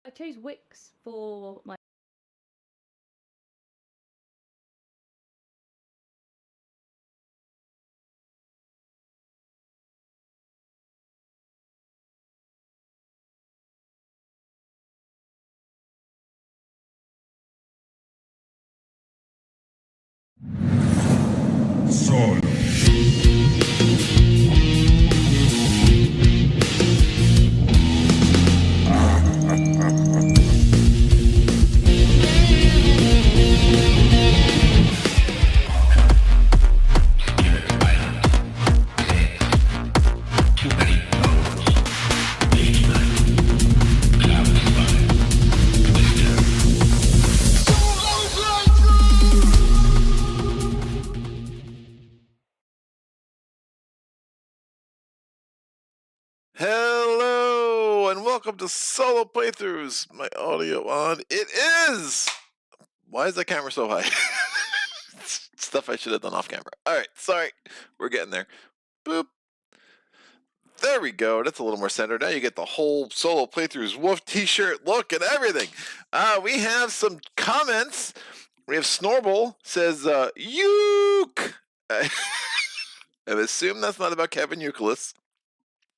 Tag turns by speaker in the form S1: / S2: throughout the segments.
S1: I chose Wix for my
S2: Solo.
S3: Hello and welcome to Solo Playthroughs. My audio on. It is. Why is the camera so high? Stuff I should have done off camera. All right, sorry. We're getting there. Boop. There we go. That's a little more centered. Now you get the whole Solo Playthroughs Wolf t-shirt look and everything. We have some comments. We have Snorble says, Yuke. I assume that's not about Kevin Youkilis,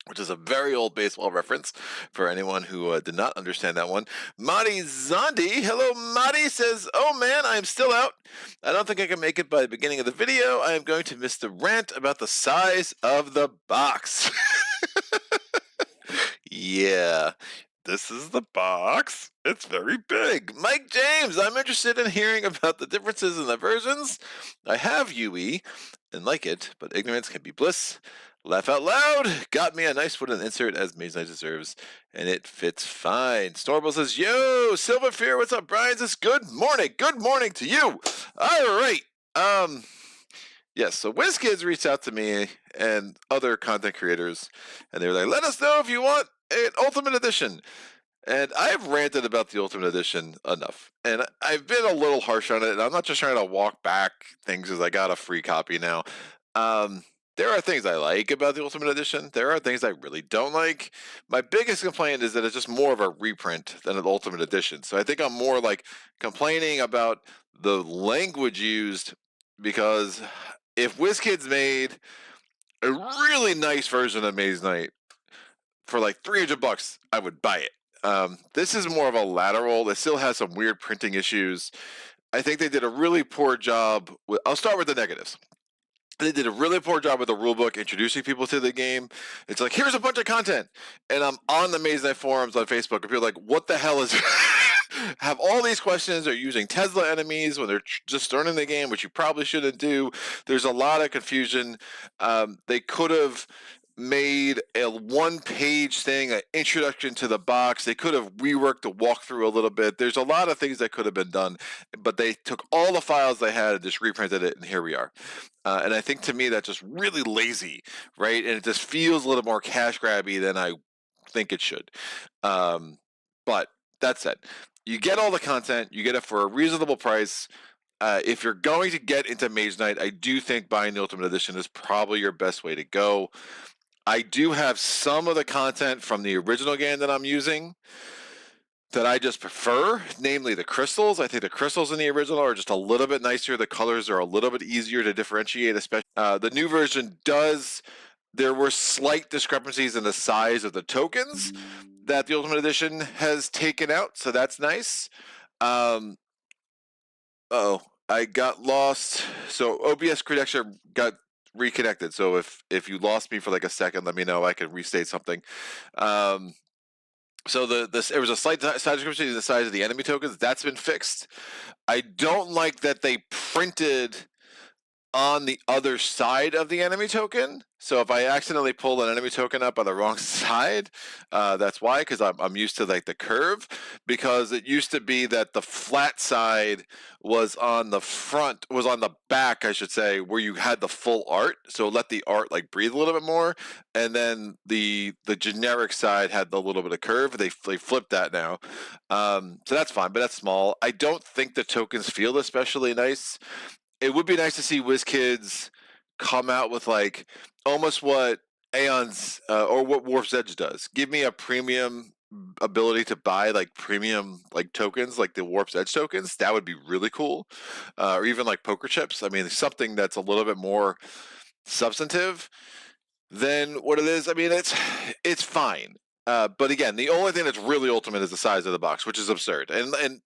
S3: which is a very old baseball reference for anyone who did not understand that one. Madi Zondi, hello Madi, says, oh man, I am still out. I don't think I can make it by the beginning of the video. I am going to miss the rant about the size of the box. Yeah, this is the box. It's very big. Mike James, I'm interested in hearing about the differences in the versions. I have UE and like it, but ignorance can be bliss. Laugh out loud. Got me a nice wooden insert as Mage Knight deserves, and it fits fine. Snorble says, yo, Silver Fear, what's up, Brian? Says, good morning. Good morning to you. All right. Yes, so WizKids reached out to me and other content creators, and they were like, let us know if you want an Ultimate Edition. And I've ranted about the Ultimate Edition enough. And I've been a little harsh on it, and I'm not just trying to walk back things as I got a free copy now. There are things I like about the Ultimate Edition. There are things I really don't like. My biggest complaint is that it's just more of a reprint than an Ultimate Edition. So I think I'm more like complaining about the language used, because if WizKids made a really nice version of Mage Knight for like $300, I would buy it. This is more of a lateral. It still has some weird printing issues. I think they did a really poor job. I'll start with the negatives. They did a really poor job with the rulebook introducing people to the game. It's like, here's a bunch of content. And I'm on the Mage Knight forums on Facebook, and people are like, what the hell is have all these questions. They're using Tesla enemies when they're just starting the game, which you probably shouldn't do. There's a lot of confusion. They could have made a one-page thing, an introduction to the box. They could have reworked the walkthrough a little bit. There's a lot of things that could have been done, but they took all the files they had and just reprinted it, and here we are. And I think, to me, that's just really lazy, right? And it just feels a little more cash grabby than I think it should. But that said, you get all the content, you get it for a reasonable price. If you're going to get into Mage Knight, I do think buying the Ultimate Edition is probably your best way to go. I do have some of the content from the original game that I'm using that I just prefer, namely the crystals. I think the crystals in the original are just a little bit nicer. The colors are a little bit easier to differentiate, especially the new version does. There were slight discrepancies in the size of the tokens that the Ultimate Edition has taken out, so that's nice. I got lost. So OBS connection got reconnected. So if you lost me for like a second, let me know. I can restate something. So there was a slight size discrepancy in the size of the enemy tokens. That's been fixed. I don't like that they printed on the other side of the enemy token. So if I accidentally pull an enemy token up on the wrong side, that's why, because I'm used to like the curve, because it used to be that the flat side was on the front, was on the back, I should say, where you had the full art. So let the art like breathe a little bit more. And then the generic side had the little bit of curve. They flipped that now. So that's fine, but that's small. I don't think the tokens feel especially nice. It would be nice to see WizKids come out with like almost what Aeon's or what Warp's Edge does. Give me a premium ability to buy like premium like tokens, like the Warp's Edge tokens, that would be really cool. Or even like poker chips. I mean, something that's a little bit more substantive than what it is. I mean, it's fine. But again, the only thing that's really ultimate is the size of the box, which is absurd. And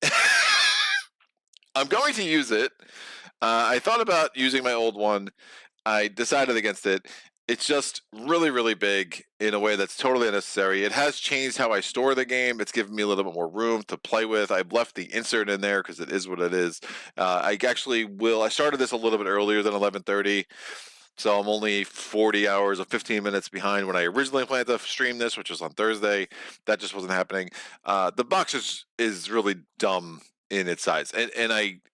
S3: I'm going to use it. I thought about using my old one. I decided against it. It's just really, really big in a way that's totally unnecessary. It has changed how I store the game. It's given me a little bit more room to play with. I've left the insert in there because it is what it is. I actually will. I started this a little bit earlier than 11:30, so I'm only 40 hours or 15 minutes behind when I originally planned to stream this, which was on Thursday. That just wasn't happening. The box is really dumb in its size, and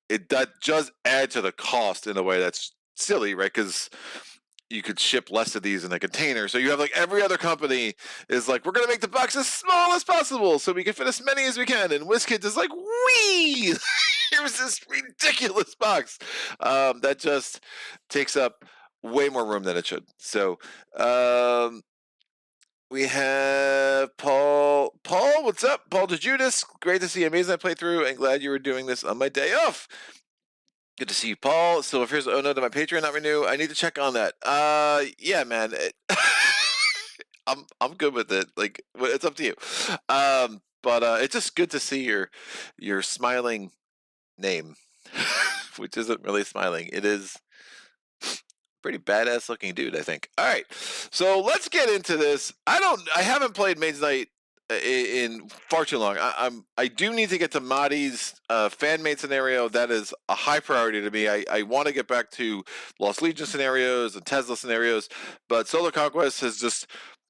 S3: that does add to the cost in a way that's silly, right? Because you could ship less of these in a container. So you have like every other company is like, we're going to make the box as small as possible so we can fit as many as we can. And WizKids is like, wee! Here's this ridiculous box that just takes up way more room than it should. So we have Paul. Paul, what's up? Paul DeJudas. Great to see you. Amazing playthrough and glad you were doing this on my day off. Good to see you, Paul. So if here's oh no to my Patreon not renew, I need to check on that. Yeah, man. I'm good with it. Like, it's up to you. But it's just good to see your smiling name, which isn't really smiling. It is pretty badass looking dude, I think. All right, so let's get into this. I haven't played Mage Knight in far too long. I do need to get to Mahdi's fan made scenario. That is a high priority to me. I want to get back to Lost Legion scenarios and Tesla scenarios, but Solo Conquest has just,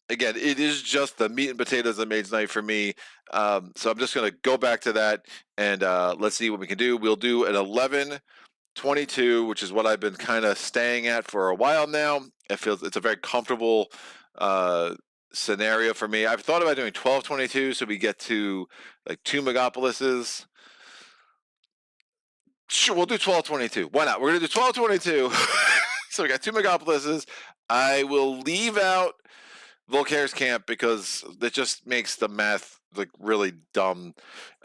S3: again, it is just the meat and potatoes of Mage Knight for me. So I'm just going to go back to that and let's see what we can do. We'll do an 11:22, which is what I've been kind of staying at for a while now. It's a very comfortable scenario for me. I've thought about doing 12:22 so we get to like 2 megapolises. Sure, we'll do 12:22. Why not? We're gonna do 12:22. So we got 2 megapolises. I will leave out Volcaire's camp because it just makes the math like really dumb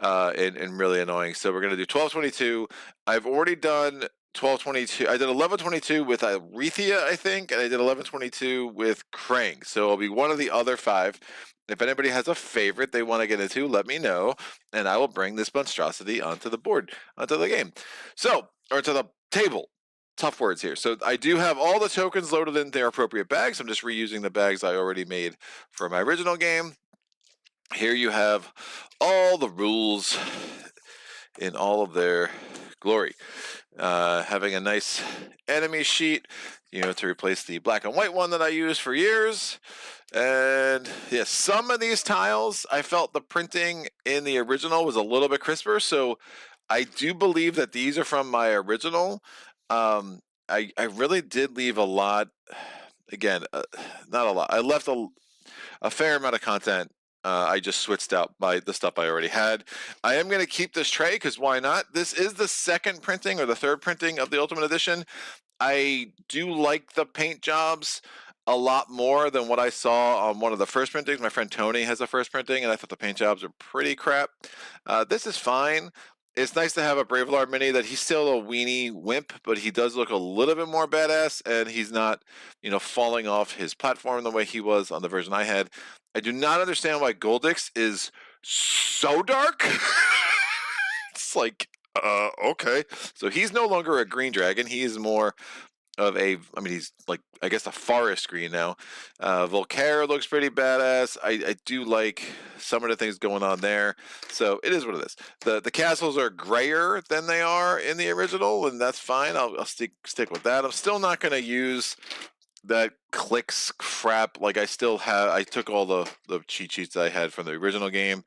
S3: and really annoying. So we're gonna do 12:22. I've already done 12:22. I did 11:22 with Arethia, I think, and I did 11:22 with Krang. So it'll be one of the other 5. If anybody has a favorite they want to get into, let me know, and I will bring this monstrosity onto the board, onto the game. So, or to the table. Tough words here. So I do have all the tokens loaded in their appropriate bags. I'm just reusing the bags I already made for my original game. Here you have all the rules in all of their glory. Having a nice enemy sheet, to replace the black and white one that I used for years. And yeah, some of these tiles, I felt the printing in the original was a little bit crisper. So I do believe that these are from my original. I really did leave a lot. Again, not a lot. I left a fair amount of content. I just switched out by the stuff I already had. I am going to keep this tray because why not? This is the second printing or the third printing of the Ultimate Edition. I do like the paint jobs a lot more than what I saw on one of the first printings. My friend Tony has a first printing, and I thought the paint jobs are pretty crap. This is fine. It's nice to have a Bravelar mini that he's still a weenie wimp, but he does look a little bit more badass, and he's not, falling off his platform the way he was on the version I had. I do not understand why Goldix is so dark. It's like, okay. So he's no longer a green dragon. He is more of he's like, I guess, a forest green now. Volcaire looks pretty badass. I do like some of the things going on there. So it is what it is. The castles are grayer than they are in the original, and that's fine. I'll stick with that. I'm still not going to use that clicks crap. Like, I took all the cheat sheets I had from the original game.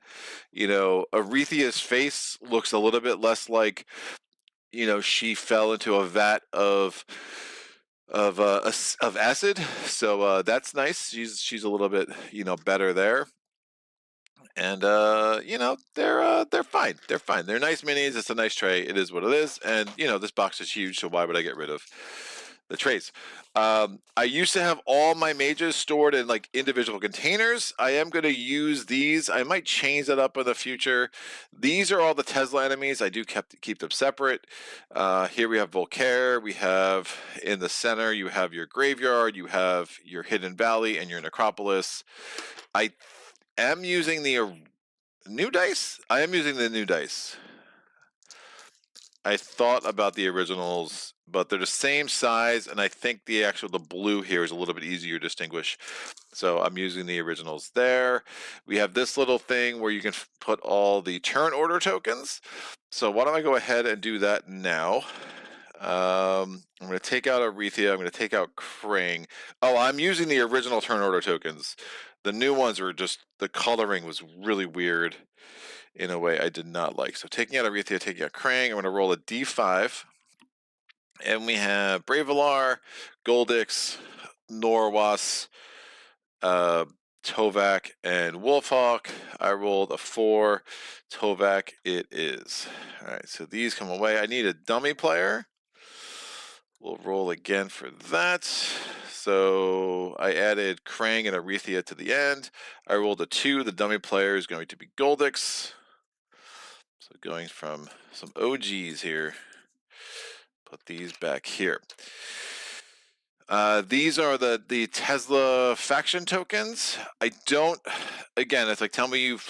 S3: Arethia's face looks a little bit less like, she fell into a vat of acid, so that's nice. She's a little bit better there, and they're fine. They're fine. They're nice minis. It's a nice tray. It is what it is, and this box is huge. So why would I get rid of the trays. I used to have all my mages stored in like individual containers. I am going to use these. I might change that up in the future. These are all the Tesla enemies. I do keep them separate. Here we have Volcaire. We have in the center, you have your graveyard, you have your hidden valley, and your necropolis. I am using the new dice. I am using the new dice. I thought about the originals, but they're the same size, and I think the blue here is a little bit easier to distinguish. So I'm using the originals there. We have this little thing where you can put all the turn order tokens. So why don't I go ahead and do that now? I'm going to take out Arethea. I'm going to take out Krang. Oh, I'm using the original turn order tokens. The new ones were just, the coloring was really weird in a way I did not like. So taking out Arethea, taking out Krang, I'm going to roll a d5. And we have Bravelar, Goldix, Norwas, Tovak, and Wolfhawk. I rolled a 4. Tovak it is. All right, so these come away. I need a dummy player. We'll roll again for that. So I added Krang and Arethea to the end. I rolled a 2. The dummy player is going to be Goldix. So going from some OGs here. Put these back here. These are the Tesla faction tokens. I don't, again, it's like, tell me you've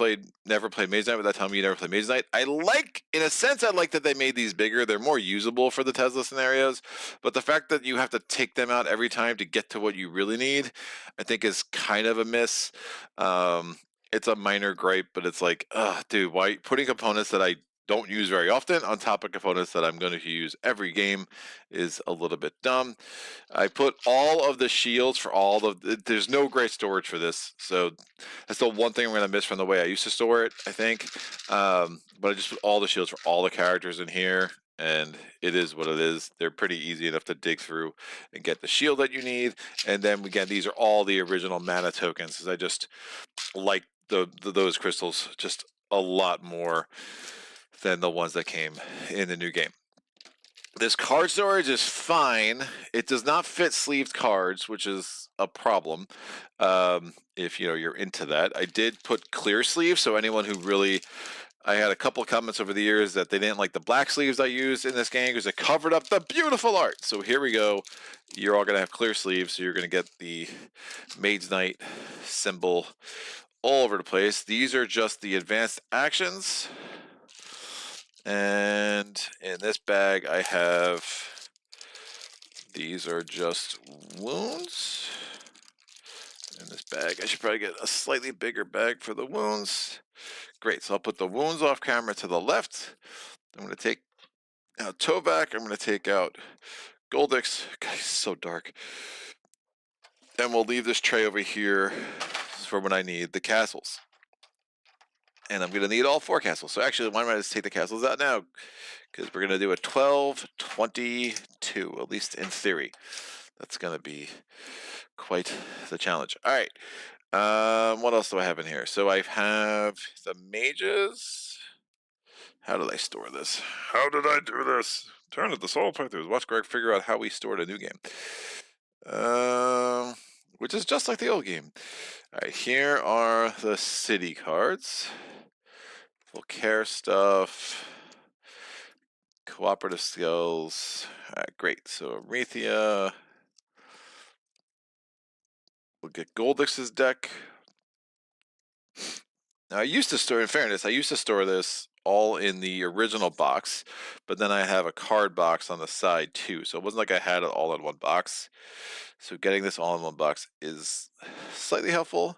S3: never played Mage Knight without telling me you never played Mage Knight. In a sense, I like that they made these bigger. They're more usable for the Tesla scenarios, but the fact that you have to take them out every time to get to what you really need, I think is kind of a miss. It's a minor gripe, but it's like, dude, why putting components that I don't use very often on top of components that I'm going to use every game is a little bit dumb. I put all of the shields for there's no great storage for this, so that's the one thing I'm going to miss from the way I used to store it, I think. But I just put all the shields for all the characters in here, and it is what it is. They're pretty easy enough to dig through and get the shield that you need. And then again, these are all the original mana tokens, because I just like those crystals just a lot more than the ones that came in the new game. This card storage is fine. It does not fit sleeved cards, which is a problem if you're into that. I did put clear sleeves, so anyone who really, I had a couple of comments over the years that they didn't like the black sleeves I used in this game because it covered up the beautiful art. So here we go. You're all going to have clear sleeves, so you're going to get the Mage Knight symbol all over the place. These are just the advanced actions. And in this bag, I have, these are just wounds. In this bag, I should probably get a slightly bigger bag for the wounds. Great, so I'll put the wounds off camera to the left. I'm going to take out Tovak. I'm going to take out Goldix. God, he's so dark. And we'll leave this tray over here for when I need the castles. And I'm going to need all 4 castles. So actually, why don't I just take the castles out now? Because we're going to do a 12-22, at least in theory. That's going to be quite the challenge. All right. What else do I have in here? So I have the mages. How did I store this? How did I do this? Turn to the Solo playthroughs. Watch Greg figure out how we stored a new game. Which is just like the old game. All right, here are the city cards. Full care stuff. Cooperative skills. All right, great. So Arethea. We'll get Goldix's deck. Now I used to store, in fairness, I used to store this all in the original box, but then I have a card box on the side too. So it wasn't like I had it all in one box. So getting this all in one box is slightly helpful.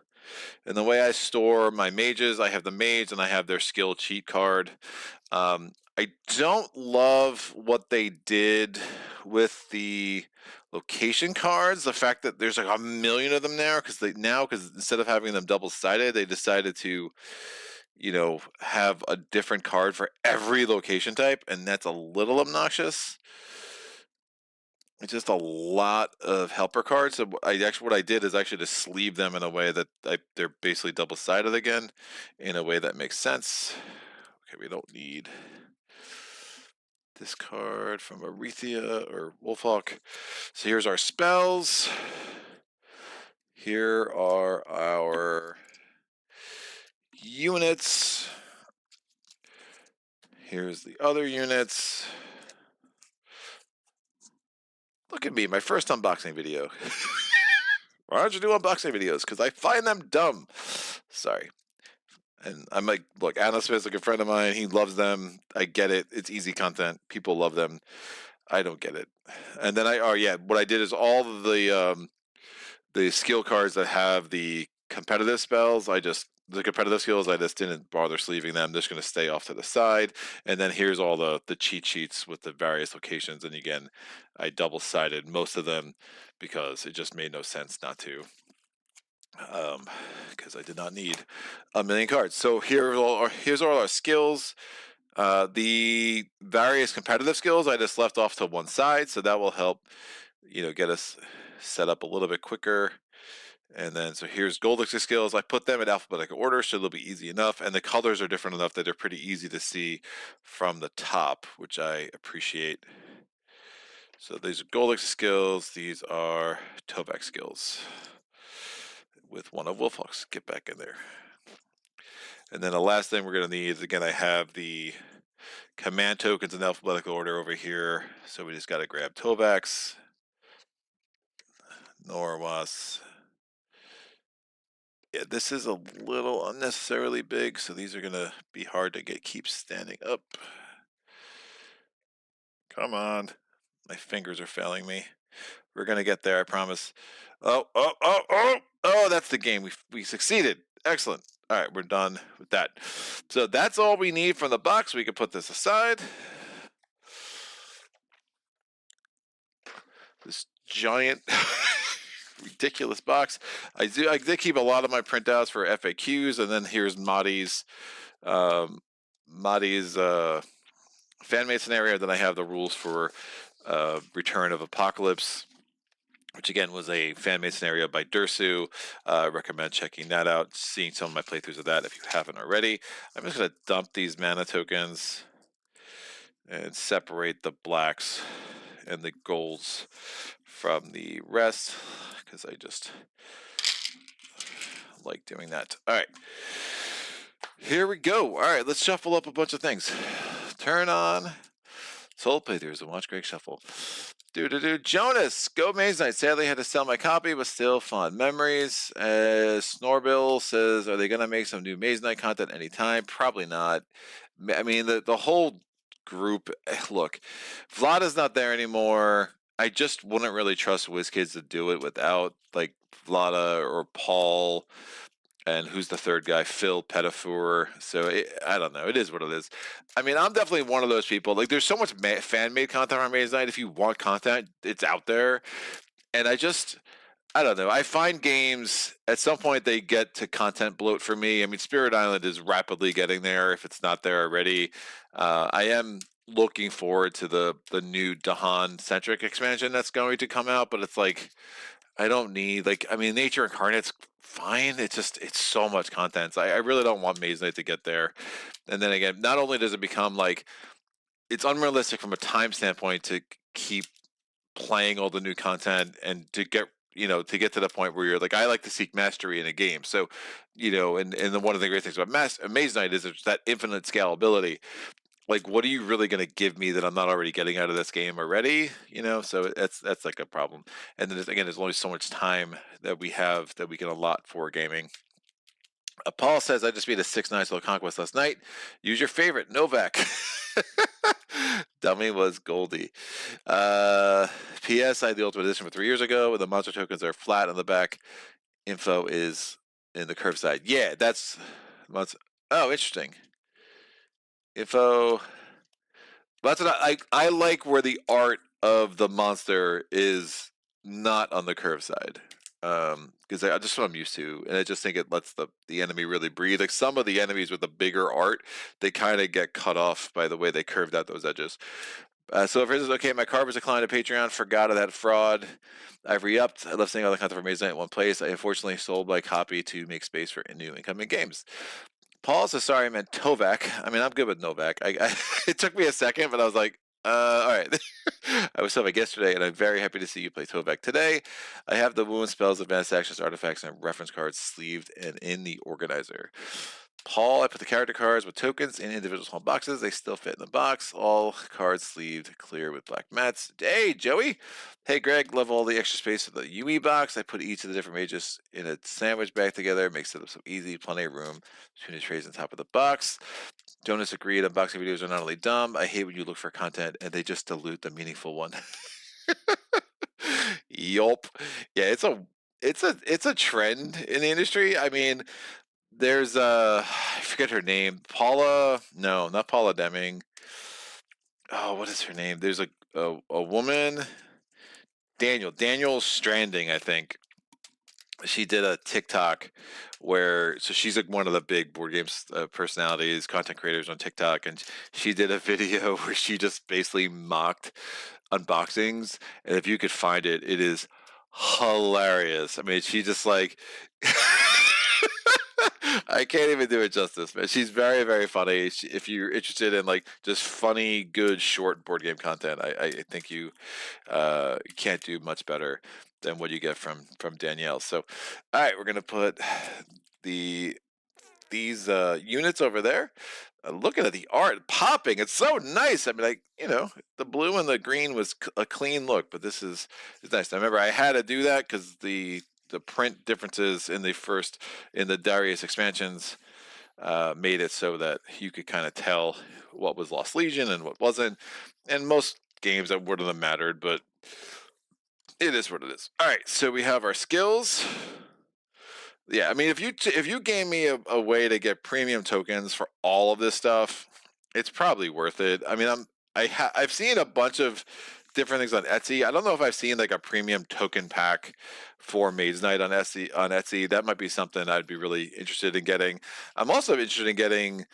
S3: And the way I store my mages, I have the mage and I have their skill cheat card. I don't love what they did with the location cards. The fact that there's like a million of them now, because instead of having them double-sided, they decided to, have a different card for every location type, and that's a little obnoxious. It's just a lot of helper cards. So what I did is actually just sleeve them in a way that they're basically double-sided again, in a way that makes sense. Okay, we don't need discard from Arethia or Wolfhawk. So here's our spells. Here are our units. Here's the other units. Look at me, my first unboxing video. Why don't you do unboxing videos? Because I find them dumb. Sorry. And I'm like, look, Anna Smith's like a friend of mine. He loves them. I get it. It's easy content. People love them. I don't get it. And then what I did is all of the skill cards that have the competitive spells, the competitive skills, I just didn't bother sleeving them. They're just going to stay off to the side. And then here's all the cheat sheets with the various locations. And again, I double-sided most of them because it just made no sense not to. Because I did not need a million cards. So here's all our skills. The various competitive skills I just left off to one side, so that will help, get us set up a little bit quicker. And then, so here's Gold Elixir skills. I put them in alphabetical order, so they'll be easy enough. And the colors are different enough that they're pretty easy to see from the top, which I appreciate. So these are Gold Elixir skills. These are Tovak skills with one of Wolfhawk's. Get back in there. And then the last thing we're going to need is, again, I have the command tokens in alphabetical order over here. So we just got to grab Tovaks, Norwas. Yeah, this is a little unnecessarily big, so these are going to be hard to keep standing up. Come on. My fingers are failing me. We're going to get there, I promise. Oh, that's the game. We succeeded. Excellent. All right, we're done with that. So that's all we need from the box. We can put this aside. This giant, ridiculous box. I did keep a lot of my printouts for FAQs, and then here's Mahdi's fan-made scenario. Then I have the rules for Return of Apocalypse, which again was a fan-made scenario by Dursu. Recommend checking that out, seeing some of my playthroughs of that if you haven't already. I'm just going to dump these mana tokens and separate the blacks and the golds from the rest, because I just like doing that. All right, here we go. All right, let's shuffle up a bunch of things. Turn on Soul Playthroughs and watch Greg shuffle. Jonas, go Mage Knight. Sadly, I had to sell my copy, but still fun memories. Snorbill says, are they going to make some new Mage Knight content anytime? Probably not. I mean, the whole group, look, Vlada's not there anymore. I just wouldn't really trust WizKids to do it without, like, Vlada or Paul. And who's the third guy? Phil Pettifour. So I don't know. It is what it is. I mean, I'm definitely one of those people. Like, there's so much fan-made content on Mage Knight. If you want content, it's out there. And I don't know. I find games, at some point, they get to content bloat for me. I mean, Spirit Island is rapidly getting there if it's not there already. I am looking forward to the new Dahan-centric expansion that's going to come out, but it's like, I don't need, like, I mean, Nature Incarnate's fine. It's so much content. So I really don't want Mage Knight to get there. And then again, not only does it become like, it's unrealistic from a time standpoint to keep playing all the new content and to get to the point where you're like, I like to seek mastery in a game. So, and one of the great things about Mage Knight is that infinite scalability. Like, what are you really going to give me that I'm not already getting out of this game already? So that's like a problem. And then again, there's only so much time that we have that we can allot for gaming. Paul says, I just beat a 6-9 Solo Conquest last night. Use your favorite, Novak. Dummy was Goldie. P.S. I had the Ultimate Edition for 3 years ago, and the monster tokens are flat on the back. Info is in the curve side. Yeah, that's... Oh, interesting. Info. That's what I like, where the art of the monster is not on the curve side, because that's just what I'm used to, and I just think it lets the enemy really breathe. Like, some of the enemies with the bigger art, they kind of get cut off by the way they curved out those edges. So if it's okay, my card was declined to Patreon. Forgot of that fraud. I've re-upped. I left saying all the content for Mage Knight in one place. I unfortunately sold my copy to make space for new incoming games. Paul says, sorry, I meant Tovak. I mean, I'm good with Novak. It took me a second, but I was like, All right. I was Tovek yesterday, and I'm very happy to see you play Tovek today. I have the wound spells, advanced actions, artifacts, and reference cards sleeved and in the organizer. Paul, I put the character cards with tokens in individual small boxes. They still fit in the box. All cards sleeved clear with black mats. Hey, Joey. Hey, Greg. Love all the extra space of the UE box. I put each of the different mages in a sandwich bag together. Makes it so easy. Plenty of room between the trays on top of the box. Jonas agreed. Unboxing videos are not only dumb. I hate when you look for content and they just dilute the meaningful one. Yup. Yeah, it's a trend in the industry. I mean, there's I forget her name. Paula, no, not Paula Deming. Oh, what is her name? There's a woman, Daniel Stranding, I think. She did a TikTok where so she's like one of the big board games personalities, content creators on TikTok, and she did a video where she just basically mocked unboxings, and if you could find it, it is hilarious. I mean, she just like I can't even do it justice, man. She's very, very funny. If you're interested in like just funny, good, short board game content, I think you can't do much better than what you get from Danielle. So, all right, we're gonna put the these units over there. Looking at the art, popping. It's so nice. I mean, like the blue and the green was a clean look, but this is nice. I remember I had to do that because the print differences in the Darius expansions made it so that you could kind of tell what was Lost Legion and what wasn't. And most games that wouldn't have mattered, but it is what it is. All right, so we have our skills. Yeah, I mean, if you gave me a way to get premium tokens for all of this stuff, it's probably worth it. I mean, I've seen a bunch of different things on Etsy. I don't know if I've seen like a premium token pack for Mage Knight on Etsy. That might be something I'd be really interested in getting. I'm also interested in getting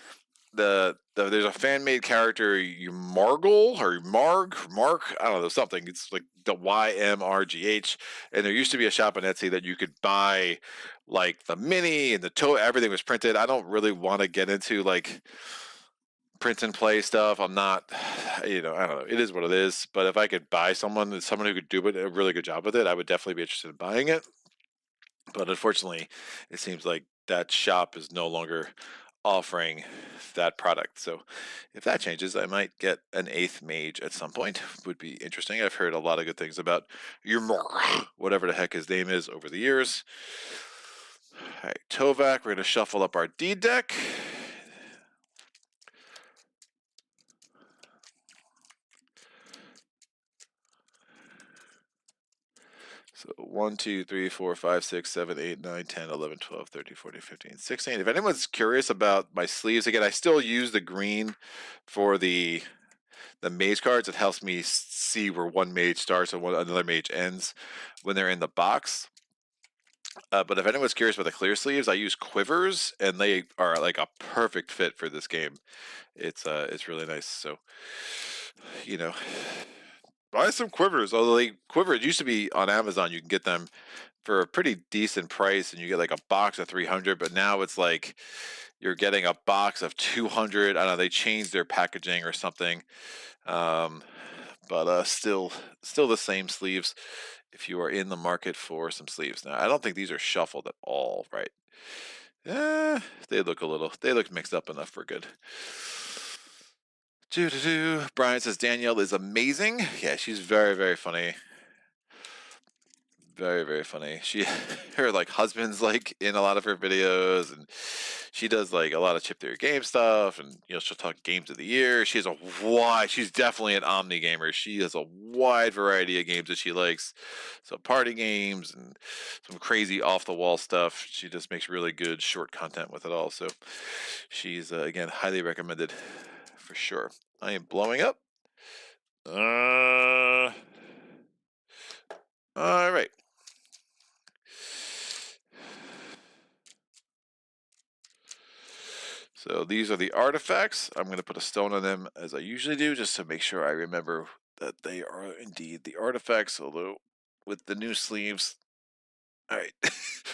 S3: there's a fan made character, you Margle or Mark, I don't know, something. It's like the YMRGH, and there used to be a shop on Etsy that you could buy like the mini and the toe. Everything was printed. I don't really want to get into like print and play stuff. I'm not, I don't know. It is what it is. But if I could buy someone who could do a really good job with it, I would definitely be interested in buying it. But unfortunately, it seems like that shop is no longer offering that product. So if that changes, I might get an 8th mage at some point. Would be interesting. I've heard a lot of good things about your whatever the heck his name is over the years. All right, Tovak, we're going to shuffle up our D deck. So 1, 2, 3, 4, 5, 6, 7, 8, 9, 10, 11, 12, 13, 14, 15, 16. If anyone's curious about my sleeves, again, I still use the green for the mage cards. It helps me see where one mage starts and another mage ends when they're in the box. But if anyone's curious about the clear sleeves, I use quivers, and they are like a perfect fit for this game. It's really nice. So, buy some quivers. Although quivers used to be on Amazon, you can get them for a pretty decent price, and you get like a box of 300. But now it's like you're getting a box of 200. I don't know. They changed their packaging or something. But still the same sleeves if you are in the market for some sleeves. Now, I don't think these are shuffled at all, right? They look mixed up enough for good. Brian says Danielle is amazing. Yeah, she's very, very funny. Very, very funny. Her like husband's like in a lot of her videos, and she does like a lot of Chip Theory game stuff, and she'll talk games of the year. She's definitely an omni gamer. She has a wide variety of games that she likes. So party games and some crazy off the wall stuff. She just makes really good short content with it all. So she's again highly recommended for sure. I am blowing up. All right. So these are the artifacts. I'm going to put a stone on them as I usually do, just to make sure I remember that they are indeed the artifacts, although with the new sleeves. All right.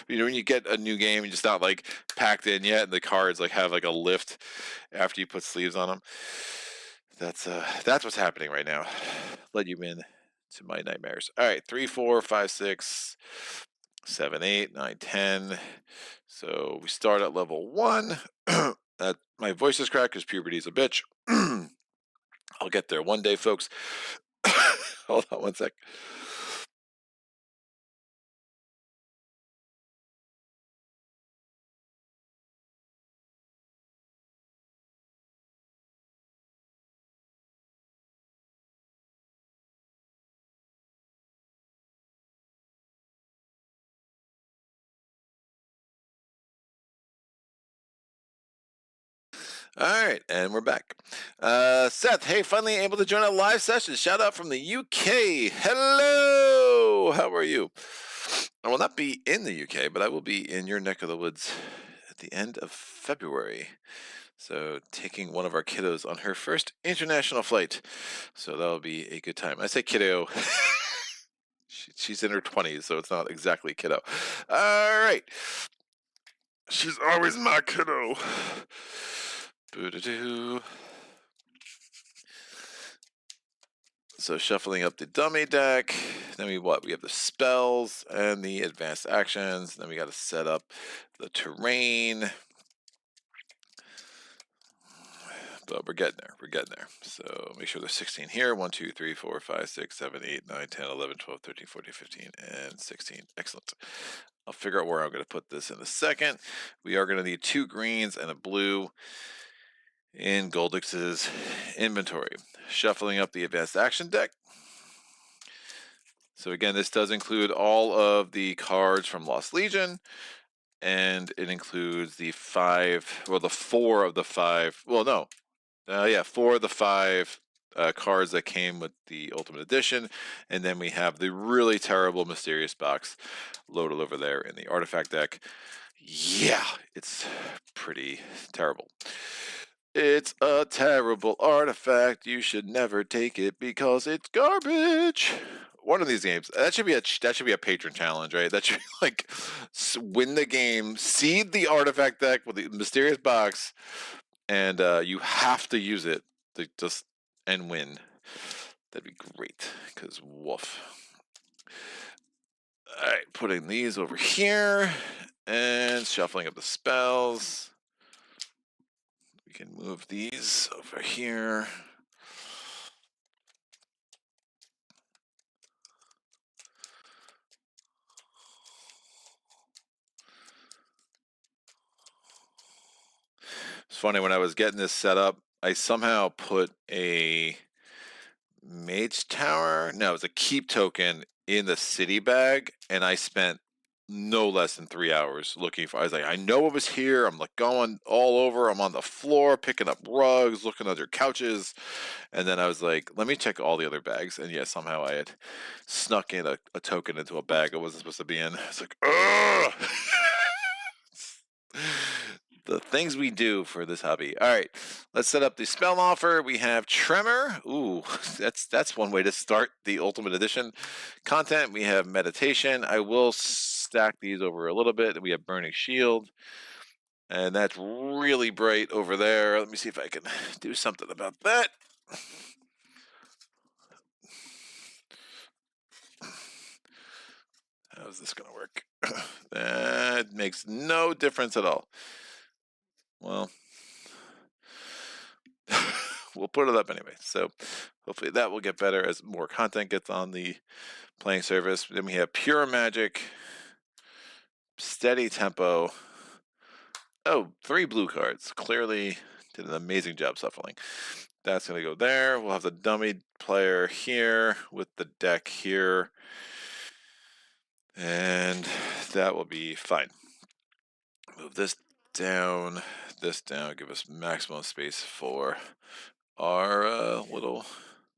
S3: When you get a new game and it's not like packed in yet, and the cards like have like a lift after you put sleeves on them. That's what's happening right now. Let you in to my nightmares. All right, 3, 4, 5, 6, 7, 8, 9, 10. So we start at level 1. My voice is cracked because puberty is a bitch. I'll get there one day, folks. Hold on one sec. All right, and we're back. Seth, hey, finally able to join a live session. Shout out from the UK. Hello, how are you? I will not be in the UK, but I will be in your neck of the woods at the end of February. So taking one of our kiddos on her first international flight. So that'll be a good time. I say kiddo. She's in her 20s, so it's not exactly kiddo. All right. She's always my kiddo. Boo-doo-doo. So shuffling up the dummy deck. Then we have the spells and the advanced actions. Then we got to set up the terrain. But we're getting there. We're getting there. So make sure there's 16 here. 1, 2, 3, 4, 5, 6, 7, 8, 9, 10, 11, 12, 13, 14, 15, and 16. Excellent. I'll figure out where I'm going to put this in a second. We are going to need 2 greens and a blue in Goldix's inventory. Shuffling up the advanced action deck. So again, this does include all of the cards from Lost Legion, and it includes the 4 of the 5. Well, no, 4 of the 5 cards that came with the Ultimate Edition, and then we have the really terrible Mysterious Box loaded over there in the Artifact deck. Yeah, it's pretty terrible. It's a terrible artifact. You should never take it because it's garbage. One of these games that should be a patron challenge, right? That should be like win the game, seed the artifact deck with the Mysterious Box, and you have to use it to just and win. That'd be great. Because woof. All right, putting these over here and shuffling up the spells. We can move these over here. It's funny, when I was getting this set up, I somehow put a Mage Tower. No, it was a keep token in the city bag, and I spent no less than 3 hours looking for. I was like, I know it was here. I'm like going all over. I'm on the floor picking up rugs, looking under couches, and then I was like, let me check all the other bags. And yeah, somehow I had snuck in a token into a bag I wasn't supposed to be in. It's like, ugh. The things we do for this hobby. All right, let's set up the spell offer. We have Tremor. Ooh, that's one way to start the Ultimate Edition content. We have Meditation. I will stack these over a little bit. We have Burning Shield, and that's really bright over there. Let me see if I can do something about that. How's this going to work? That makes no difference at all. Well, we'll put it up anyway. So hopefully that will get better as more content gets on the playing service. Then we have Pure Magic, Steady Tempo. Oh, 3 blue cards. Clearly did an amazing job shuffling. That's going to go there. We'll have the dummy player here with the deck here. And that will be fine. Move this down, give us maximum space for our little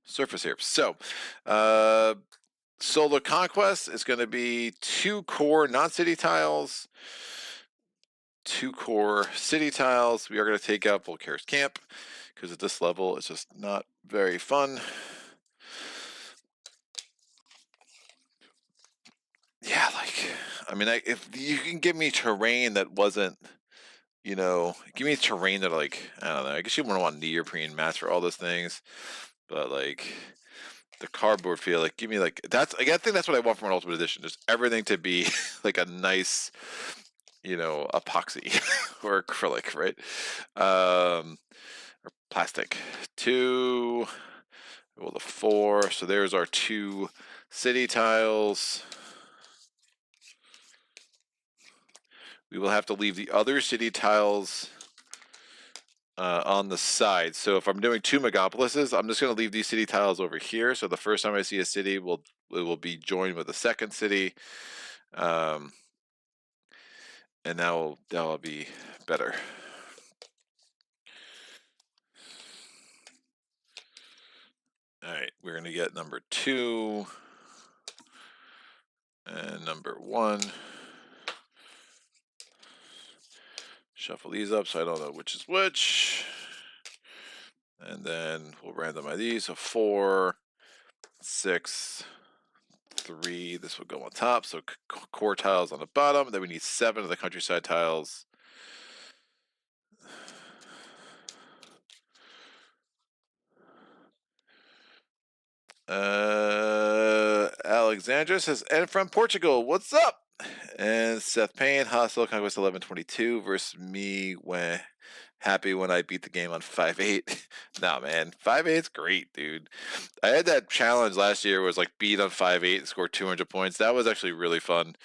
S3: surface here. So, Solo Conquest is going to be 2 core non-city tiles, 2 core city tiles. We are going to take out Volcair's Camp because at this level it's just not very fun. Yeah, like, I mean, if you can give me terrain that wasn't, you know, give me terrain that like, I don't know. I guess you wouldn't want neoprene mats for all those things, but like the cardboard feel, like give me like that's. I think that's what I want from an Ultimate Edition. Just everything to be like a nice, you know, epoxy or acrylic, right? Or plastic. 2. Well, the 4. So there's our 2 city tiles. We will have to leave the other city tiles on the side. So if I'm doing 2 megapolises, I'm just going to leave these city tiles over here. So the first time I see a city, it will be joined with a second city, and that'll be better. All right, we're going to get number 2 and number 1. Shuffle these up so I don't know which is which. And then we'll randomize these. So 4, 6, 3. This will go on top. So core tiles on the bottom. Then we need 7 of the countryside tiles. Alexandra says, and from Portugal, what's up? And Seth Payne, Solo Conquest 1122 versus me when happy when I beat the game on 5.8. Nah, man, 5.8's great, dude. I had that challenge last year, was like beat on 5.8 and score 200 points. That was actually really fun.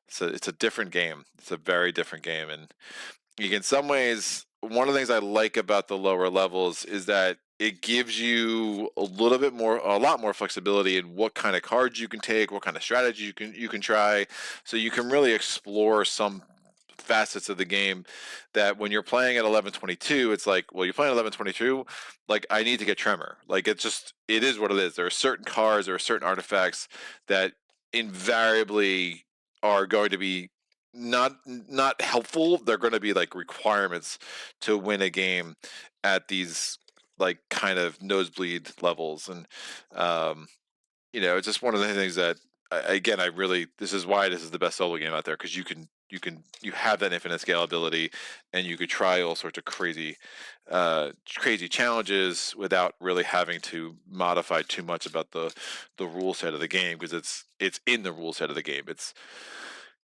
S3: So it's a different game. It's a very different game, and in some ways, one of the things I like about the lower levels is that it gives you a lot more flexibility in what kind of cards you can take, what kind of strategy you can try, so you can really explore some facets of the game that when you're playing at 1122, it's like, well, you're playing 1122, like I need to get Tremor. Like it is what it is. There are certain cards, there are certain artifacts that invariably are going to be not helpful. They're going to be like requirements to win a game at these like kind of nosebleed levels. And you know, it's just one of the things that again, this is why this is the best solo game out there, because you have that infinite scalability, and you could try all sorts of crazy challenges without really having to modify too much about the rule set of the game, because it's in the rule set of the game. It's,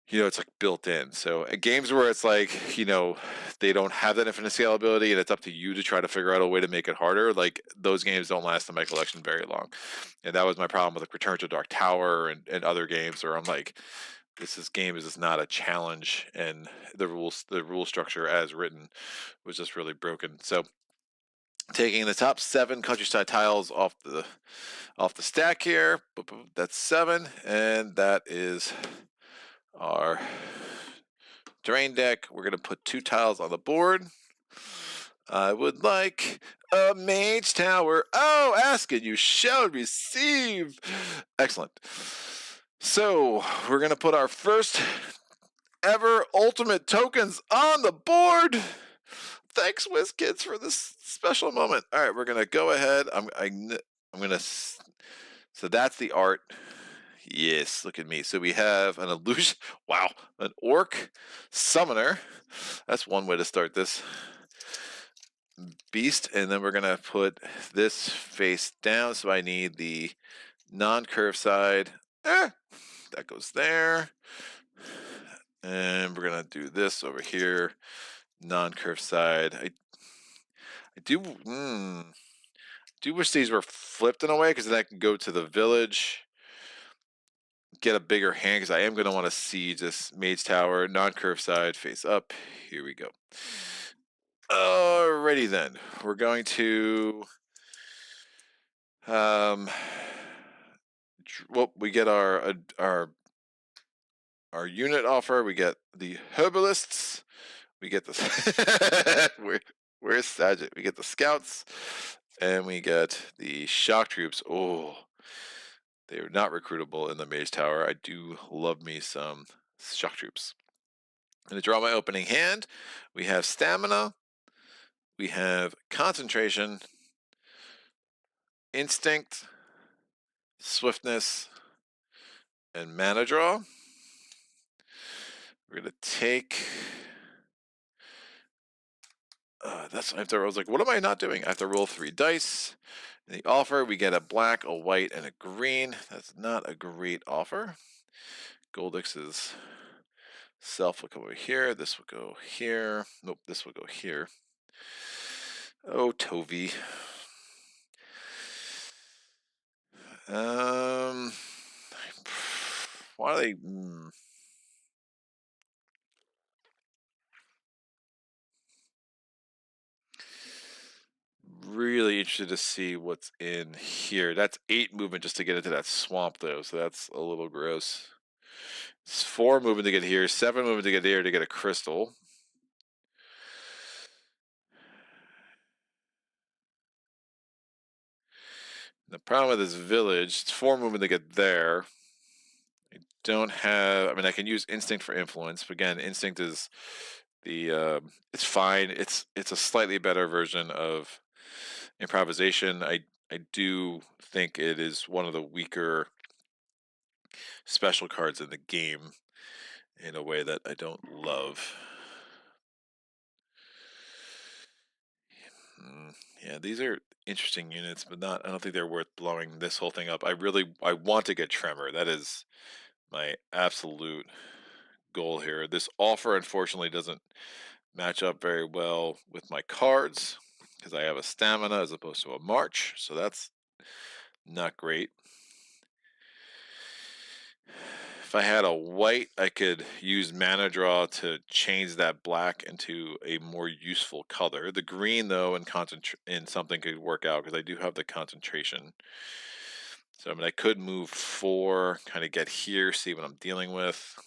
S3: you know, it's like built in. So games where it's like, you know, they don't have that infinite scalability and it's up to you to try to figure out a way to make it harder, like those games don't last in my collection very long. And that was my problem with like Return to Dark Tower and other games where I'm like, game is just not a challenge, and the rule structure as written was just really broken. So taking the top 7 countryside tiles off the stack here, that's 7, and that is our terrain deck. We're going to put 2 tiles on the board. I would like a mage tower. Oh, ask and you shall receive. Excellent. So we're going to put our first ever ultimate tokens on the board. Thanks, WizKids, for this special moment. All right, we're going to go ahead. I'm going to... So that's the art. Yes, look at me. So we have an illusion. Wow, an orc summoner. That's one way to start this beast. And then we're gonna put this face down. So I need the non-curve side. That goes there. And we're gonna do this over here. Non-curve side. I do wish these were flipped in a way, because then I can go to the village, get a bigger hand, because I am going to want to siege this mage tower. Non-curve side, face up. Here we go. Alrighty then. We're going to well, we get our unit offer. We get the herbalists. We get the where's Sagitt? We get the scouts, and we get the shock troops. Oh, they are not recruitable in the mage tower. I do love me some shock troops. I'm going to draw my opening hand. We have stamina. We have concentration, instinct, swiftness, and mana draw. We're going to take I was like, what am I not doing? I have to roll 3 dice. In the offer, we get a black, a white, and a green. That's not a great offer. Goldix's self will come over here. This will go here. Nope, this will go here. Oh, Tovi. Why are they? Really interested to see what's in here. That's 8 movement just to get into that swamp, though, so that's a little gross. It's 4 movement to get here, 7 movement to get here to get a crystal. The problem with this village, it's 4 movement to get there. I don't have, I mean, I can use instinct for influence, but again, instinct is the, it's fine. It's a slightly better version of improvisation. I do think it is one of the weaker special cards in the game in a way that I don't love. Yeah, these are interesting units, but I don't think they're worth blowing this whole thing up. I want to get Tremor. That is my absolute goal here. This offer, unfortunately, doesn't match up very well with my cards because I have a stamina as opposed to a march, so that's not great. If I had a white, I could use mana draw to change that black into a more useful color. The green, though, in something could work out because I do have the concentration. So, I mean, I could move 4, kind of get here, see what I'm dealing with.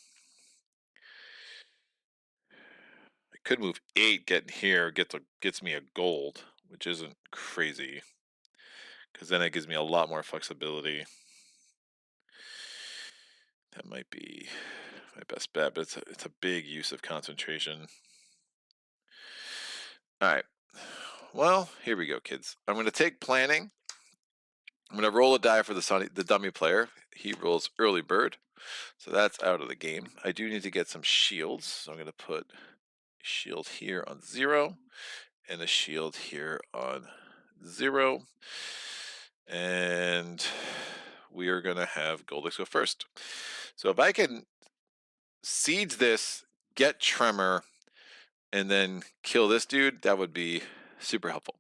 S3: I could move 8, get here, gets me a gold, which isn't crazy because then it gives me a lot more flexibility. That might be my best bet, but it's a big use of concentration. All right. Well, here we go, kids. I'm going to take planning. I'm going to roll a die for the dummy player. He rolls early bird, so that's out of the game. I do need to get some shields, so I'm going to put a shield here on 0 and a shield here on 0. And we are going to have Goldix go first. So if I can siege this, get Tremor, and then kill this dude, that would be super helpful.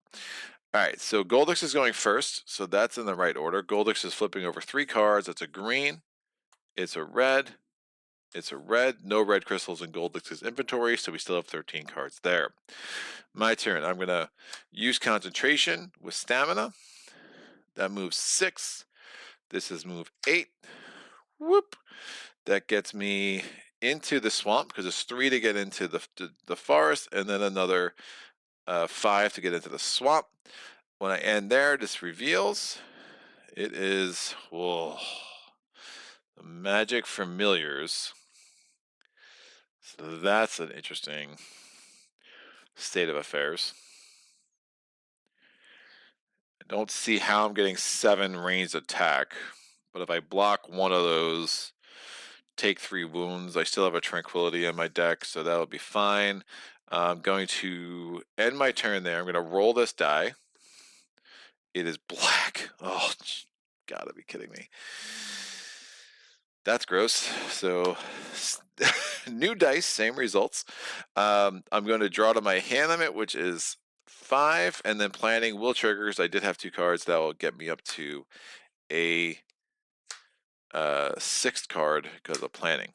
S3: All right, so Goldix is going first, so that's in the right order. Goldix is flipping over 3 cards. It's a green, it's a red, it's a red. No red crystals in Goldix's inventory, so we still have 13 cards there. My turn. I'm going to use concentration with stamina. That moves 6. This is move 8. Whoop. That gets me into the swamp because it's 3 to get into the forest, and then another 5 to get into the swamp. When I end there, this reveals it is the Magic Familiars. So that's an interesting state of affairs. I don't see how I'm getting 7 ranged attack, but if I block one of those, take 3 wounds, I still have a Tranquility in my deck, so that'll be fine. I'm going to end my turn there. I'm going to roll this die. It is black. Oh, gotta be kidding me. That's gross. So, new dice, same results. I'm going to draw to my hand limit, which is 5, and then planning will triggers. I did have 2 cards that will get me up to a 6th card because of planning.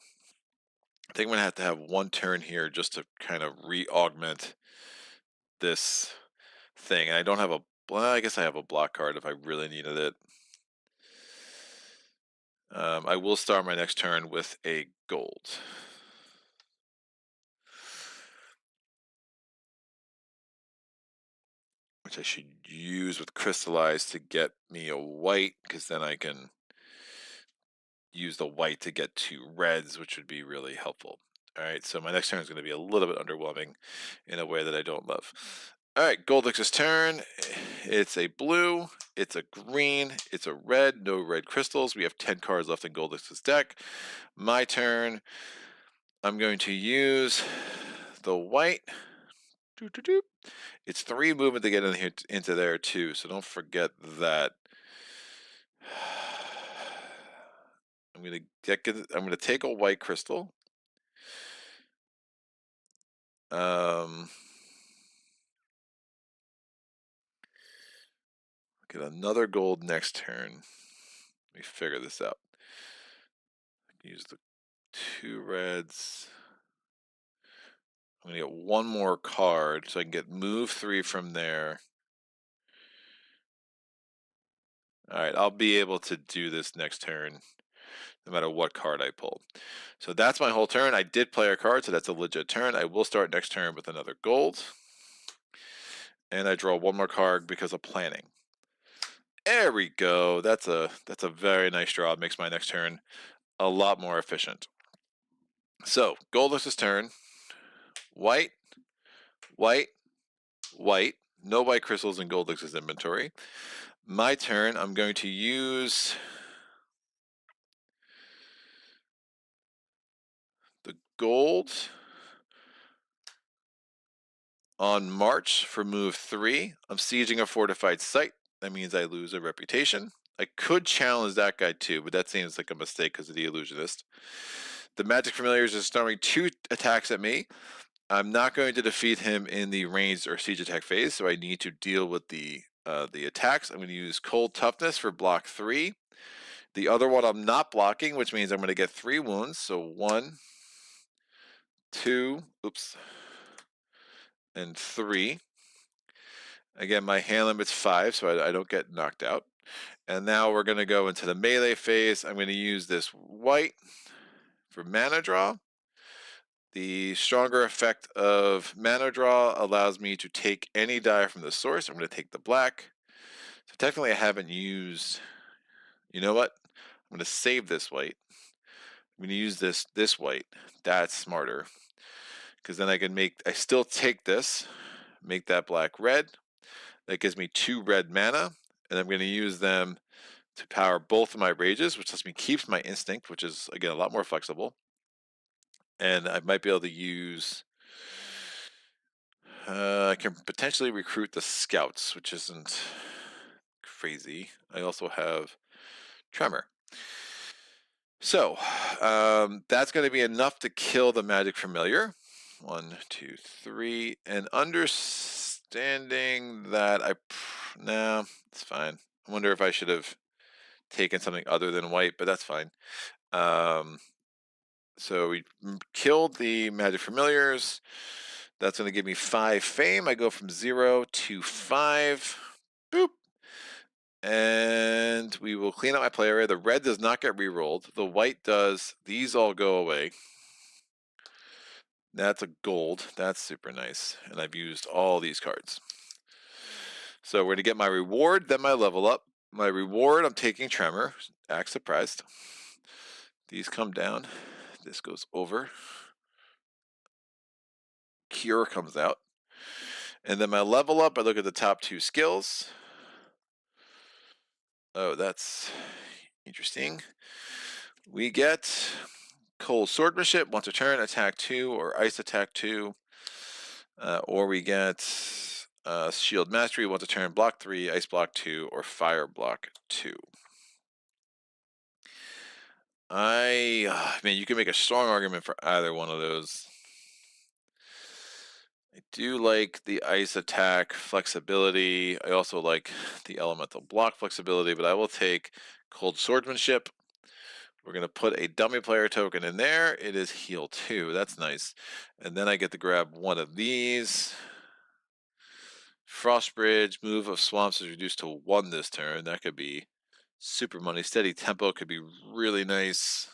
S3: I think I'm going to have 1 turn here just to kind of re-augment this thing. And I don't have I guess I have a block card if I really needed it. I will start my next turn with a gold. Which I should use with Crystallize to get me a white, because then I can use the white to get 2 reds, which would be really helpful. All right, so my next turn is going to be a little bit underwhelming in a way that I don't love. All right, Goldix's turn. It's a blue, it's a green, it's a red, no red crystals. We have 10 cards left in Goldix's deck. My turn. I'm going to use the white. It's 3 movement to get in here into there too, so don't forget that. I'm gonna take a white crystal. Get another gold next turn. Let me figure this out. Use the 2 reds. I'm gonna get 1 more card so I can get move 3 from there. Alright, I'll be able to do this next turn no matter what card I pull. So that's my whole turn. I did play a card, so that's a legit turn. I will start next turn with another gold. And I draw 1 more card because of planning. There we go. That's a very nice draw. It makes my next turn a lot more efficient. So, Goldless's turn. White, white, white. No white crystals in Goldless's inventory. My turn, I'm going to use the gold on March for move 3. I'm sieging a fortified site. That means I lose a reputation. I could challenge that guy too, but that seems like a mistake because of the illusionist. The magic familiars is throwing 2 attacks at me. I'm not going to defeat him in the ranged or siege attack phase, so I need to deal with the attacks. I'm going to use cold toughness for block 3. The other one I'm not blocking, which means I'm going to get 3 wounds. So 1, 2, oops, and 3. Again, my hand limit's 5, so I don't get knocked out. And now we're going to go into the melee phase. I'm going to use this white for mana draw. The stronger effect of mana draw allows me to take any die from the source. I'm going to take the black. So technically I haven't used, you know what? I'm going to save this white. I'm going to use this white. That's smarter. Because then I still take this, make that black red. That gives me 2 red mana. And I'm going to use them to power both of my rages, which lets me keep my instinct, which is, again, a lot more flexible. And I might be able to use... I can potentially recruit the scouts, which isn't crazy. I also have Tremor. So, that's going to be enough to kill the magic familiar. 1, 2, 3. And understanding that nah, it's fine. I wonder if I should have taken something other than white, but that's fine. So we killed the magic familiars. That's going to give me 5 fame. I go from 0 to 5. Boop. And we will clean out my play area. The red does not get re-rolled. The white does. These all go away. That's a gold. That's super nice. And I've used all these cards. So we're going to get my reward, then my level up. My reward, I'm taking Tremor. Act surprised. These come down. This goes over. Cure comes out. And then my level up, I look at the top 2 skills. Oh, that's interesting. We get Cold Swordsmanship, once a turn, attack 2, or Ice attack 2. Or we get Shield Mastery, once a turn, block 3, Ice block 2, or Fire block 2. Man, you can make a strong argument for either one of those. I do like the ice attack flexibility. I also like the elemental block flexibility, but I will take cold swordsmanship. We're going to put a dummy player token in there. It is heal 2. That's nice. And then I get to grab one of these. Frostbridge, move of swamps is reduced to 1 this turn. That could be super money. Steady tempo could be really nice.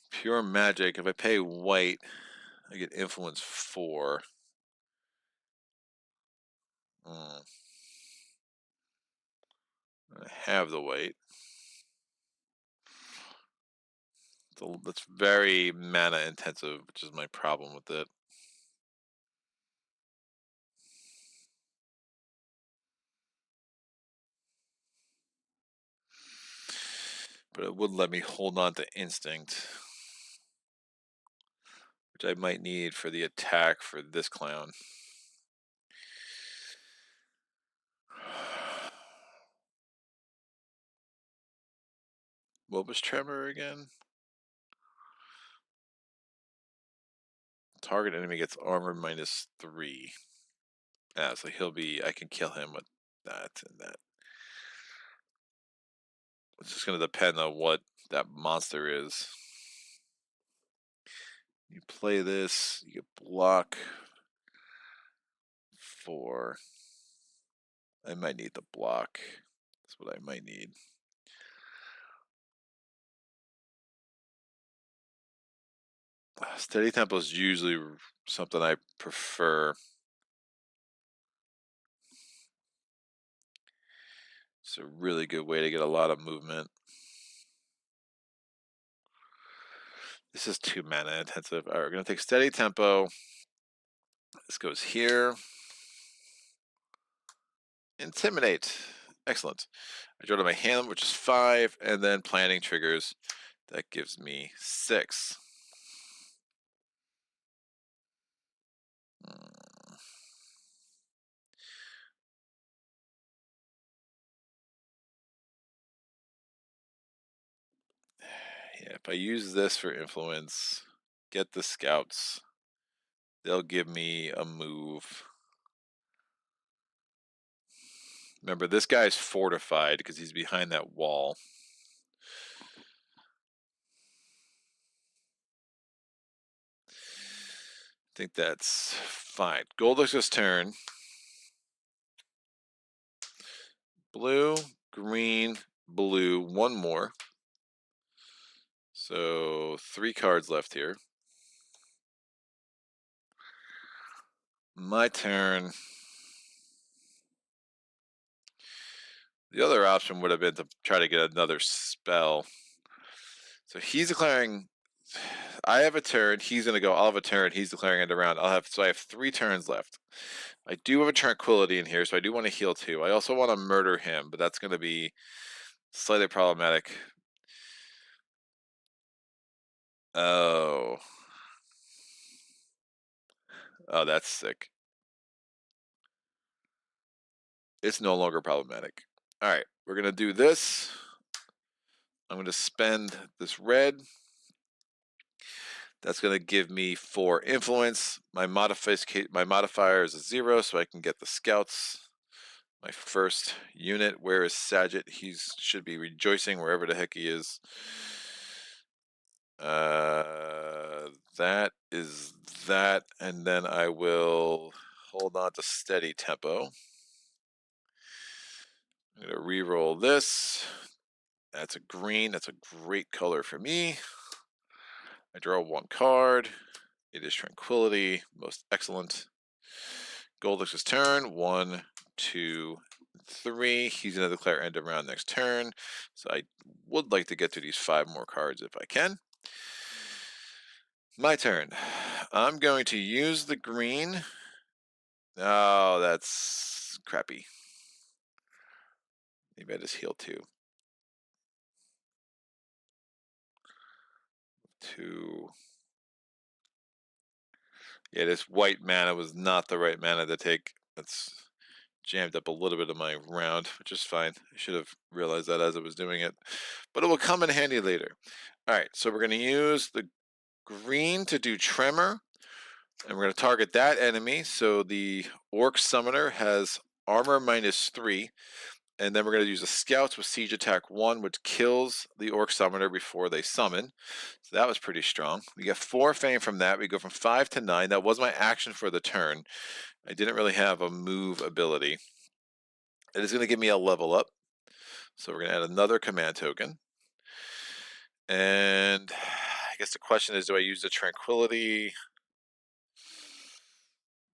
S3: Pure magic. If I pay white, I get influence 4. I have the white. That's very mana intensive, which is my problem with it. But it would let me hold on to instinct. which I might need for the attack for this clown. What was Tremor again? Target enemy gets armor -3. Yeah, so I can kill him with that and that. It's just going to depend on what that monster is. You play this, you block 4. I might need the block. That's what I might need. Steady tempo is usually something I prefer. It's a really good way to get a lot of movement. This is 2 mana intensive. All right, we're going to take steady tempo. This goes here. Intimidate. Excellent. I draw to my hand, which is 5, and then planning triggers. That gives me 6. Yeah, if I use this for influence, get the scouts, they'll give me a move. Remember, this guy's fortified because he's behind that wall. I think that's fine. Gold looks his turn. Blue, green, blue, one more. So 3 cards left here. My turn. The other option would have been to try to get another spell. So he's declaring, I have a turn, he's going to go, I'll have a turn, he's declaring end of round. So I have 3 turns left. I do have a tranquility in here, so I do want to heal 2. I also want to murder him, but that's going to be slightly problematic. Oh. Oh, that's sick. It's no longer problematic. All right, we're going to do this. I'm going to spend this red. That's going to give me 4 influence. My modifier is a 0, so I can get the scouts. My first unit. Where is Saget? He should be rejoicing wherever the heck he is. That is that, and then I will hold on to steady tempo. I'm going to re-roll this. That's a green. That's a great color for me. I draw 1 card. It is Tranquility. Most excellent. Gold looks his turn. 1, 2, 3. He's going to declare end of round next turn. So I would like to get to these 5 more cards if I can. My turn. I'm going to use the green. Oh, that's crappy. Maybe I just heal 2. 2. Yeah, this white mana was not the right mana to take. That's jammed up a little bit of my round, which is fine. I should have realized that as I was doing it. But it will come in handy later. All right, so we're going to use the green to do Tremor. And we're going to target that enemy. So the Orc Summoner has armor -3. And then we're going to use the Scouts with Siege Attack 1, which kills the Orc Summoner before they summon. So that was pretty strong. We get 4 fame from that. We go from 5 to 9. That was my action for the turn. I didn't really have a move ability. It is going to give me a level up. So we're going to add another command token. And I guess the question is, do I use the Tranquility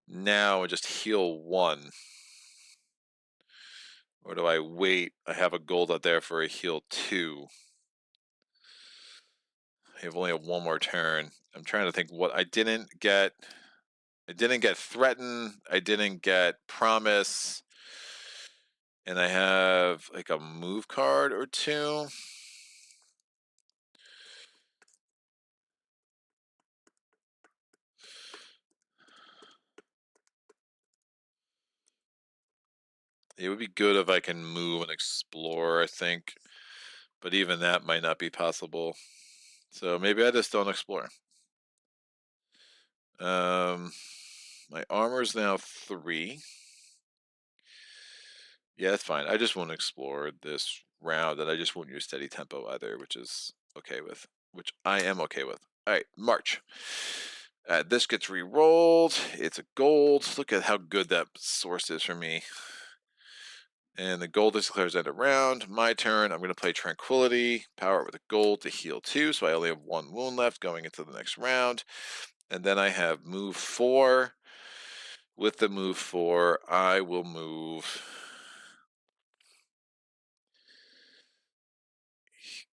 S3: now and just heal 1? Or do I wait? I have a gold out there for a heal 2. I have only 1 more turn. I'm trying to think what I didn't get. I didn't get Threaten. I didn't get Promise. And I have like a move card or 2. It would be good if I can move and explore, I think. But even that might not be possible. So maybe I just don't explore. My armor's now 3. Yeah, that's fine. I just won't explore this round, and I just won't use steady tempo either, which is okay with. Which I am okay with. All right, March. This gets re-rolled. It's a gold. Look at how good that source is for me. And the gold declares end of round. My turn. I'm going to play Tranquility. Power it with a gold to heal 2, so I only have 1 wound left going into the next round. And then I have move 4. With the move 4, I will move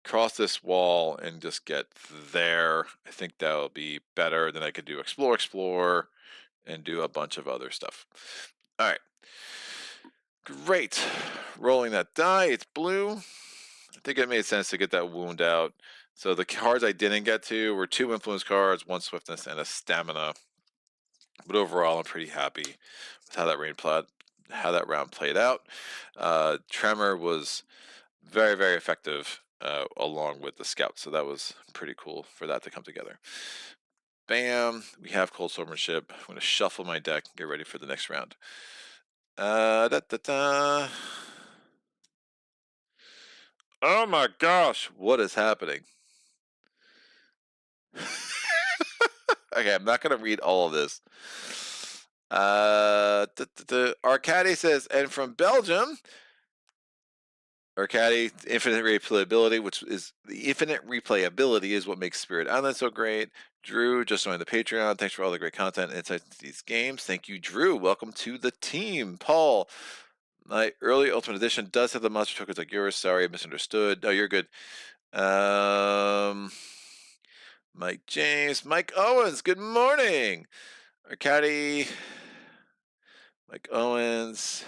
S3: cross this wall and just get there. I think that'll be better. Than I could do explore, and do a bunch of other stuff. All right. Great. Rolling that die. It's blue. I think it made sense to get that wound out. So the cards I didn't get to were 2 influence cards, 1 swiftness, and a stamina. But overall, I'm pretty happy with how that round played out. Tremor was very, very effective along with the scout, so that was pretty cool for that to come together. Bam, we have Cold Swordsmanship. I'm going to shuffle my deck and get ready for the next round. Da, da, da. Oh my gosh, what is happening? Okay, I'm not going to read all of this. Arcady says, and from Belgium, Arcady, infinite replayability, which is the infinite replayability is what makes Spirit Island so great. Drew just joined the Patreon. Thanks for all the great content and insights into these games. Thank you, Drew. Welcome to the team. Paul, my early Ultimate Edition does have the monster tokens like yours. Sorry, I misunderstood. Oh, you're good. Mike James, Mike Owens, good morning. Arcady, Mike Owens.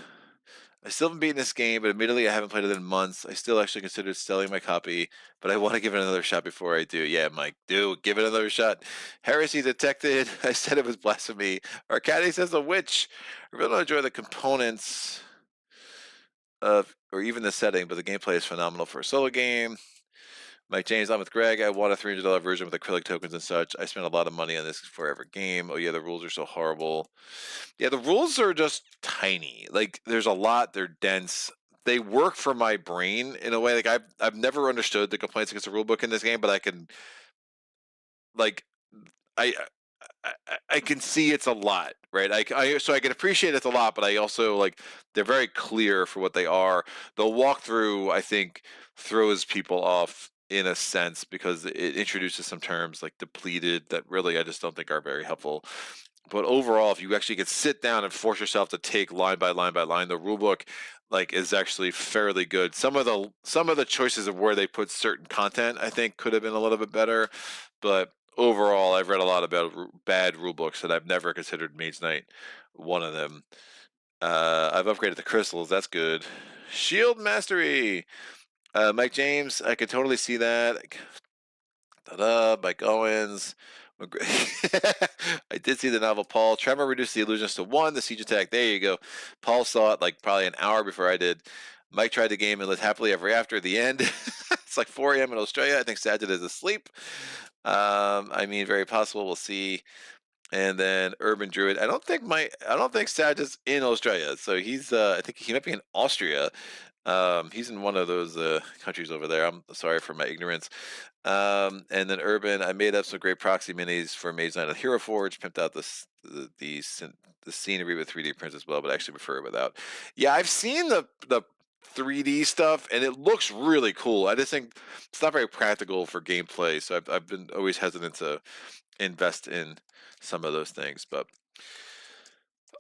S3: I still haven't beaten this game, but admittedly I haven't played it in months. I still actually considered selling my copy, but I want to give it another shot before I do. Yeah, Mike, give it another shot. Heresy detected. I said it was blasphemy. Arcady says a witch. I really don't enjoy the components of, or even the setting, but the gameplay is phenomenal for a solo game. Mike James, I'm with Greg. I want a $300 version with acrylic tokens and such. I spent a lot of money on this forever game. Oh yeah, the rules are so horrible. Yeah, the rules are just tiny. Like there's a lot. They're dense. They work for my brain in a way. Like I've never understood the complaints against the rulebook in this game, but I can like I I can see it's a lot, right? So I can appreciate it's a lot, but I also like they're very clear for what they are. The walkthrough, I think, throws people off in a sense because it introduces some terms like depleted that really I just don't think are very helpful. But overall, if you actually could sit down and force yourself to take line by line by line, the rulebook like is actually fairly good. Some of the choices of where they put certain content, I think, could have been a little bit better, but overall, I've read a lot about bad rule books, and I've never considered Mage Knight one of them. I've upgraded the crystals. That's good. Shield Mastery. Mike James, I could totally see that. Ta-da, Mike Owens. I did see the novel Paul. Tremor reduced the illusions to 1. The siege attack. There you go. Paul saw it like probably an hour before I did. Mike tried the game and lived happily ever after. At the end, it's like 4 a.m. in Australia. I think Sajid is asleep. I mean, very possible. We'll see. And then Urban Druid. I don't think Saj is in Australia. So he's I think he might be in Austria. He's in one of those countries over there. I'm sorry for my ignorance. And then Urban, I made up some great proxy minis for Mage Knight on Hero Forge, pimped out the scenery with 3D prints as well, but I actually prefer it without. Yeah, I've seen the 3D stuff and it looks really cool. I just think it's not very practical for gameplay, so I've been always hesitant to invest in some of those things. But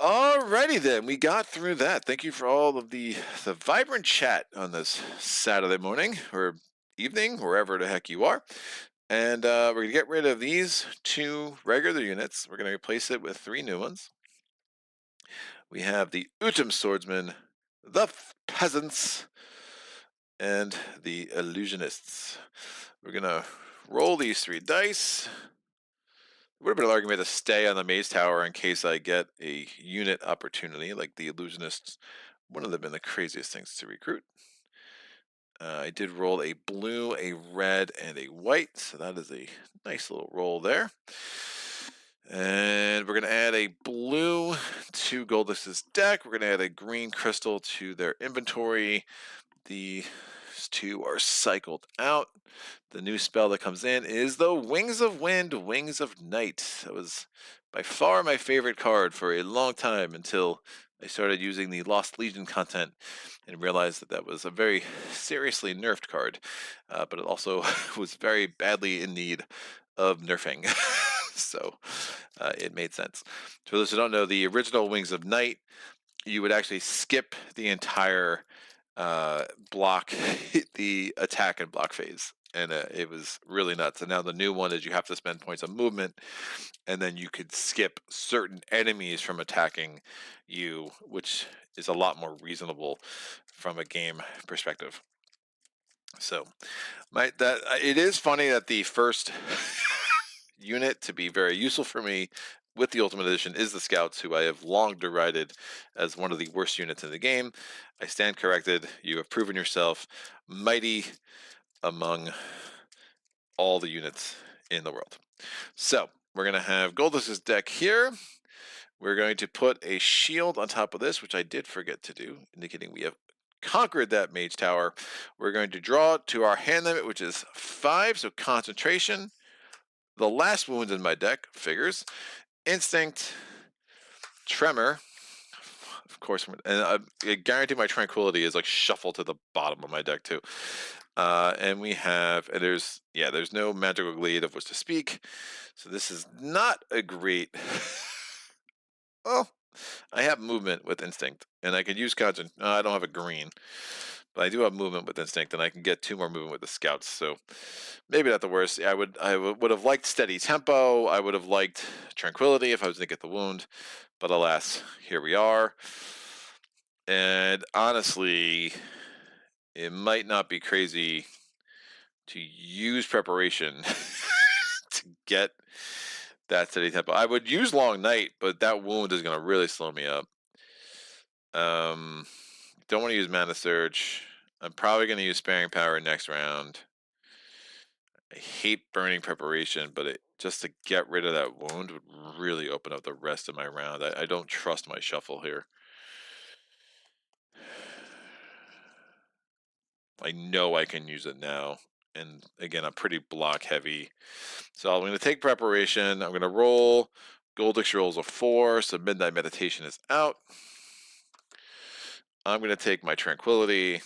S3: alrighty then, we got through that. Thank you for all of the vibrant chat on this Saturday morning or evening, wherever the heck you are. And we're going to get rid of these 2 regular units. We're going to replace it with 3 new ones. We have the Utum Swordsman, the Peasants, and the Illusionists. We're going to roll these 3 dice. It would have been an argument to stay on the Maze Tower in case I get a unit opportunity, like the Illusionists wouldn't have been the craziest things to recruit. I did roll a blue, a red, and a white, so that is a nice little roll there. And we're going to add a blue to Goldix's deck. We're going to add a green crystal to their inventory. These two are cycled out. The new spell that comes in is the Wings of Wind, Wings of Night. That was by far my favorite card for a long time until I started using the Lost Legion content and realized that that was a very seriously nerfed card, but it also was very badly in need of nerfing. So it made sense. For those who don't know, the original Wings of Night, you would actually skip the entire block, the attack and block phase. And it was really nuts. And now the new one is you have to spend points of movement, and then you could skip certain enemies from attacking you, which is a lot more reasonable from a game perspective. So, it is funny that the first unit to be very useful for me with the Ultimate Edition is the Scouts, who I have long derided as one of the worst units in the game. I stand corrected. You have proven yourself mighty among all the units in the world. So we're going to have Goldust's deck here. We're going to put a shield on top of this, which I did forget to do, indicating we have conquered that mage tower. We're going to draw to our hand limit, which is 5, so concentration. The last wound in my deck, figures. Instinct, Tremor, of course, and I guarantee my Tranquility is like shuffled to the bottom of my deck too. And we have, and there's no Magical Glade of which to speak, so this is not a great. Well, I have movement with Instinct, and I could use Concent. I don't have a green, but I do have movement with Instinct, and I can get 2 more movement with the Scouts. So maybe not the worst. I would have liked Steady Tempo. I would have liked Tranquility if I was going to get the wound, but alas, here we are. And honestly, it might not be crazy to use Preparation to get that Steady Tempo. I would use Long Night, but that wound is going to really slow me up. Don't want to use Mana Surge. I'm probably going to use Sparing Power next round. I hate burning Preparation, but just to get rid of that wound would really open up the rest of my round. I don't trust my shuffle here. I know I can use it now. And again, I'm pretty block heavy. So I'm going to take Preparation. I'm going to roll. Goldix rolls a 4, so Midnight Meditation is out. I'm going to take my Tranquility,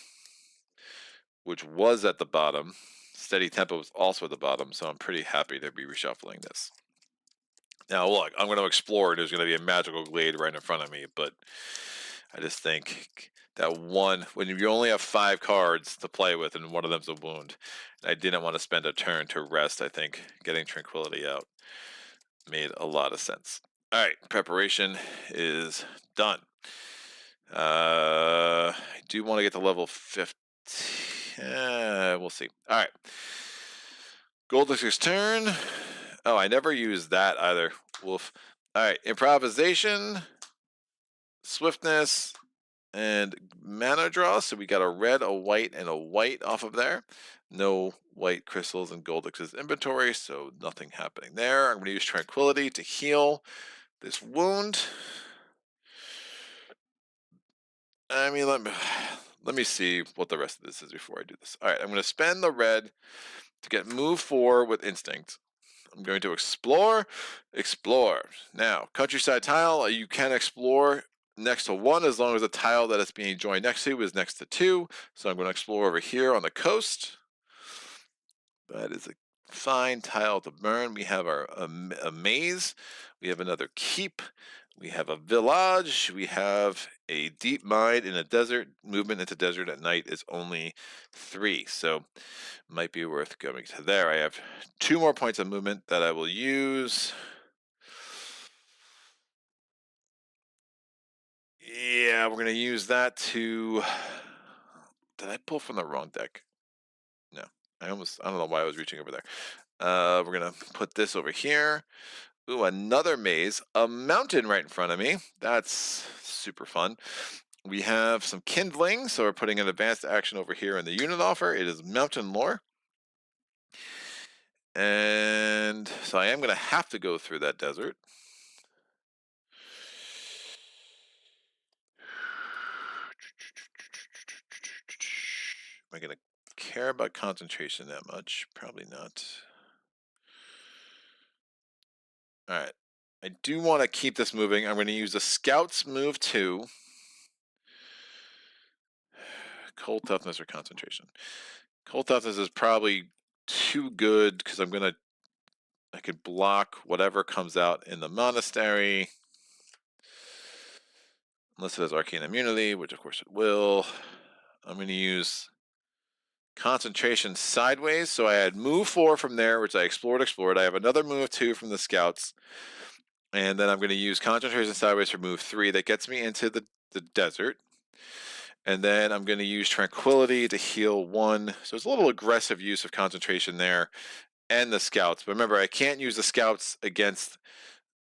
S3: which was at the bottom. Steady Tempo was also at the bottom, so I'm pretty happy to be reshuffling this. Now, look, I'm going to explore. There's going to be a Magical Glade right in front of me, but I just think that one, when you only have 5 cards to play with and one of them's a wound, and I didn't want to spend a turn to rest, I think getting Tranquility out made a lot of sense. All right, Preparation is done. I do want to get to level 50. We'll see. All right. Goldix's turn. Oh, I never used that either. Wolf. All right. Improvisation, Swiftness, and Mana Draw. So we got a red, a white, and a white off of there. No white crystals in Goldix's inventory, so nothing happening there. I'm going to use Tranquility to heal this wound. I mean, let me see what the rest of this is before I do this. All right, I'm going to spend the red to get move 4 with Instinct. I'm going to explore. Now, countryside tile, you can explore next to 1 as long as the tile that it's being joined next to is next to 2. So I'm going to explore over here on the coast. That is a fine tile to burn. We have a maze. We have another keep. We have a village. We have a deep mine in a desert. Movement into desert at night is only 3, so might be worth going to there. I have 2 more points of movement that I will use. Yeah, we're going to use that to... Did I pull from the wrong deck? No. I don't know why I was reaching over there. We're going to put this over here. Ooh, another maze. A mountain right in front of me. That's super fun. We have some kindling, so we're putting an advanced action over here in the unit offer. It is Mountain Lore. And so I am going to have to go through that desert. Am I going to care about concentration that much? Probably not. All right. I do want to keep this moving. I'm going to use the Scouts move 2. Cold toughness or concentration. Cold toughness is probably too good because I could block whatever comes out in the monastery. Unless it has arcane immunity, which of course it will. I'm going to use concentration sideways. So I had move 4 from there, which I explored. I have another move 2 from the Scouts. And then I'm going to use concentration sideways for move 3. That gets me into the desert. And then I'm going to use tranquility to heal 1. So it's a little aggressive use of concentration there and the Scouts. But remember, I can't use the Scouts against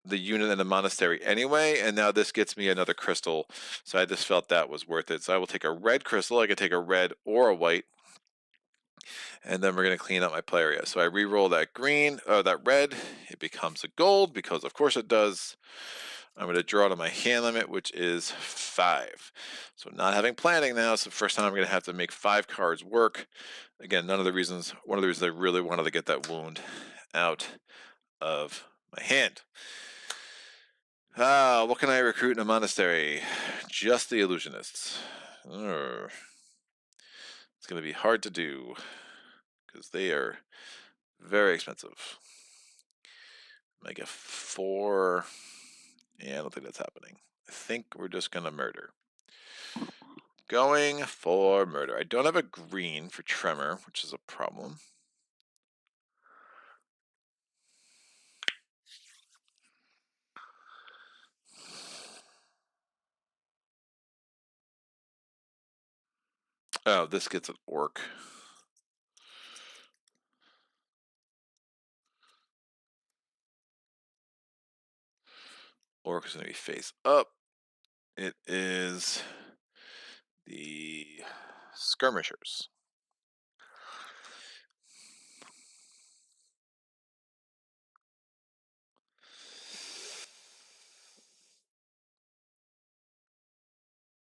S3: the unit in the monastery anyway, and now this gets me another crystal, so I just felt that was worth it. So I will take a red crystal. I can take a red or a white, and then we're going to clean up my play area. So I re-roll that green, that red. It becomes a gold because of course it does. I'm going to draw to my hand limit, which is 5. So not having planning now, so the first time I'm going to have to make 5 cards work. Again, one of the reasons I really wanted to get that wound out of my hand. What can I recruit in a monastery? Just the illusionists. It's going to be hard to do because they are very expensive. I get 4. Yeah, I don't think that's happening. I think we're just going to murder. Going for murder. I don't have a green for tremor, which is a problem. Oh, this gets an orc. Orc is going to be face up. It is the skirmishers.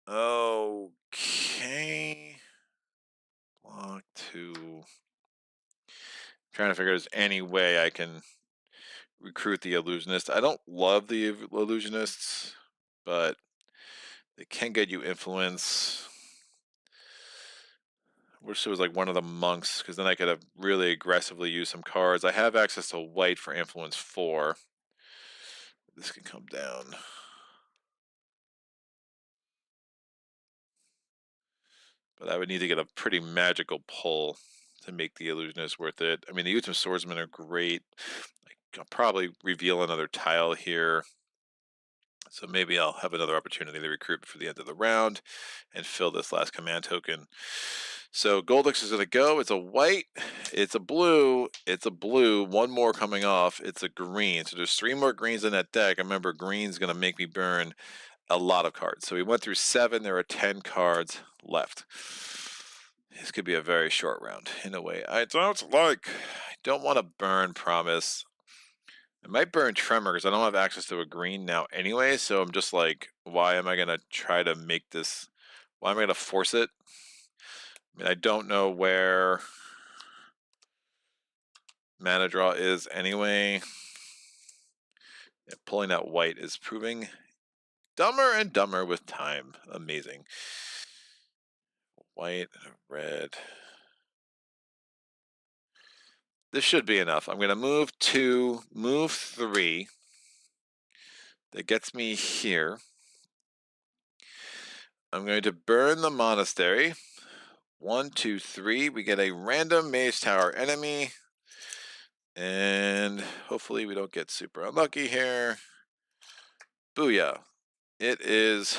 S3: Okay. Block 2. Trying to figure if there's any way I can recruit the illusionists. I don't love the illusionists, but they can get you influence. I wish it was like one of the monks, because then I could have really aggressively used some cards. I have access to white for influence 4. This can come down. But I would need to get a pretty magical pull to make the illusionist worth it. I mean, the ultimate swordsmen are great. I'll probably reveal another tile here. So maybe I'll have another opportunity to recruit for the end of the round and fill this last command token. So Goldix is going to go. It's a white, it's a blue, it's a blue, 1 more coming off, it's a green. So there's 3 more greens in that deck. I remember green's going to make me burn a lot of cards. So we went through 7. There are 10 cards left. This could be a very short round in a way I don't like. I don't want to burn Promise. I might burn Tremor because I don't have access to a green now anyway, so I'm just like, why am I going to try to make this? Why am I going to force it? I mean, I don't know where mana draw is anyway. Yeah, pulling out white is proving dumber and dumber with time. Amazing. White and red. This should be enough. I'm going to move 2, move 3. That gets me here. I'm going to burn the monastery. 1, 2, 3. We get a random Mage Tower enemy. And hopefully we don't get super unlucky here. Booyah. It is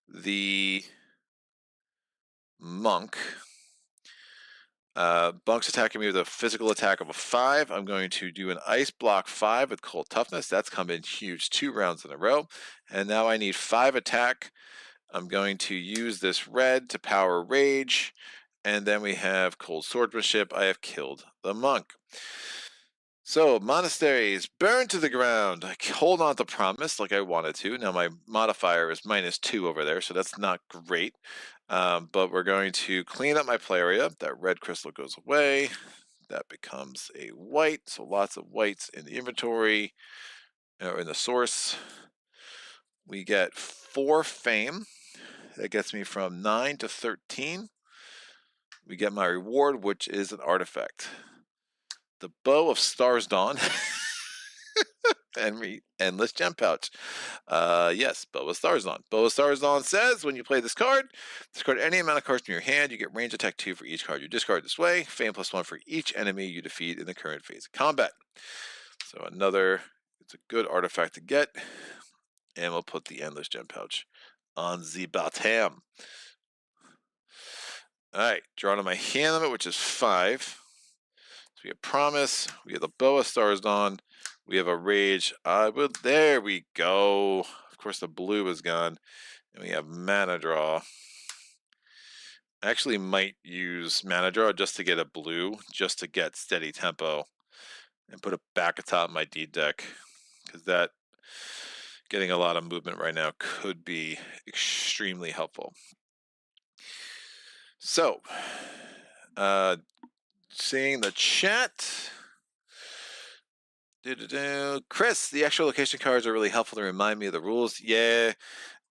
S3: the monk. Monk's attacking me with a physical attack of a 5. I'm going to do an ice block 5 with cold toughness. That's come in huge 2 rounds in a row. And now I need 5 attack. I'm going to use this red to power rage, and then we have cold swordsmanship. I have killed the monk. So, monasteries, burn to the ground. I hold on to promise like I wanted to. Now, my modifier is -2 over there, so that's not great. But we're going to clean up my play area. That red crystal goes away. That becomes a white, so lots of whites in the inventory, or in the source. We get 4 fame. That gets me from 9 to 13. We get my reward, which is an artifact. The Bow of Stars Dawn. And endless gem pouch. Yes, Bow of Stars Dawn. Bow of Stars Dawn says when you play this card, discard any amount of cards from your hand. You get range attack 2 for each card you discard this way. Fame +1 for each enemy you defeat in the current phase of combat. So it's a good artifact to get. And we'll put the endless gem pouch on the bottom. All right, draw to my hand limit, which is 5. So we have Promise. We have the Bow of Stars Dawn. We have a Rage. There we go. Of course, the blue is gone. And we have Mana Draw. I actually might use Mana Draw just to get a blue, just to get steady tempo, and put it back atop my D deck, because that getting a lot of movement right now could be extremely helpful. So, seeing the chat. Chris, the extra location cards are really helpful to remind me of the rules. Yeah,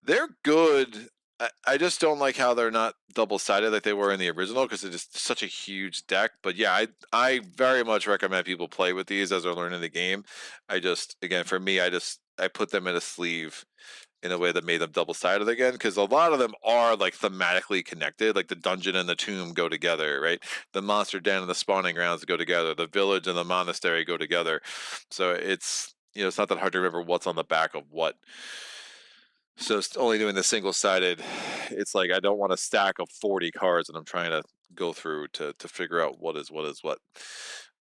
S3: they're good. I just don't like how they're not double-sided like they were in the original, because it's just such a huge deck. But yeah, I very much recommend people play with these as they're learning the game. Again, for me, I put them in a sleeve in a way that made them double-sided again, because a lot of them are like thematically connected, like the dungeon and the tomb go together, right? The monster den and the spawning grounds go together, the village and the monastery go together. So it's not that hard to remember what's on the back of what. So it's only doing the single-sided. It's like I don't want a stack of 40 cards and I'm trying to go through to figure out what is what.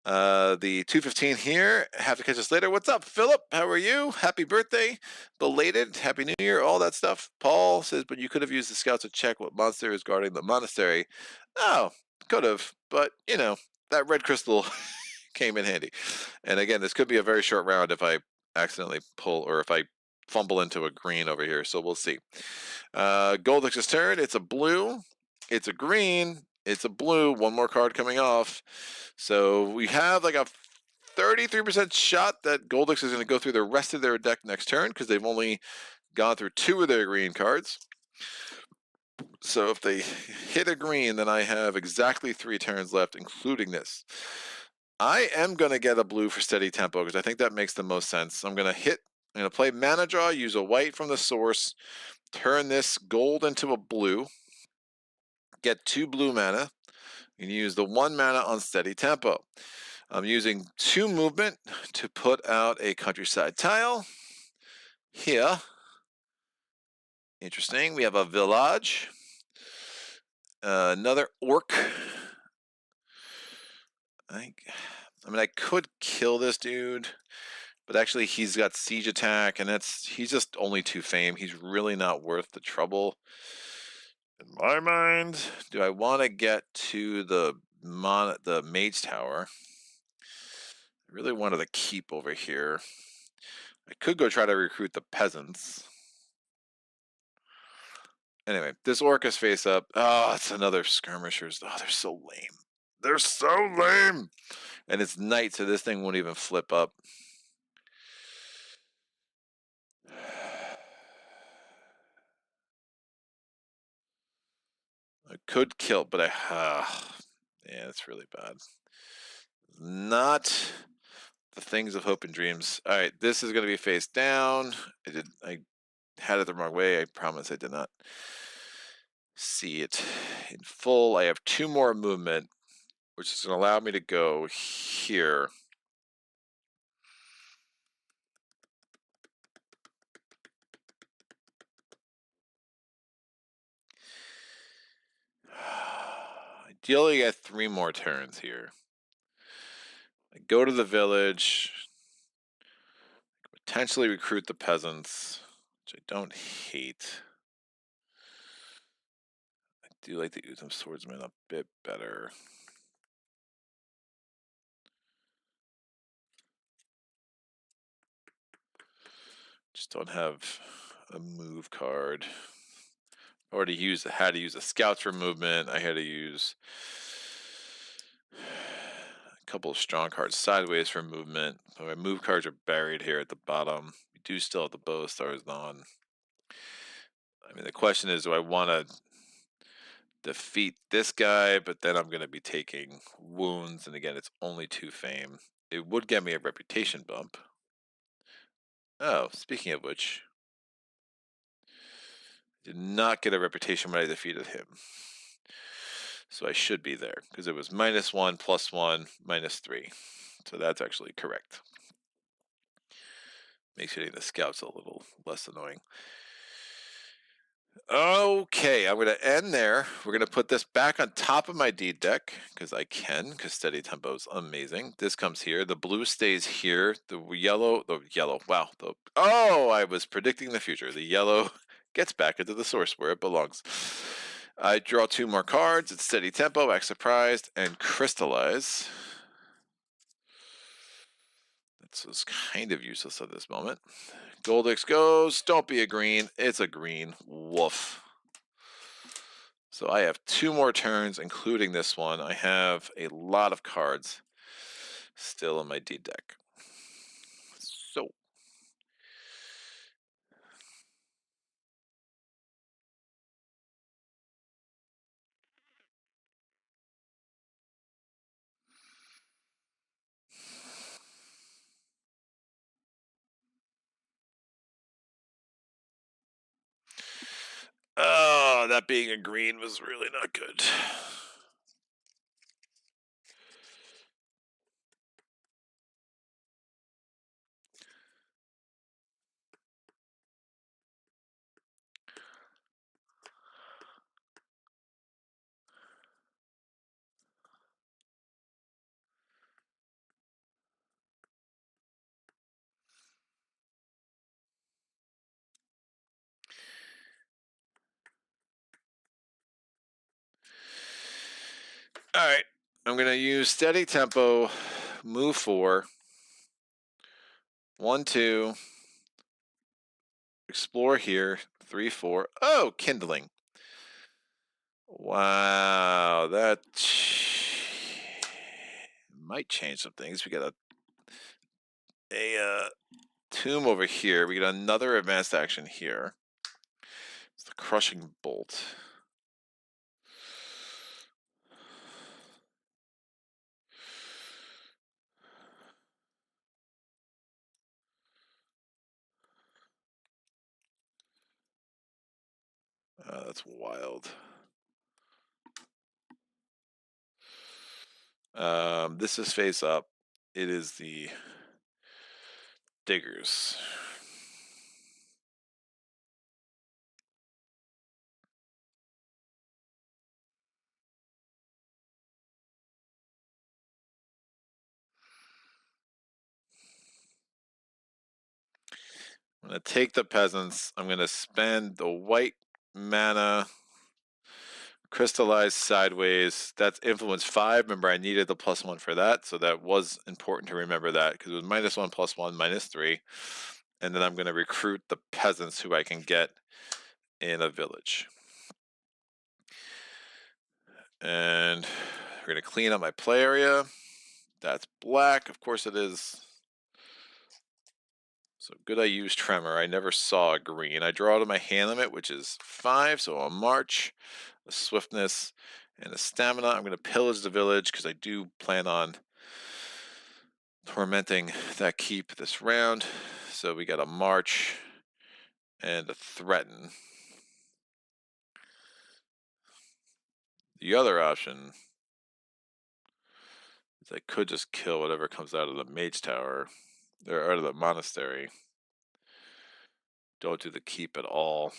S3: The 215 here. Have to catch us later. What's up, Philip? How are you? Happy birthday. Belated. Happy New Year. All that stuff. Paul says, but you could have used the scouts to check what monster is guarding the monastery. Oh, could have. But, that red crystal came in handy. And again, this could be a very short round if I accidentally pull, or if I fumble into a green over here. So we'll see. Goldix's turn. It's a blue. It's a green. It's a blue. One more card coming off. So we have like a 33% shot that Goldix is going to go through the rest of their deck next turn, because they've only gone through 2 of their green cards. So if they hit a green, then I have exactly 3 turns left, including this. I am going to get a blue for steady tempo, because I think that makes the most sense. I'm going to play Mana Draw, use a white from the source, turn this gold into a blue, get 2 blue mana, and use the 1 mana on steady tempo. I'm using 2 movement to put out a countryside tile. Here. Interesting. We have a village. Another orc. I could kill this dude, but actually he's got siege attack, and he's just only 2 fame. He's really not worth the trouble. In my mind, do I want to get to the mage tower? I really wanted to keep over here. I could go try to recruit the peasants. Anyway, this orc is face up. Oh, it's another skirmishers. Oh, they're so lame. They're so lame. And it's night, so this thing won't even flip up. I could kill, but yeah, it's really bad. Not the things of hope and dreams. All right, this is going to be face down. I had it the wrong way. I promise I did not see it in full. I have 2 more movement, which is going to allow me to go here. Ideally, I got 3 more turns here. I go to the village, potentially recruit the peasants, which I don't hate. do like the Utham Swordsman a bit better. Just don't have a move card. I already had to use a scouts for movement. I had to use a couple of strong cards sideways for movement. So my move cards are buried here at the bottom. We do still have the Bow Stars on. I mean, the question is, do I want to defeat this guy, but then I'm going to be taking wounds, and again, it's only 2 fame. It would get me a reputation bump. Oh, speaking of which, I did not get a reputation when I defeated him. So I should be there, because it was -1, +1, -3. So that's actually correct. Makes hitting the scouts a little less annoying. Okay, I'm going to end there. We're going to put this back on top of my deed deck, because I can, because steady tempo is amazing. This comes here. The blue stays here. The yellow, wow. Oh, I was predicting the future. The yellow gets back into the source where it belongs. I draw 2 more cards. It's steady tempo, act surprised, and crystallize. That's kind of useless at this moment. Goldix goes, don't be a green. It's a green. Woof. So I have 2 more turns, including this one. I have a lot of cards still in my deed deck. So oh, that being a green was really not good. All right, I'm going to use steady tempo, move 4, 1, 2, explore here, 3, 4. Oh, kindling. Wow, that might change some things. We got a tomb over here. We got another advanced action here. It's the crushing bolt. That's wild. This is face up. It is the diggers. I'm going to take the peasants. I'm going to spend the white mana, crystallize sideways. That's influence 5. Remember, I needed the +1 for that, so that was important to remember that, because it was -1, +1, -3. And then I'm going to recruit the peasants who I can get in a village. And we're going to clean up my play area. That's black. Of course it is. So good I used Tremor. I never saw a green. I draw to my hand limit, which is 5. So a March, a Swiftness, and a Stamina. I'm going to pillage the village because I do plan on tormenting that keep this round. So we got a March and a Threaten. The other option is I could just kill whatever comes out of the Mage Tower, or out of the Monastery. Don't do the keep at all.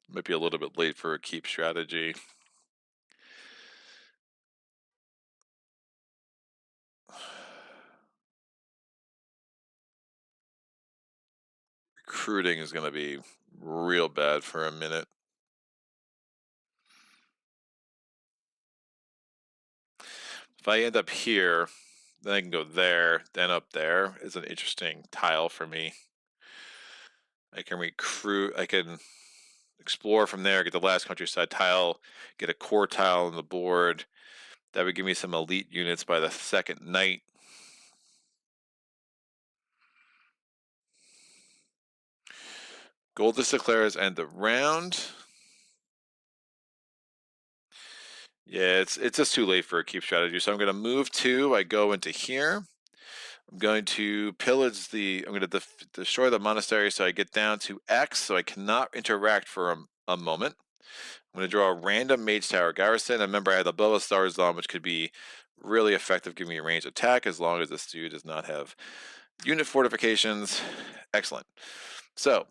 S3: Might be a little bit late for a keep strategy. Recruiting is going to be real bad for a minute. If I end up here, then I can go there, then up there is an interesting tile for me. I can recruit, I can explore from there, get the last countryside tile, get a core tile on the board. That would give me some elite units by the second night. Goldus declares end the round. Yeah, it's just too late for a keep strategy. So I'm going to move 2. I go into here. I'm going to pillage I'm going to destroy the monastery so I get down to X, so I cannot interact for a moment. I'm going to draw a random Mage Tower Garrison. I remember I had the Bow of Stars on, which could be really effective, giving me a range attack as long as this dude does not have unit fortifications. Excellent. So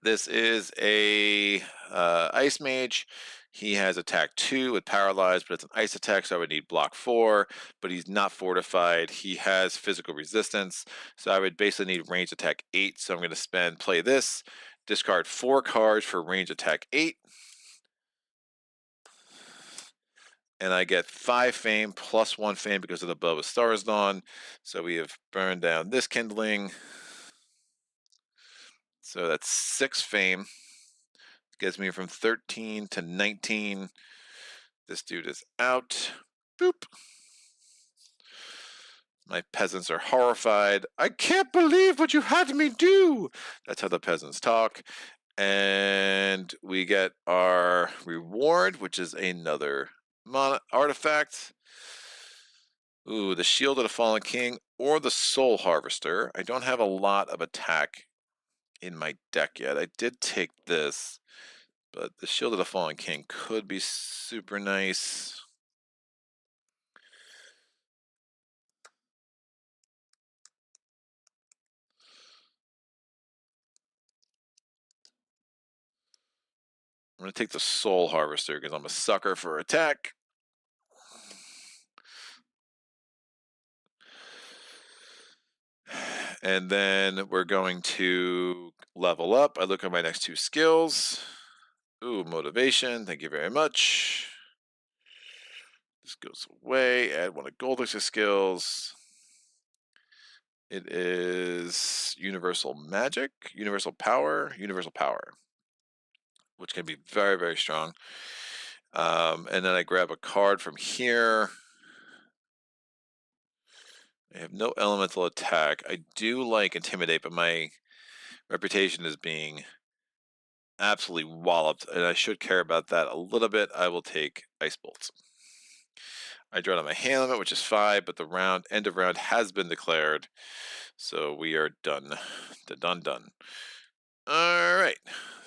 S3: this is a Ice Mage. He has attack 2 with Paralyzed, but it's an ice attack, so I would need block 4, but he's not fortified. He has physical resistance, so I would basically need range attack 8, so I'm going to play this, discard 4 cards for range attack 8, and I get 5 fame plus 1 fame because of the Bow of Stars Dawn, so we have burned down this kindling, so that's 6 fame. Gets me from 13 to 19. This dude is out. Boop. My peasants are horrified. I can't believe what you had me do. That's how the peasants talk. And we get our reward, which is another artifact. Ooh, the Shield of the Fallen King or the Soul Harvester. I don't have a lot of attack in my deck yet. I did take this. But the Shield of the Fallen King could be super nice. I'm going to take the Soul Harvester because I'm a sucker for attack. And then we're going to level up. I look at my next 2 skills. Ooh, motivation. Thank you very much. This goes away. Add 1 of Goldix's skills. It is Universal Magic, Universal Power, which can be very, very strong. And then I grab a card from here. I have no elemental attack. I do like Intimidate, but my reputation is being absolutely walloped, and I should care about that a little bit. I will take Ice Bolts. I draw on my hand limit, which is 5, but the end of round has been declared, so we are done. Done. All right,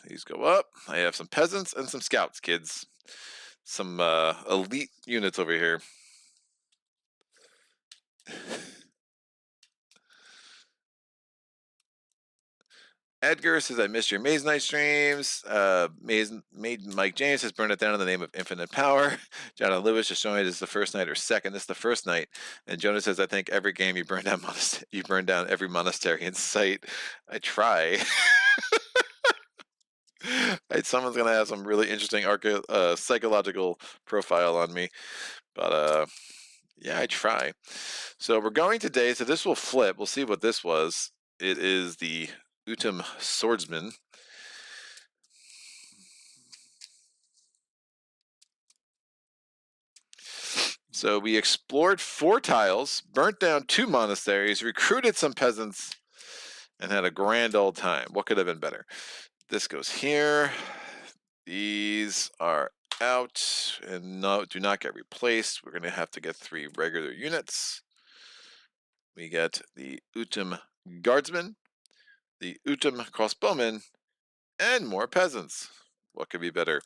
S3: these go up. I have some peasants and some scouts, kids. Some elite units over here. Edgar says, I missed your Mage Knight streams. Mike James has burned it down in the name of infinite power. Jonathan Lewis just showing it is the first night or second. This is the first night. And Jonas says, I think every game you burn down every monastery in sight. I try. Someone's going to have some really interesting psychological profile on me. But yeah, I try. So we're going today. So this will flip. We'll see what this was. It is the Utum Swordsman. So we explored 4 tiles, burnt down 2 monasteries, recruited some peasants, and had a grand old time. What could have been better? This goes here. These are out and do not get replaced. We're going to have to get 3 regular units. We get the Utum Guardsman, the Utum Crossbowman, and more peasants. What could be better?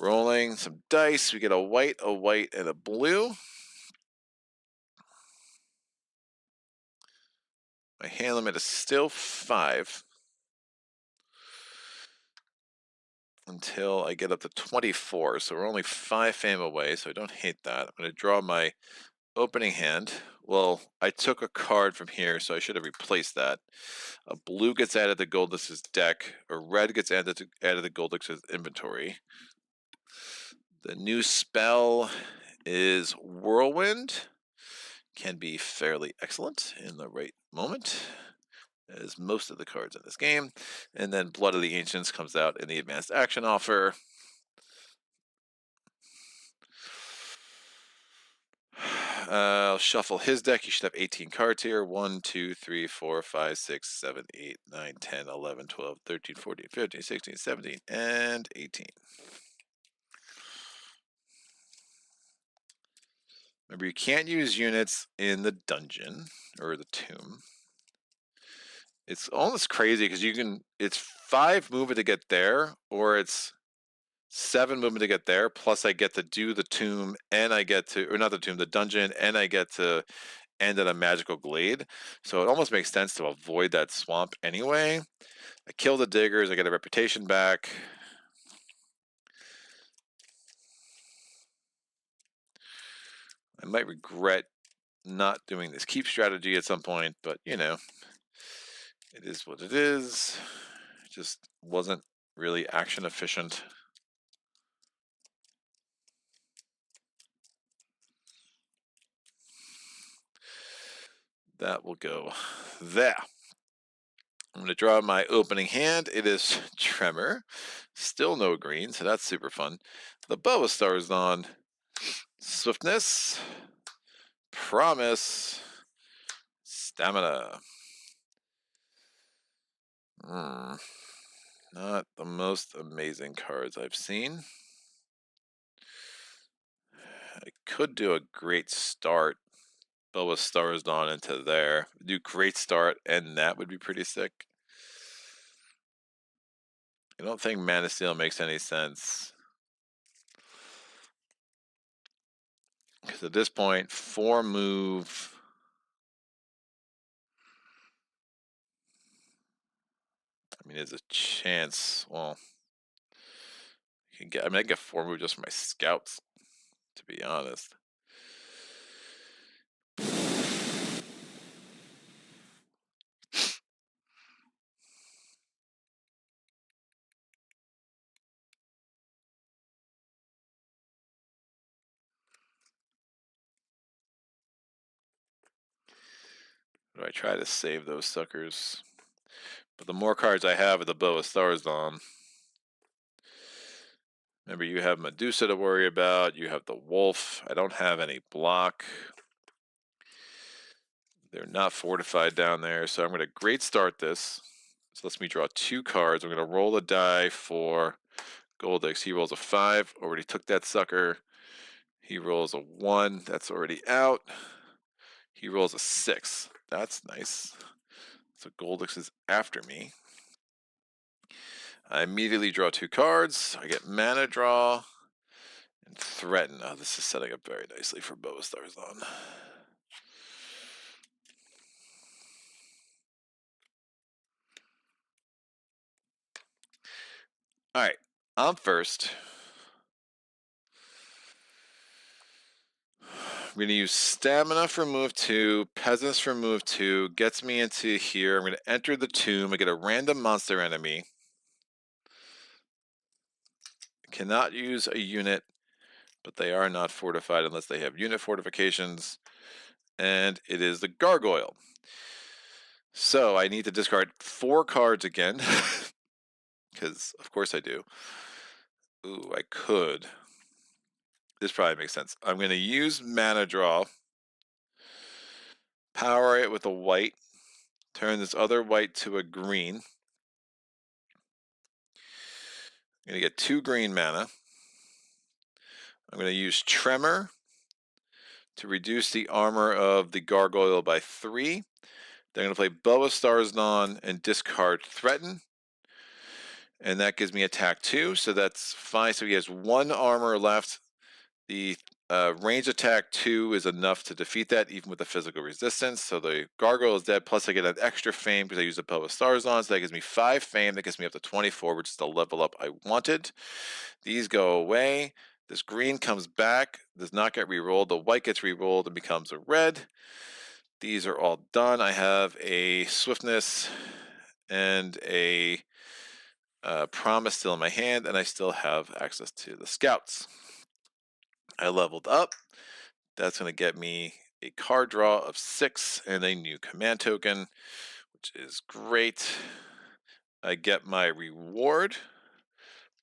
S3: Rolling some dice. We get a white, and a blue. My hand limit is still 5 until I get up to 24. So we're only 5 fame away, so I don't hate that. I'm going to draw my opening hand. Well, I took a card from here, so I should have replaced that. A blue gets added to Goldix's deck. A red gets added to Goldix's inventory. The new spell is Whirlwind. Can be fairly excellent in the right moment, as most of the cards in this game. And then Blood of the Ancients comes out in the advanced action offer. I'll shuffle his deck. You should have 18 cards here. 1, 2, 3, 4, 5, 6, 7, 8, 9, 10, 11, 12, 13, 14, 15, 16, 17, and 18. Remember, you can't use units in the dungeon or the tomb. It's almost crazy because it's 5 movement to get there, or it's 7 movement to get there, plus I get to do the tomb, and I get to, or not the tomb, the dungeon, and I get to end at a magical glade. So it almost makes sense to avoid that swamp anyway. I kill the diggers, I get a reputation back. I might regret not doing this keep strategy at some point, but you know, it is what it is. It just wasn't really action efficient. That will go there. I'm going to draw my opening hand. It is Tremor. Still no green, so that's super fun. The Boa Stars on. Swiftness. Promise. Stamina. Not the most amazing cards I've seen. I could do a great start. Boa Stars on into there. Do great start, and that would be pretty sick. I don't think Mana Steel makes any sense. Because at this point, 4 move. I mean, there's a chance. Well, I get 4 move just for my scouts, to be honest. Do I try to save those suckers? But the more cards I have with the Boa Stars on. Remember, you have Medusa to worry about. You have the Wolf. I don't have any block. They're not fortified down there, so I'm going to great start this. So lets me draw 2 cards. I'm going to roll a die for Goldix. He rolls a 5. Already took that sucker. He rolls a 1. That's already out. He rolls a 6. That's nice. So Goldix is after me. I immediately draw 2 cards. I get mana draw and threaten. Oh, this is setting up very nicely for Boa Stars on. All right, I'm first. I'm going to use Stamina for move 2, Peasants for move 2, gets me into here. I'm going to enter the tomb. I get a random monster enemy. Cannot use a unit, but they are not fortified unless they have unit fortifications. And it is the Gargoyle. So I need to discard 4 cards again. Because, of course, I do. Ooh, I could. This probably makes sense. I'm going to use Mana Draw. Power it with a white. Turn this other white to a green. I'm going to get 2 green mana. I'm going to use Tremor to reduce the armor of the Gargoyle by 3. Then I'm going to play Boa Stars on and discard Threaten. And that gives me attack 2, so that's fine. So he has 1 armor left. The range attack 2 is enough to defeat that, even with the physical resistance. So the Gargoyle is dead, plus I get an extra fame because I use the Boa Stars on, so that gives me 5 fame. That gets me up to 24, which is the level up I wanted. These go away. This green comes back, does not get re-rolled. The white gets re-rolled and becomes a red. These are all done. I have a swiftness and a promise still in my hand, and I still have access to the scouts. I leveled up. That's going to get me a card draw of 6 and a new command token, which is great. I get my reward.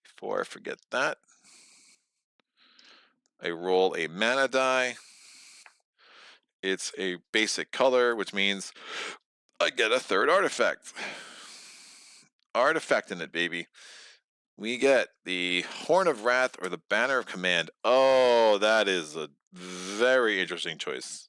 S3: Before I forget that, I roll a mana die. It's a basic color, which means I get a third artifact. Artifact in it, baby. We get the Horn of Wrath or the Banner of Command. Oh, that is a very interesting choice.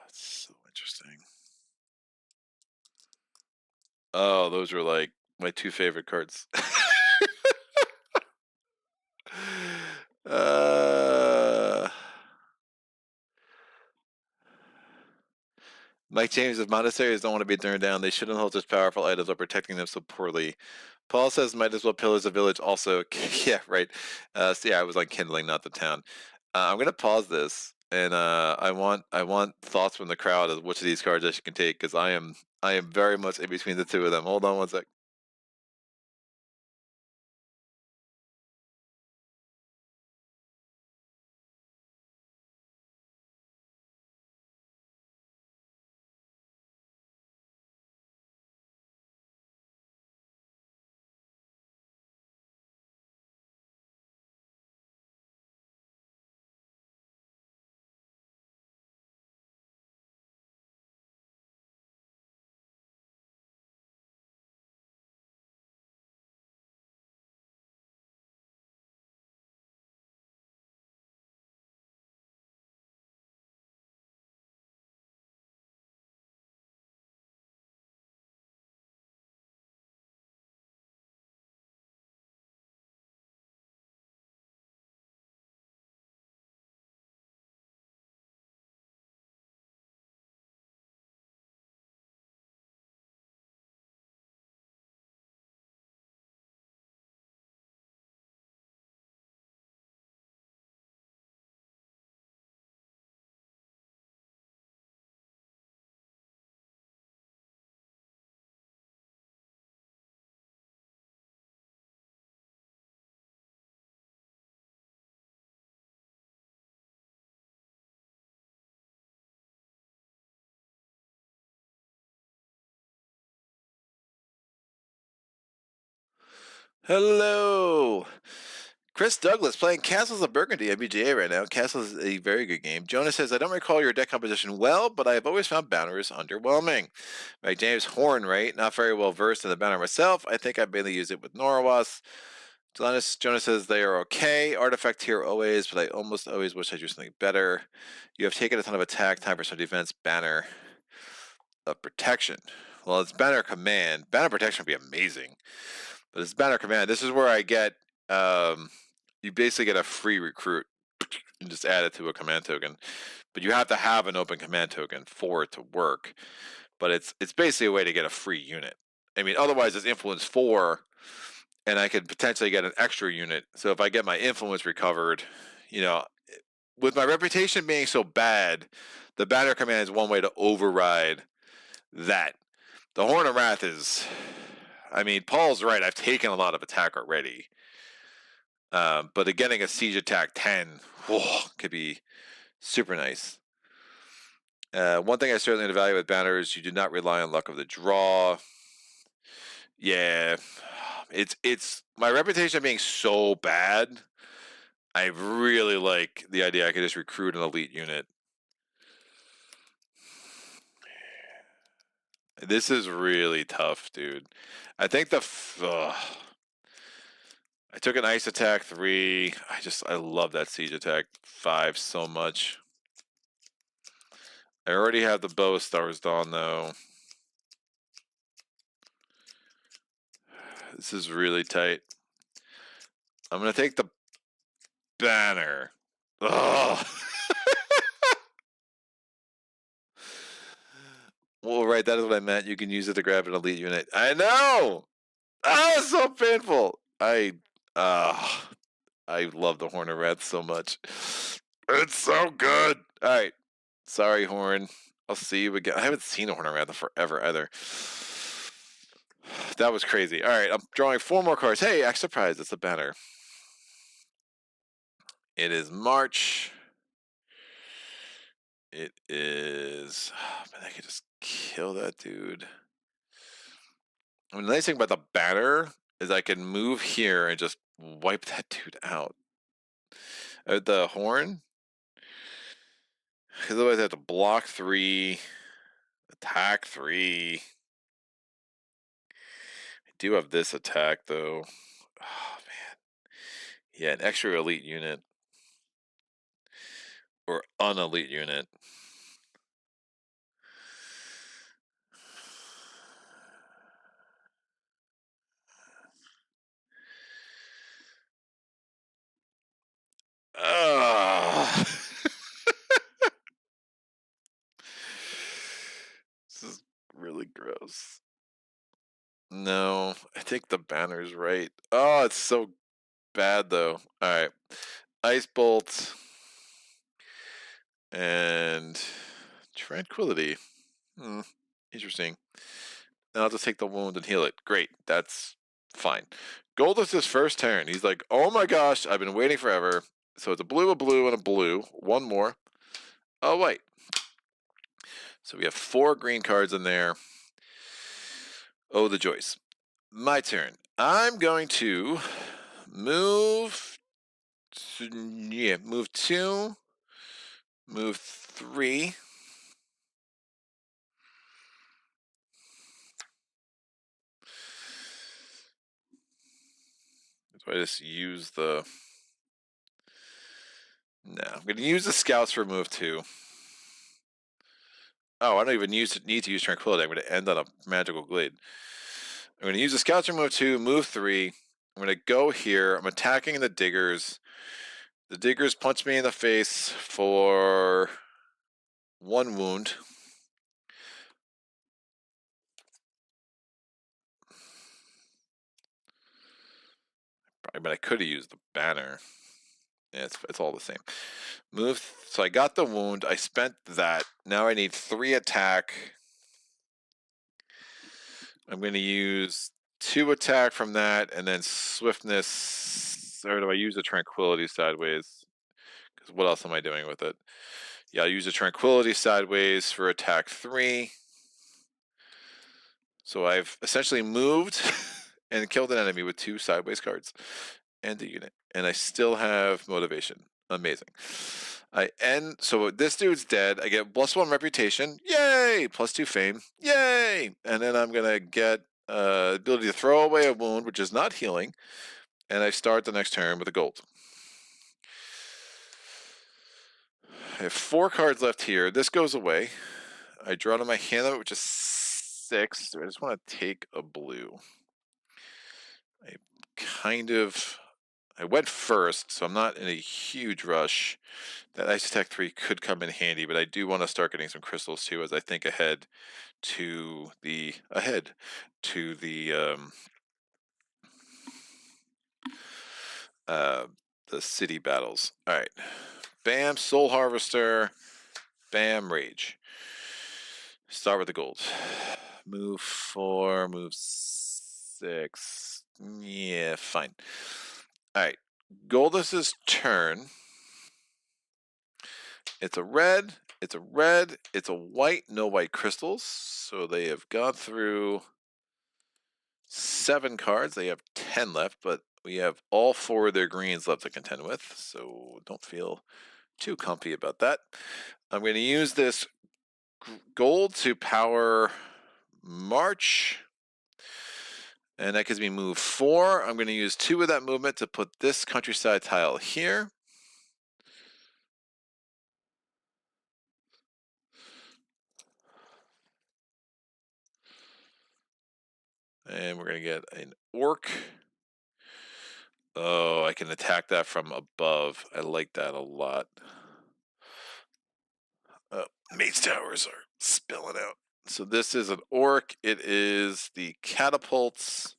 S3: It's so interesting. Oh, those are like my 2 favorite cards. Mike James, if monasteries don't want to be turned down, they shouldn't hold such powerful items while protecting them so poorly. Paul says might as well pillars the village also. Yeah, right. So yeah, I was like kindling, not the town. I'm gonna pause this, and I want thoughts from the crowd of which of these cards I can take, because I am very much in between the two of them. Hold on one sec. Hello. Chris Douglas playing Castles of Burgundy MBGA right now. Castles is a very good game. Jonah says, I don't recall your deck composition well, but I have always found Banners underwhelming. Right, James Horn, right? Not very well versed in the Banner myself. I think I mainly use it with Norawas. Jonah says they are okay. Artifact here always, but I almost always wish I do something better. You have taken a ton of attack, time for some defense. Banner of protection. Well, it's Banner command. Banner protection would be amazing. But it's Banner command. This is where I get you basically get a free recruit and just add it to a command token. But you have to have an open command token for it to work. But it's basically a way to get a free unit. I mean, otherwise it's influence 4, and I could potentially get an extra unit. So if I get my influence recovered, you know, with my reputation being so bad, the Banner command is one way to override that. The Horn of Wrath is, I mean, Paul's right. I've taken a lot of attack already. But getting a siege attack 10 could be super nice. One thing I certainly value with Banner is you do not rely on luck of the draw. Yeah, it's my reputation being so bad. I really like the idea I could just recruit an elite unit. This is really tough, dude. I think I took an ice attack 3. I love that siege attack 5 so much. I already have the bow of Stars Dawn though. This is really tight. I'm gonna take the Banner. Ugh. Well, right, that is what I meant. You can use it to grab an elite unit. I know! Oh, it's so painful! I love the Horn of Wrath so much. It's so good! Alright. Sorry, Horn. I'll see you again. I haven't seen a Horn of Wrath in forever, either. That was crazy. Alright, I'm drawing 4 more cards. Hey, act surprised. It's a banner. It is March. It is... Oh, man, I could just kill that dude. I mean, the nice thing about the banner is I can move here and just wipe that dude out. The horn? Because otherwise I have to block 3, attack 3. I do have this attack, though. Oh, man. Yeah, an extra elite unit. Or unelite unit. This is really gross. No, I think the banner's right. Oh, it's so bad, though. Alright. Ice Bolt. And Tranquility. Interesting. Now I'll just take the wound and heal it. Great. That's fine. Goldust's first turn. He's like, oh my gosh, I've been waiting forever. So it's a blue, and a blue. One more. Oh, wait. So we have 4 green cards in there. Oh, the joys. My turn. I'm going to move... move 2. Move 3. So I just use the... No, I'm going to use the scouts for move 2. Oh, I don't even need to use Tranquility. I'm going to end on a magical glade. I'm going to use the scouts for move 2, move 3. I'm going to go here. I'm attacking the diggers. The diggers punch me in the face for 1 wound. But I could have used the banner. Yeah, it's all the same. Move. So I got the wound. I spent that. Now I need 3 attack. I'm going to use 2 attack from that, and then swiftness. Or do I use the tranquility sideways? Because what else am I doing with it? Yeah, I'll use the tranquility sideways for attack 3. So I've essentially moved and killed an enemy with 2 sideways cards and a unit, and I still have motivation. Amazing. So this dude's dead. I get +1 reputation. Yay! +2 fame. Yay! And then I'm gonna get ability to throw away a wound, which is not healing, and I start the next turn with a gold. I have 4 cards left here. This goes away. I draw to my hand, which is 6. So I just want to take a blue. I went first, so I'm not in a huge rush. That Ice Attack 3 could come in handy, but I do want to start getting some crystals too as I think ahead to the city battles. All right. Bam, Soul Harvester. Bam, Rage. Start with the gold. Move 4, move 6. Yeah, fine. All right. Goldust's turn. It's a red, it's a red, it's a white, no white crystals. So they have gone through 7 cards. They have 10 left, but we have all 4 of their greens left to contend with. So don't feel too comfy about that. I'm going to use this gold to power March. And that gives me move 4. I'm going to use 2 of that movement to put this countryside tile here. And we're going to get an orc. Oh, I can attack that from above. I like that a lot. Mage towers are spilling out. So this is an orc. It is the catapults.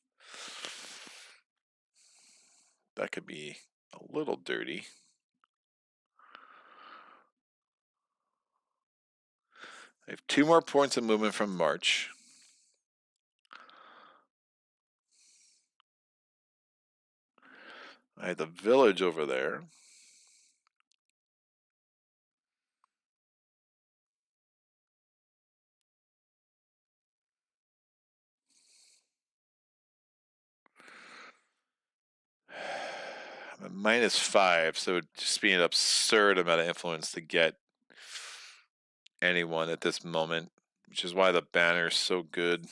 S3: That could be a little dirty. I have 2 more points of movement from March. I have the village over there. I'm at -5, so it would just be an absurd amount of influence to get anyone at this moment, which is why the banner is so good.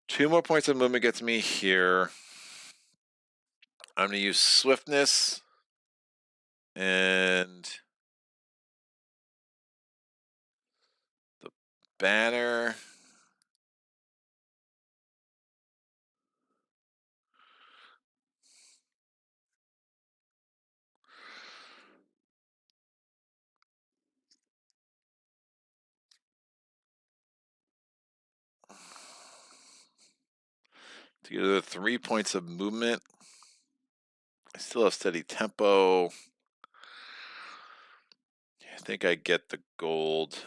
S3: 2 more points of movement gets me here. I'm going to use swiftness and the banner. To get the 3 points of movement. I still have steady tempo. I think I get the gold.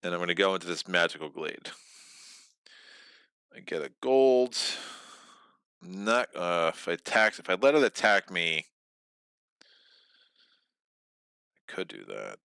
S3: And I'm going to go into this magical glade. I get a gold. Not if I let it attack me, I could do that.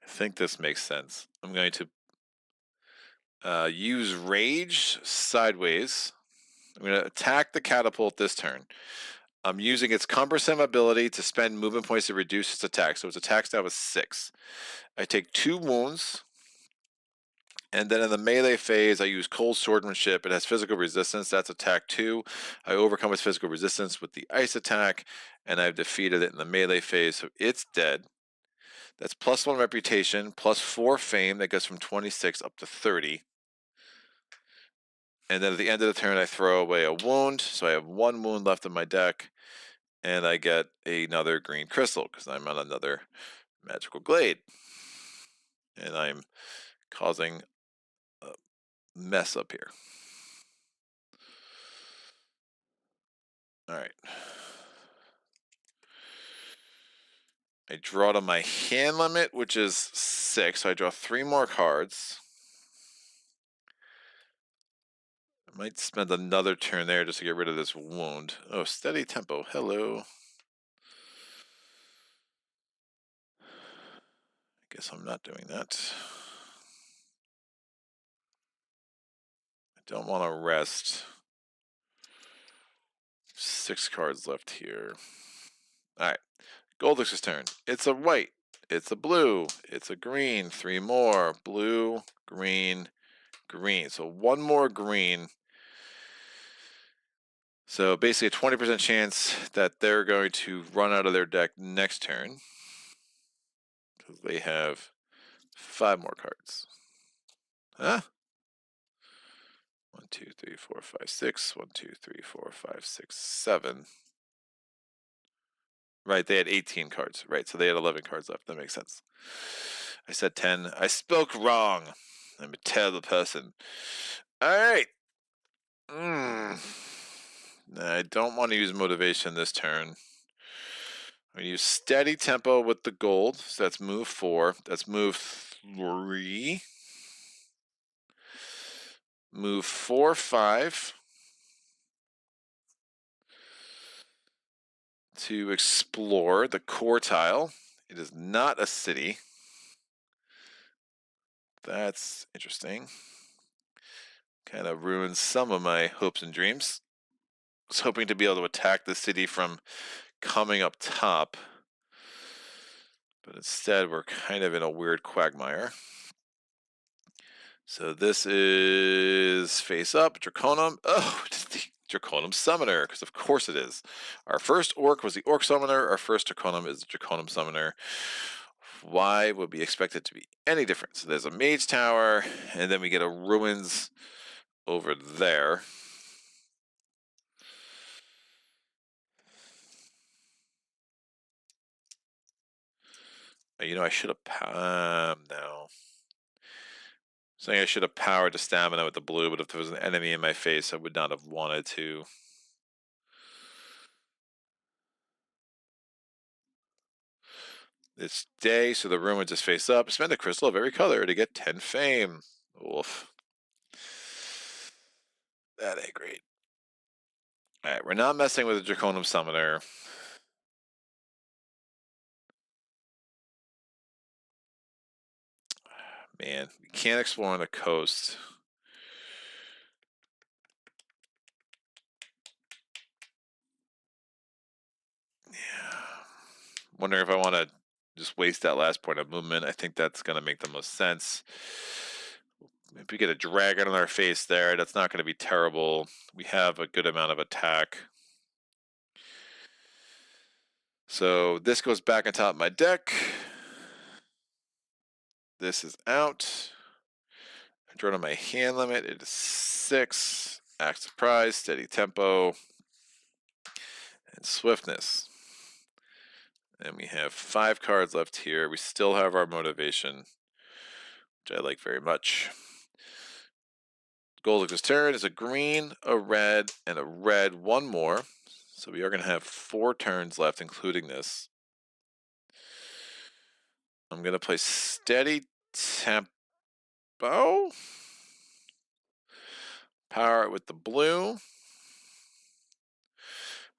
S3: I think this makes sense. I'm going to use rage sideways. I'm going to attack the catapult this turn. I'm using its cumbersome ability to spend movement points to reduce its attack. So its attack stat was 6. I take 2 wounds. And then in the melee phase, I use cold swordsmanship. It has physical resistance. That's attack 2. I overcome its physical resistance with the ice attack, and I've defeated it in the melee phase. So it's dead. That's +1 reputation, +4 fame. That goes from 26 up to 30. And then at the end of the turn, I throw away a wound. So I have 1 wound left in my deck. And I get another green crystal because I'm on another magical glade. And I'm causing a mess up here. All right. I draw to my hand limit, which is 6. So I draw 3 more cards. I might spend another turn there just to get rid of this wound. Oh, steady tempo. Hello. I guess I'm not doing that. I don't want to rest. 6 cards left here. All right. Goldix's turn. It's a white. It's a blue. It's a green. 3 more. Blue, green, green. So 1 more green. So basically a 20% chance that they're going to run out of their deck next turn. Because they have 5 more cards. Huh? 1, 2, 3, 4, 5, 6. 1, 2, 3, 4, 5, 6, 7. Right, they had 18 cards. Right, so they had 11 cards left. That makes sense. I said 10. I spoke wrong. I'm a terrible person. All right. I don't want to use motivation this turn. I'm going to use steady tempo with the gold. So that's move 4. That's move 3. Move 4, 5. To explore the core tile. It is not a city. That's interesting. Kind of ruins some of my hopes and dreams. I was hoping to be able to attack the city from coming up top. But instead, we're kind of in a weird quagmire. So this is face up, Draconum. Oh, Draconum Summoner, because of course it is. Our first Orc was the Orc Summoner. Our first Draconum is the Draconum Summoner. Why would we expect it to be any different? So there's a Mage Tower, and then we get a Ruins over there. You know, I should have no. Saying I should have powered the stamina with the blue, but if there was an enemy in my face, I would not have wanted to. It's day, so the room would just face up. Spend a crystal of every color to get 10 fame. Oof. That ain't great. Alright, we're not messing with the Draconum Summoner. Man, we can't explore on the coast. Yeah. Wondering if I want to just waste that last point of movement. I think that's going to make the most sense. If we get a dragon on our face there, that's not going to be terrible. We have a good amount of attack. So this goes back on top of my deck. This is out. I draw on my hand limit. It is 6. Act surprise, steady tempo, and swiftness. And we have 5 cards left here. We still have our motivation, which I like very much. Goldrick's turn is a green, a red, and a red. One more. So we are going to have 4 turns left, including this. I'm going to play steady tempo. Power it with the blue.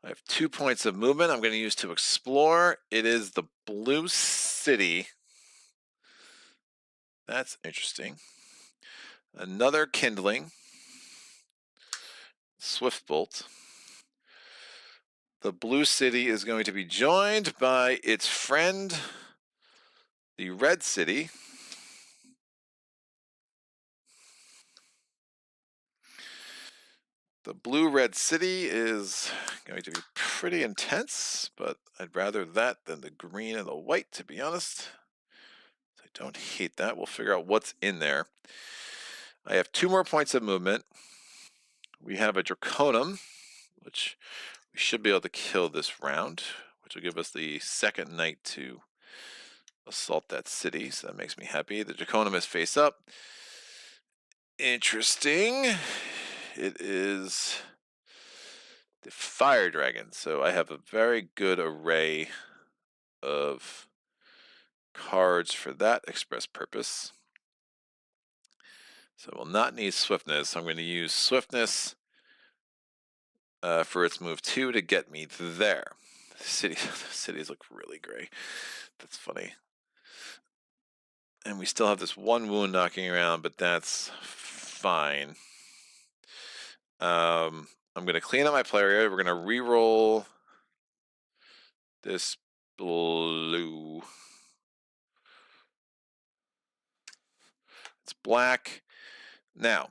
S3: I have 2 points of movement I'm going to use to explore. It is the blue city. That's interesting. Another kindling. Swiftbolt. The blue city is going to be joined by its friend, the red city. The blue-red city is going to be pretty intense, but I'd rather that than the green and the white, to be honest. I don't hate that. We'll figure out what's in there. I have 2 more points of movement. We have a Draconum, which we should be able to kill this round, which will give us the second night to assault that city, so that makes me happy. The Draconum is face up. Interesting. It is the Fire Dragon, so I have a very good array of cards for that express purpose. So I will not need Swiftness. I'm going to use Swiftness for its move 2 to get me there. The cities look really gray. That's funny. And we still have this 1 wound knocking around, but that's fine. I'm going to clean up my player area. We're going to re-roll this blue. It's black. Now,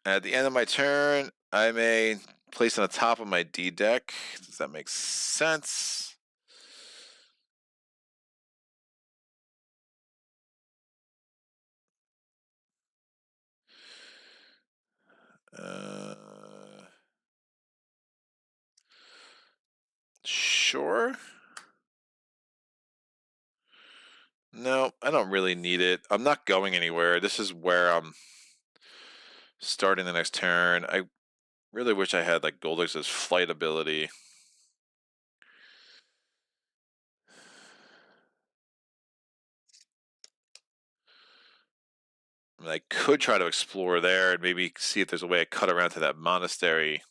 S3: at the end of my turn, I may place on the top of my D deck. Does that make sense? Sure. No, I don't really need it. I'm not going anywhere. This is where I'm starting the next turn. I really wish I had like Goldrick's flight ability. I mean, I could try to explore there and maybe see if there's a way to cut around to that monastery.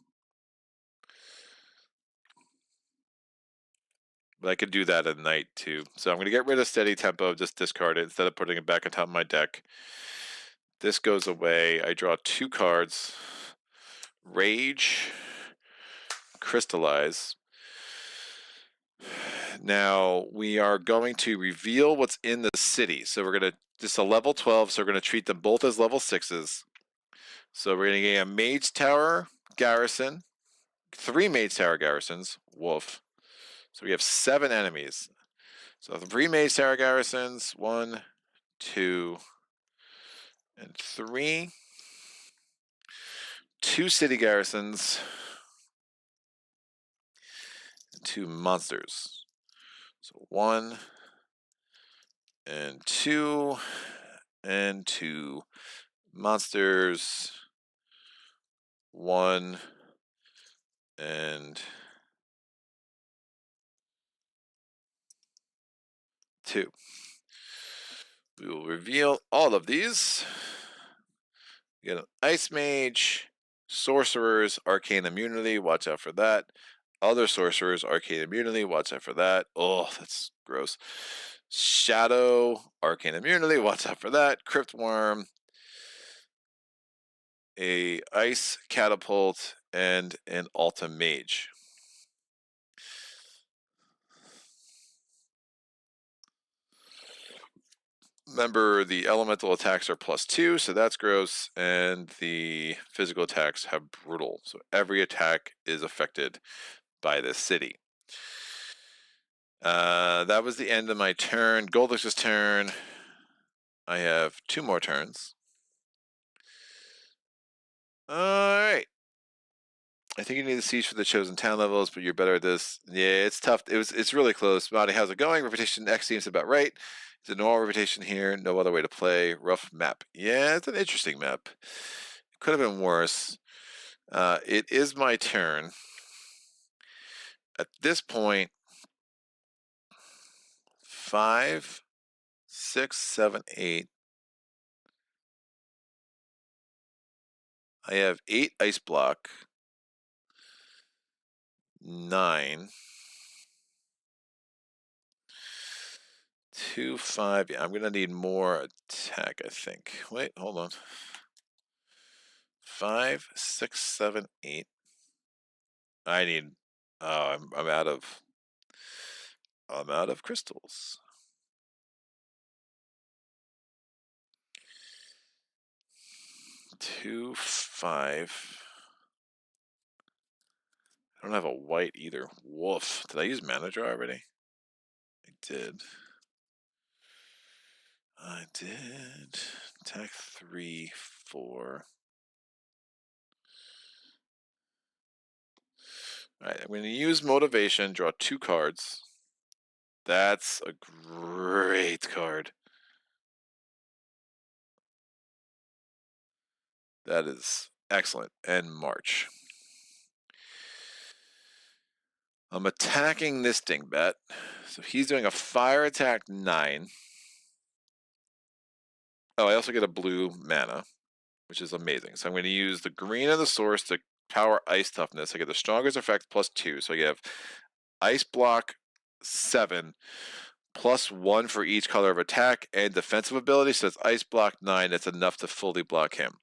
S3: But I could do that at night too. So I'm going to get rid of steady tempo, just discard it instead of putting it back on top of my deck. This goes away. I draw 2 cards. Rage, Crystallize. Now we are going to reveal what's in the city. So we're going to, this is a level 12, so we're going to treat them both as level 6s. So we're going to get a Mage Tower garrison, 3 Mage Tower garrisons, wolf. So we have 7 enemies. So 3 Mage Tower garrisons, 1, 2, and 3. 2 city garrisons, 2 monsters. So 1 and 2 and 2 monsters, 1 and 2. We will reveal all of these. We get an Ice Mage, Sorcerers, Arcane Immunity, watch out for that. Other Sorcerers, Arcane Immunity, watch out for that. Oh, that's gross. Shadow, Arcane Immunity, watch out for that. Crypt Worm, a Ice Catapult, and an Alta Mage. Remember, the elemental attacks are +2, so that's gross, and the physical attacks have brutal, so every attack is affected by this city. That was the end of my turn. Goldix's turn. I have 2 more turns. Alright. I think you need the siege for the chosen town levels, but you're better at this. Yeah, it's tough. It's really close. Marty, how's it going? Reputation X seems about right. It's a normal reputation here. No other way to play. Rough map. Yeah, it's an interesting map. It could have been worse. It is my turn. At this point, 5, 6, 7, 8. I have 8 ice block. 9. 2, 5. Yeah, I'm gonna need more attack, I think. Wait, hold on. 5, 6, 7, 8. I need. Oh, I'm out of. I'm out of crystals. 2, 5. I don't have a white either. Woof. Did I use mana draw already? I did. I did. Attack 3, 4. Alright, I'm going to use motivation, draw 2 cards. That's a great card. That is excellent. And March. I'm attacking this dingbat. So he's doing a fire attack 9. Oh, I also get a blue mana, which is amazing. So I'm going to use the green of the source to power ice toughness. I get the strongest effect +2. So I have ice block 7 +1 for each color of attack and defensive ability. So it's ice block 9. That's enough to fully block him.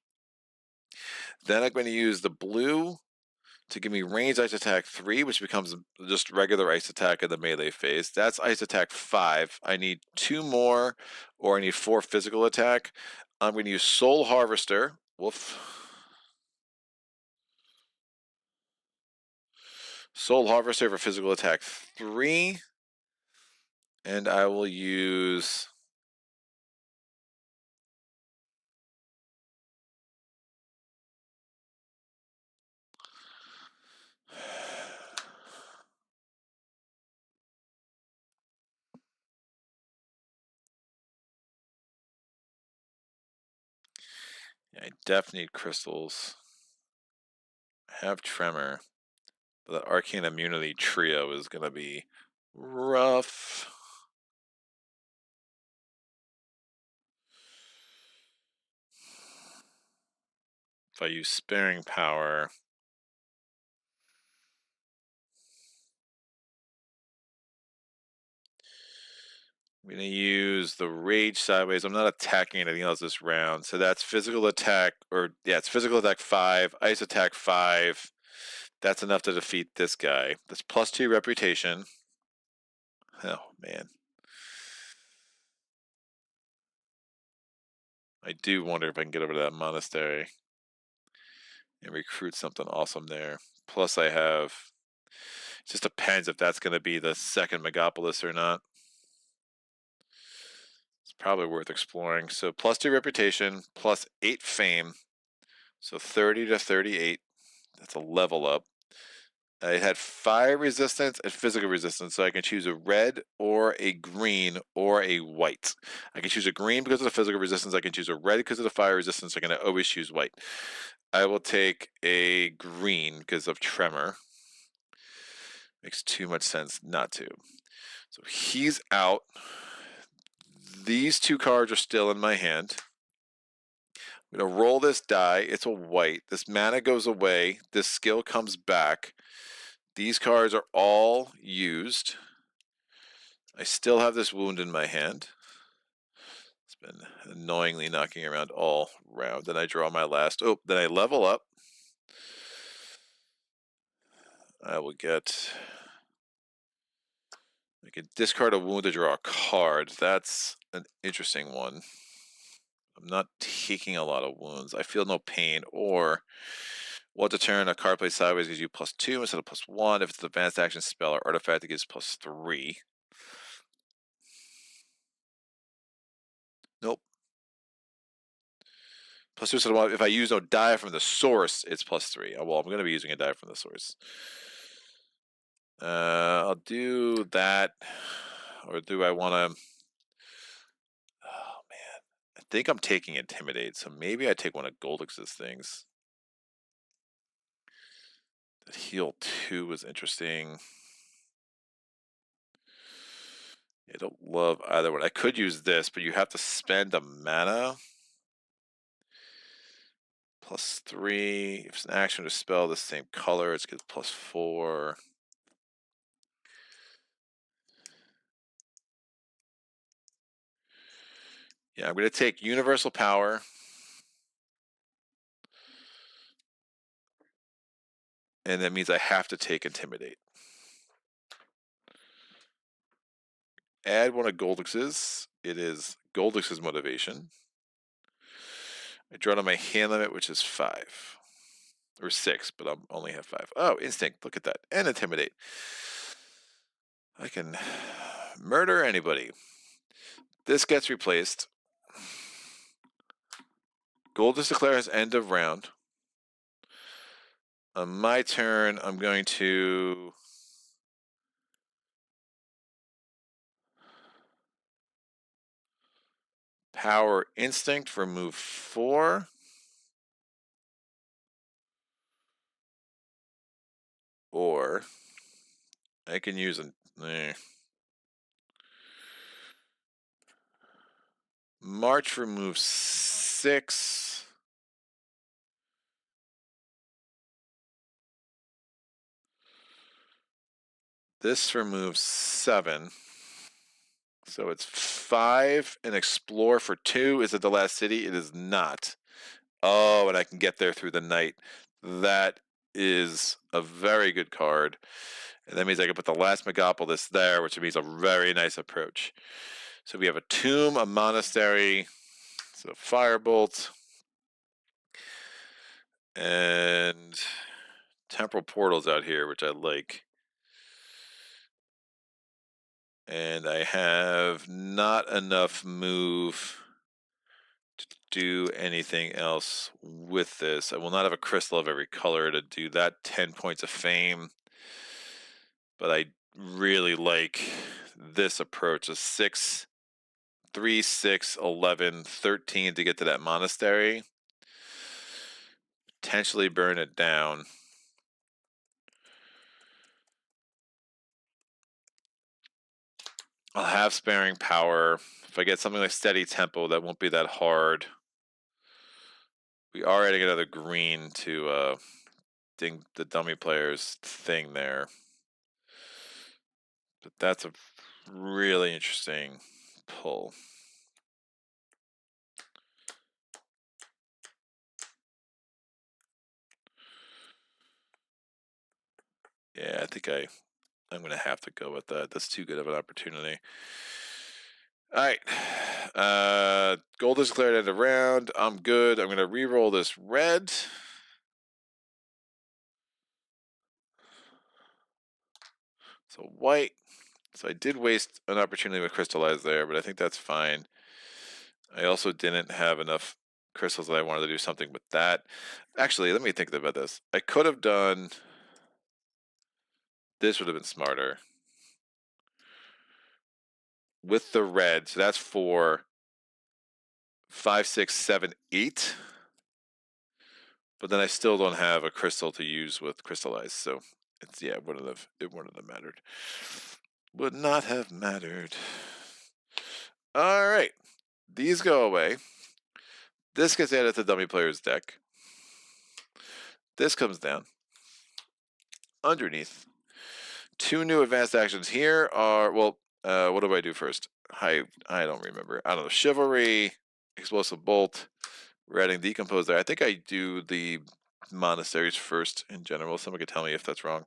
S3: Then I'm going to use the blue to give me ranged ice attack 3, which becomes just regular ice attack in the melee phase. That's ice attack 5. I need 2 more, or I need 4 physical attack. I'm going to use Soul Harvester. Woof. Soul Harvester for physical attack 3. And I will use... I definitely need crystals. I have Tremor. But the Arcane Immunity trio is going to be rough. If I use Sparing Power... I'm going to use the Rage Sideways. I'm not attacking anything else this round. So that's physical attack, or yeah, it's physical attack 5, ice attack 5. That's enough to defeat this guy. That's +2 reputation. Oh, man. I do wonder if I can get over to that monastery. and recruit something awesome there. Plus I have, it just depends if that's going to be the second Megapolis or not. It's probably worth exploring. So +2 reputation, +8 fame. So 30 to 38. That's a level up. It had fire resistance and physical resistance, so I can choose a red or a green or a white. I can choose a green because of the physical resistance. I can choose a red because of the fire resistance. I can always choose white. I will take a green because of Tremor. Makes too much sense not to. So he's out. These 2 cards are still in my hand. I'm going to roll this die. It's a white. This mana goes away. This skill comes back. These cards are all used. I still have this wound in my hand. It's been annoyingly knocking around all round. Then I draw my last. Oh, then I level up. I will get. I can discard a wound to draw a card. That's an interesting one. I'm not taking a lot of wounds. I feel no pain. Or, well, to turn a card play sideways gives you +2 instead of +1. If it's an advanced action spell or artifact, it gives +3. Nope. +2 instead of 1. If I use no die from the source, it's +3. Oh, well, I'm going to be using a die from the source. I'll do that. Or do I want to... Oh, man. I think I'm taking Intimidate, so maybe I take one of Goldix's things. That heal 2 was interesting. I don't love either one. I could use this, but you have to spend a mana. +3. If it's an action to spell the same color, it's gets +4. Yeah, I'm going to take Universal Power. And that means I have to take Intimidate. Add one of Goldix's. It is Goldix's motivation. I draw on my hand limit, which is 5. Or 6, but I only have 5. Oh, Instinct. Look at that. And Intimidate. I can murder anybody. This gets replaced. Goldix declares end of round. On my turn, I'm going to... Power Instinct for move 4. Or I can use a... March for move 6. This for move 7. So it's 5 and explore for 2. Is it the last city? It is not. Oh, and I can get there through the night. That is a very good card. And that means I can put the last Megapolis there, which means a very nice approach. So we have a tomb, a monastery, so firebolt, and temporal portals out here, which I like. And I have not enough move to do anything else with this. I will not have a crystal of every color to do that 10 points of fame. But I really like this approach, a 6, 3, 6, 11, 13 to get to that monastery. Potentially burn it down. I'll have sparing power. If I get something like steady tempo, that won't be that hard. We are adding another green to ding the dummy player's thing there. But that's a really interesting pull. Yeah, I think I'm going to have to go with that. That's too good of an opportunity. All right. Gold is declared end of round. I'm good. I'm going to re-roll this red. So white. So I did waste an opportunity with Crystallize there, but I think that's fine. I also didn't have enough crystals that I wanted to do something with that. Actually, let me think about this. I could have done... This would have been smarter. With the red, so that's for 5, 6, 7, 8. But then I still don't have a crystal to use with Crystallize, so it's it wouldn't have mattered. Would not have mattered. All right, these go away. This gets added to dummy player's deck. This comes down. Underneath, 2 new advanced actions here are, well, what do I do first? I don't remember. I don't know. Chivalry, Explosive Bolt. We're adding Decompose there. I think I do the monasteries first in general. Someone could tell me if that's wrong.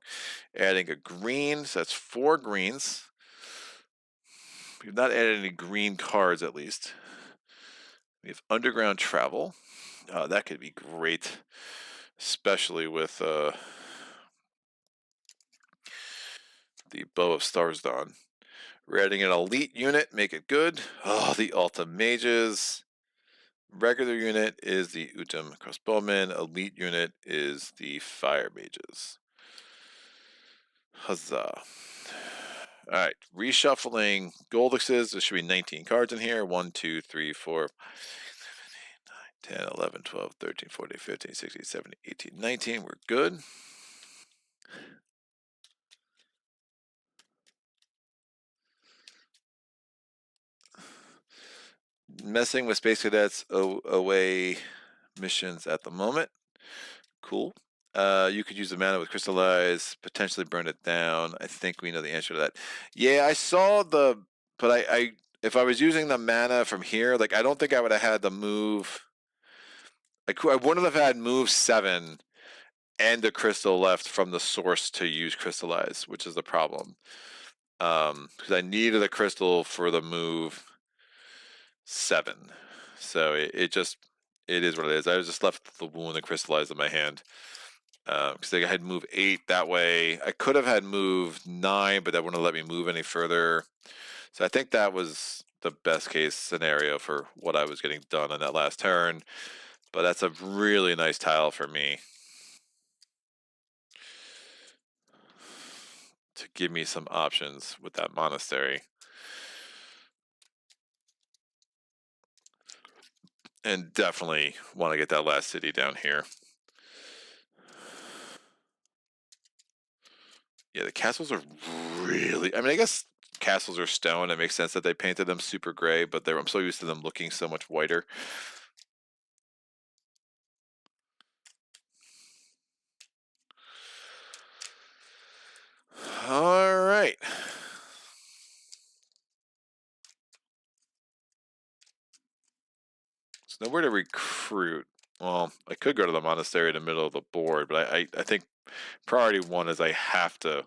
S3: Adding a green, so that's 4 greens. We've not added any green cards, at least. We have Underground Travel. That could be great, especially with the Bow of Stars Dawn. We're adding an elite unit, make it good. Oh, the Alta Mages. Regular unit is the Utum Crossbowmen. Elite unit is the Fire Mages. Huzzah. Alright, reshuffling Goldixes. There should be 19 cards in here. 1, 2, 3, 4, 5, 6, 7, 8, 9, 10, 11, 12, 13, 14, 15, 16, 17, 18, 19. We're good. Messing with Space Cadets away missions at the moment. Cool. You could use the mana with Crystallize, potentially burn it down. I think we know the answer to that. Yeah, I saw the, but I if I was using the mana from here, like I don't think I would have had the move. I wouldn't have had move 7 and a crystal left from the source to use Crystallize, which is the problem. Because I needed a crystal for the move 7. So it is what it is. I was just left the wound and Crystallize in my hand. Because I had move 8 that way. I could have had move 9, but that wouldn't let me move any further. So I think that was the best case scenario for what I was getting done on that last turn. But that's a really nice tile for me to give me some options with that monastery. And definitely want to get that last city down here. Yeah, the castles are really... I mean, I guess castles are stone. It makes sense that they painted them super gray, but I'm so used to them looking so much whiter. All right. So nowhere to recruit. Well, I could go to the monastery in the middle of the board, but I think priority 1 is I have to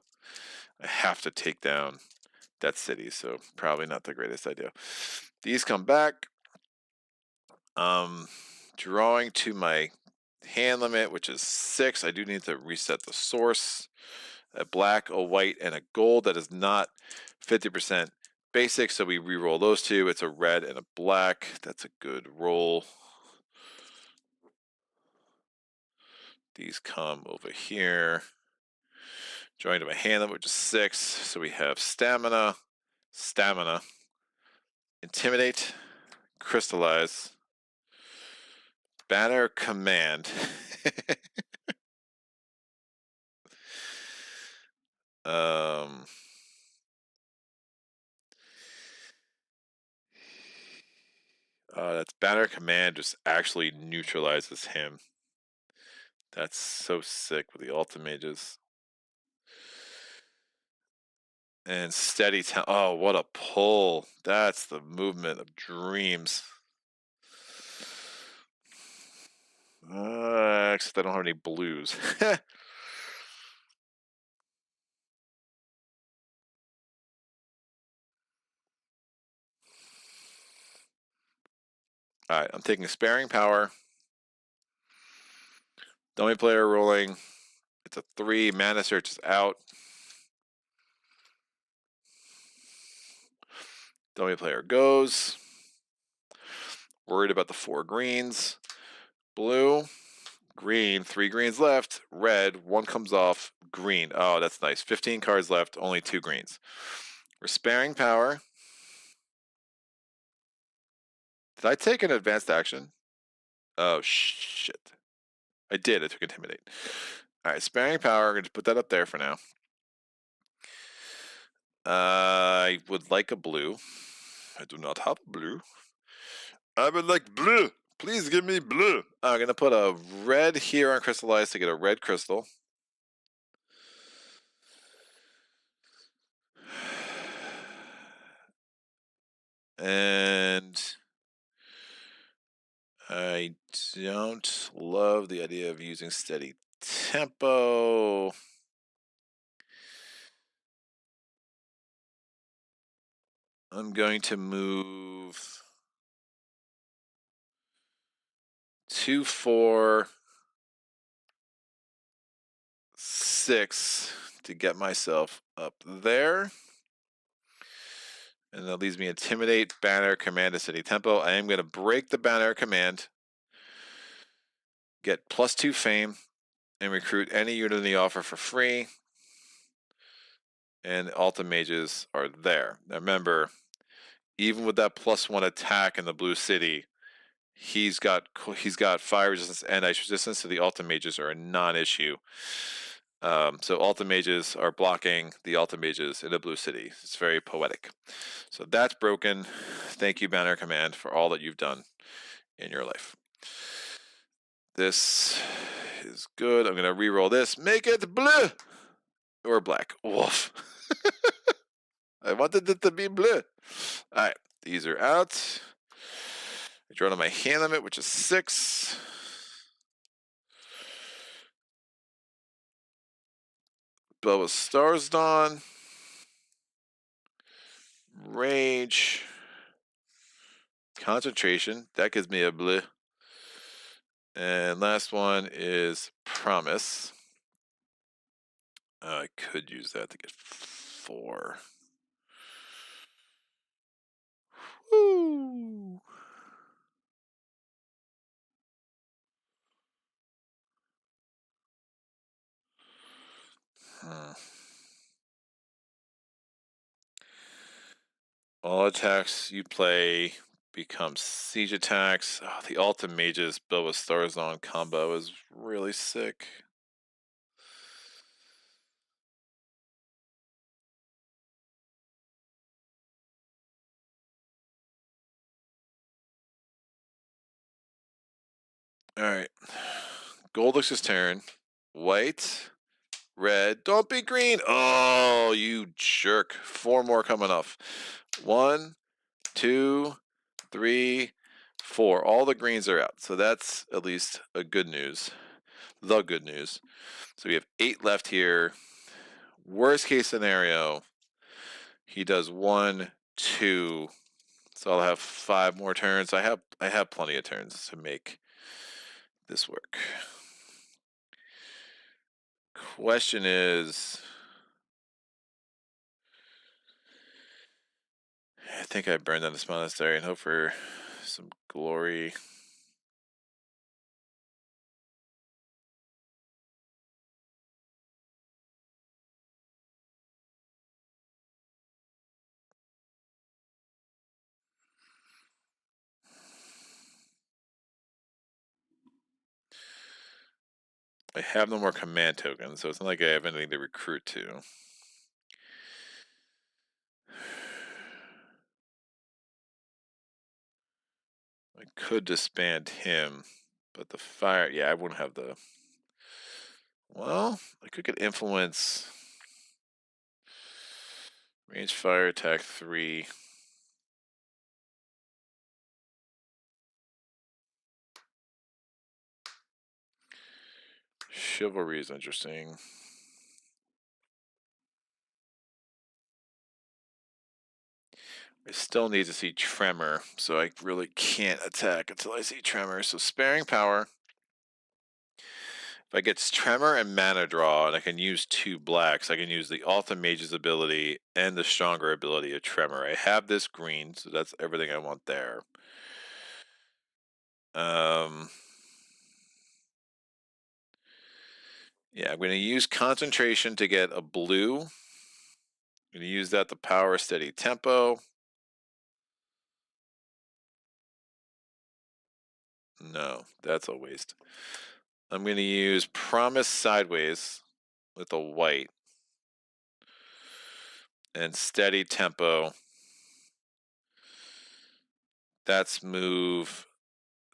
S3: take down that city, so probably not the greatest idea. These come back. Drawing to my hand limit, which is 6. I do need to reset the source. A black, a white, and a gold. That is not 50% basic, so we re-roll those 2. It's a red and a black. That's a good roll. These come over here. Drawing to my hand limit, which is 6. So we have stamina, intimidate, crystallize, banner, command. That's banner command just actually neutralizes him. That's so sick with the Ultimate Mages. And steady town. Oh, what a pull. That's the movement of dreams. Except I don't have any blues. Alright, I'm taking Sparing Power. Dummy player rolling. It's a 3. Mana Search is out. Dummy player goes. Worried about the 4 greens. Blue, green, 3 greens left. Red, 1 comes off. Green. Oh, that's nice. 15 cards left, only 2 greens. We're sparing power. Did I take an advanced action? Oh, shit. I did. I took Intimidate. All right, sparing power. I'm going to put that up there for now. I would like a blue. I do not have a blue. I would like blue. Please give me blue. I'm going to put a red here on Crystallize to get a red crystal. And I don't love the idea of using steady tempo. I'm going to move 2, 4, 6 to get myself up there. And that leaves me Intimidate, Banner, Command, and Steady Tempo. I am going to break the Banner command, get +2 Fame, and recruit any unit in the offer for free. And Ultimate Mages are there. Now remember, even with that +1 attack in the Blue City, he's got fire resistance and ice resistance, so the Ultimate Mages are a non-issue. So Ultimate Mages are blocking the Ultimate Mages in the Blue City. It's very poetic. So that's broken. Thank you, Banner Command, for all that you've done in your life. This is good. I'm going to re-roll this. Make it blue or black. Woof. I wanted it to be blue. All right, these are out. I draw to my hand limit, which is 6. Bell with Stars Dawn. Rage. Concentration. That gives me a blue. And last one is Promise. I could use that to get 4. Woo! All attacks you play become siege attacks. Oh, the Ultimate Mages built with Stars on combo is really sick. Alright. Gold looks his turn. White. Red. Don't be green. Oh, you jerk. 4 more coming off. 1, 2, 3, 4. All the greens are out. So that's at least a good news. The good news. So we have 8 left here. Worst case scenario, he does 1, 2. So I'll have 5 more turns. I have plenty of turns to make this work. Question is, I think I burned down this monastery and hope for some glory. I have no more command tokens, so it's not like I have anything to recruit to. I could disband him, but the fire, yeah, I wouldn't have the. Well, I could get influence. Range fire attack 3. Chivalry is interesting. I still need to see Tremor, so I really can't attack until I see Tremor. So sparing power. If I get Tremor and Mana Draw, and I can use 2 blacks, I can use the Ultimate Mage's ability and the stronger ability of Tremor. I have this green, so that's everything I want there. Yeah, I'm going to use Concentration to get a blue. I'm going to use that to power Steady Tempo. No, that's a waste. I'm going to use Promise Sideways with a white and Steady Tempo. That's move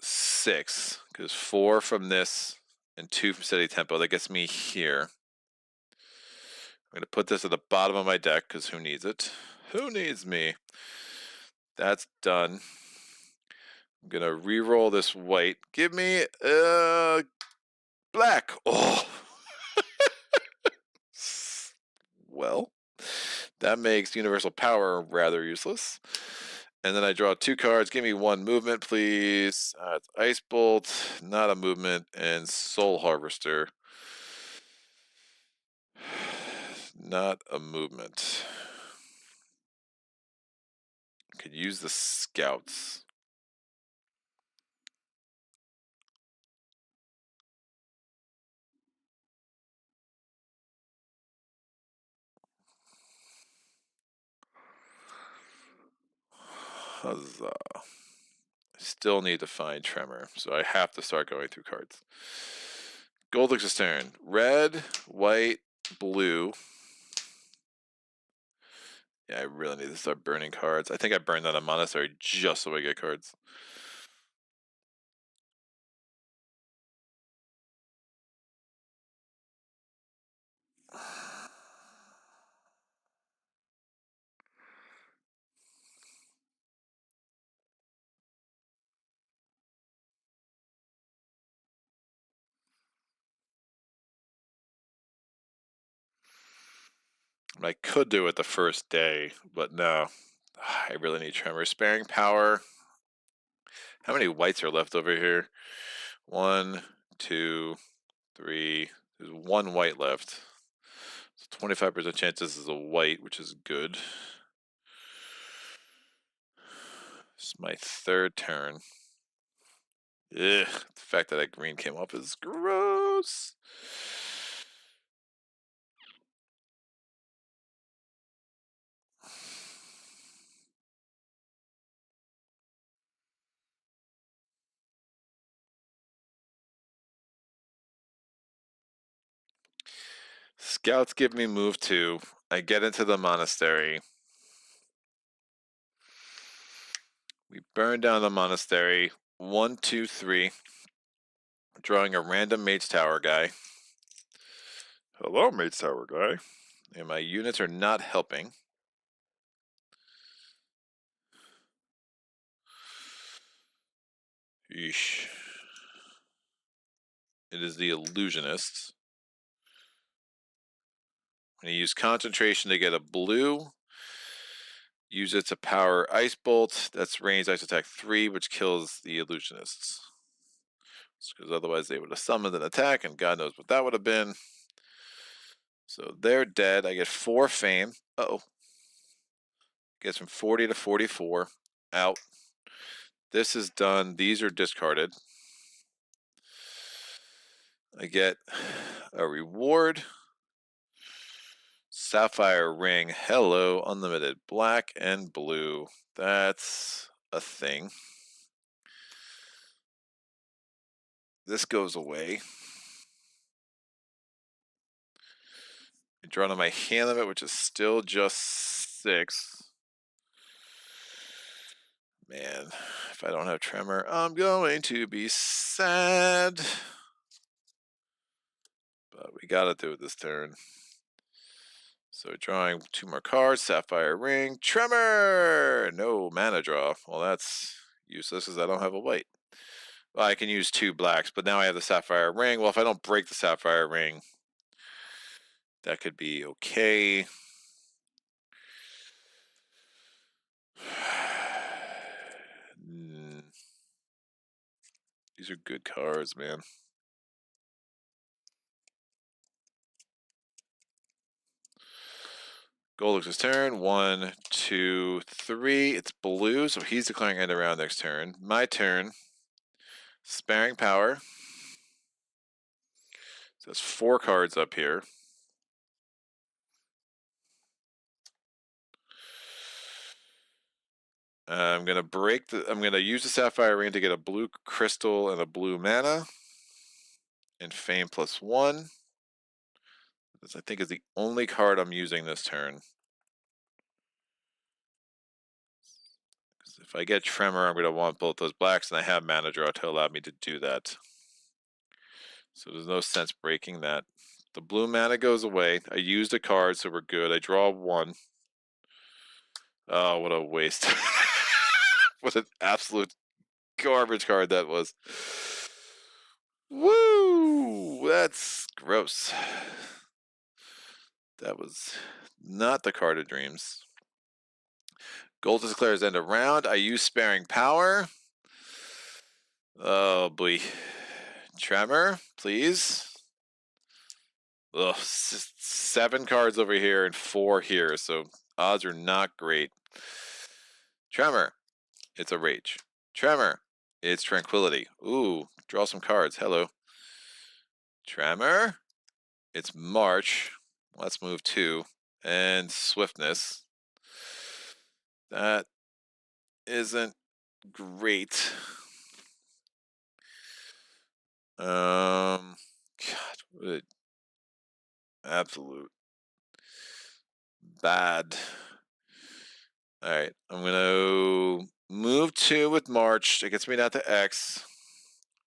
S3: 6, because 4 from this and 2 from Steady Tempo. That gets me here. I'm going to put this at the bottom of my deck, because who needs it? Who needs me? That's done. I'm going to re-roll this white. Give me black. Oh. Well, that makes Universal Power rather useless. And then I draw 2 cards. Give me 1 movement, please. It's Ice Bolt, not a movement, and Soul Harvester. Not a movement. Could use the Scouts. Huzzah. Still need to find Tremor, so I have to start going through cards. Goldix's turn. Red, white, blue. Yeah, I really need to start burning cards. I think I burned out a Monastery just so I get cards. I could do it the first day, but no. I really need Tremor. Sparing Power. How many whites are left over here? 1, 2, 3. There's 1 white left. So 25% chance this is a white, which is good. This is my 3rd turn. Ugh, the fact that that green came up is gross. Scouts give me move 2. I get into the monastery. We burn down the monastery. 1, 2, 3. Drawing a random Mage Tower guy. Hello, Mage Tower guy. And my units are not helping. Yeesh. It is the Illusionist. I'm going to use Concentration to get a blue. Use it to power Ice Bolt. That's ranged Ice Attack 3, which kills the Illusionists. Because otherwise they would have summoned an attack, and God knows what that would have been. So they're dead. I get 4 fame. Uh-oh. Gets from 40 to 44. Out. This is done. These are discarded. I get a reward. Sapphire Ring. Hello, unlimited. Black and blue. That's a thing. This goes away. I draw to my hand limit, which is still just 6. Man, if I don't have Tremor, I'm going to be sad. But we gotta do it this turn. So drawing 2 more cards, Sapphire Ring, Tremor! No mana draw. Well, that's useless because I don't have a white. Well, I can use 2 blacks, but now I have the Sapphire Ring. Well, if I don't break the Sapphire Ring, that could be okay. These are good cards, man. Golduck's turn. 1, 2, 3. It's blue, so he's declaring end of round next turn. My turn. Sparing power. So there's 4 cards up here. I'm gonna use the Sapphire Ring to get a blue crystal and a blue mana. And Fame +1. This I think is the only card I'm using this turn. If I get Tremor, I'm gonna want both those blacks, and I have mana draw to allow me to do that. So there's no sense breaking that. The blue mana goes away. I used a card, so we're good. I draw 1. Oh, what a waste. What an absolute garbage card that was. Woo! That's gross. That was not the card of dreams. Gold declares end of round. I use Sparing Power. Oh, boy. Tremor, please. Ugh, 7 cards over here and 4 here, so odds are not great. Tremor, it's a Rage. Tremor, it's Tranquility. Ooh, draw some cards. Hello. Tremor, it's March. Let's move 2. And Swiftness. That isn't great. God, what absolute bad. All right, I'm gonna move 2 with March. It gets me down to X.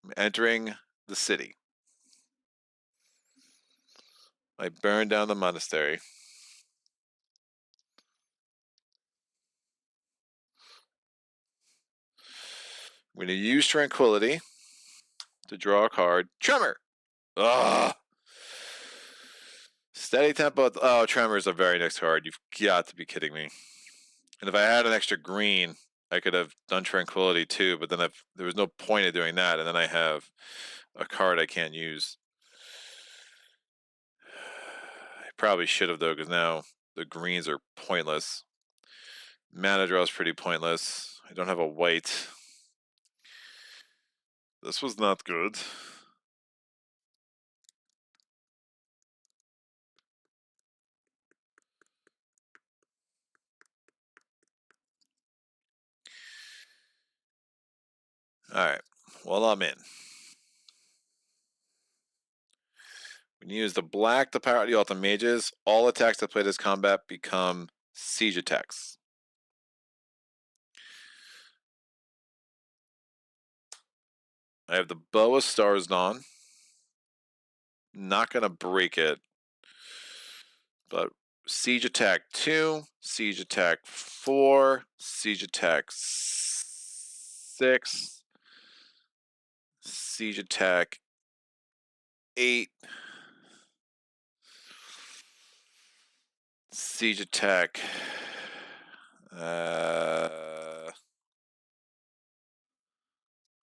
S3: I'm entering the city. I burn down the monastery. I'm gonna use Tranquility to draw a card. Tremor. Ugh. Steady tempo. Oh, Tremor is the very next card. You've got to be kidding me. And if I had an extra green, I could have done Tranquility too, but then there was no point of doing that, and then I have a card I can't use. I probably should have, though, because now the greens are pointless. Mana draw is pretty pointless. I don't have a white. This was not good. Alright, well, I'm in. When you use the black to power out the Ultimate Mages, all attacks that play this combat become siege attacks. I have the Bow of Stars on. Not going to break it. But siege attack 2, siege attack 4, siege attack 6, siege attack 8, siege attack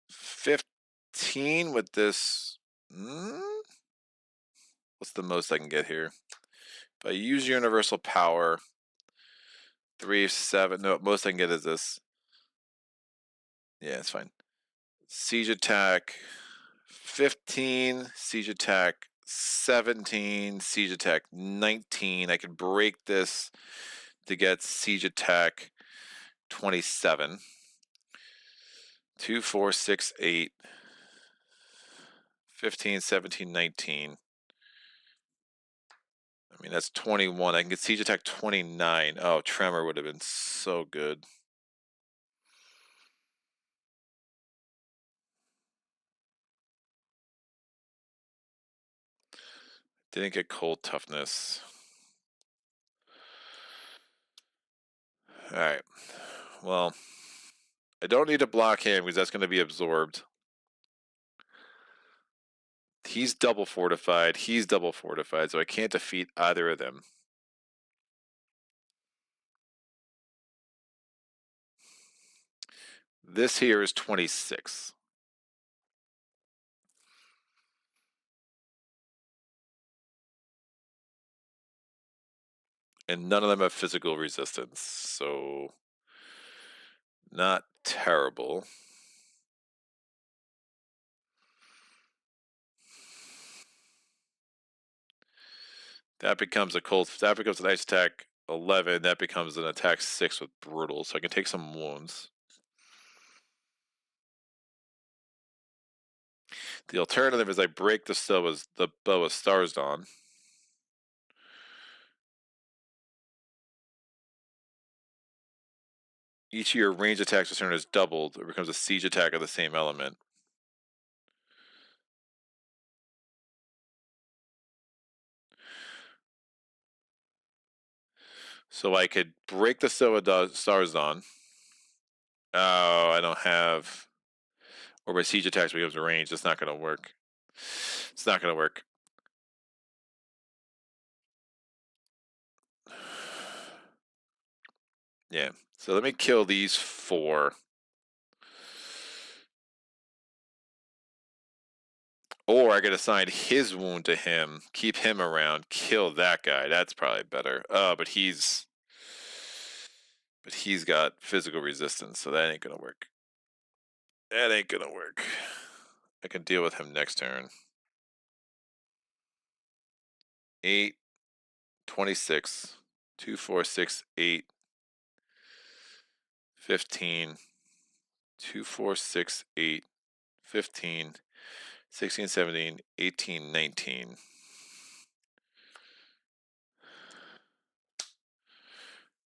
S3: 15 with this. What's the most I can get here? If I use universal power, 3, 7. No, most I can get is this. Yeah, it's fine. Siege attack 15, siege attack 17, siege attack 19. I could break this to get siege attack 27. 2, 4, 6, 8, 15, 17, 19. I mean, that's 21. I can get siege attack 29. Oh, Tremor would have been so good. Didn't get cold toughness. Alright. Well, I don't need to block him because that's going to be absorbed. He's double fortified. He's double fortified, so I can't defeat either of them. This here is 26. And none of them have physical resistance, so not terrible. That becomes an ice attack 11. That becomes an attack 6 with brutal, so I can take some wounds. The alternative is I break the bow of stars on. Each of your range attacks this turn is doubled. It becomes a siege attack of the same element. So I could break the stars on. Oh, I don't have. Or my siege attacks becomes a range. It's not going to work. It's not going to work. Yeah. So let me kill these 4. Or I could assign his wound to him, keep him around, kill that guy. That's probably better. But he's got physical resistance, so that ain't gonna work. That ain't gonna work. I can deal with him next turn. 8, 26, 2, 4, 6, 8, 15, 2, 4, 6, 8, 15, 16, 17, 18, 19.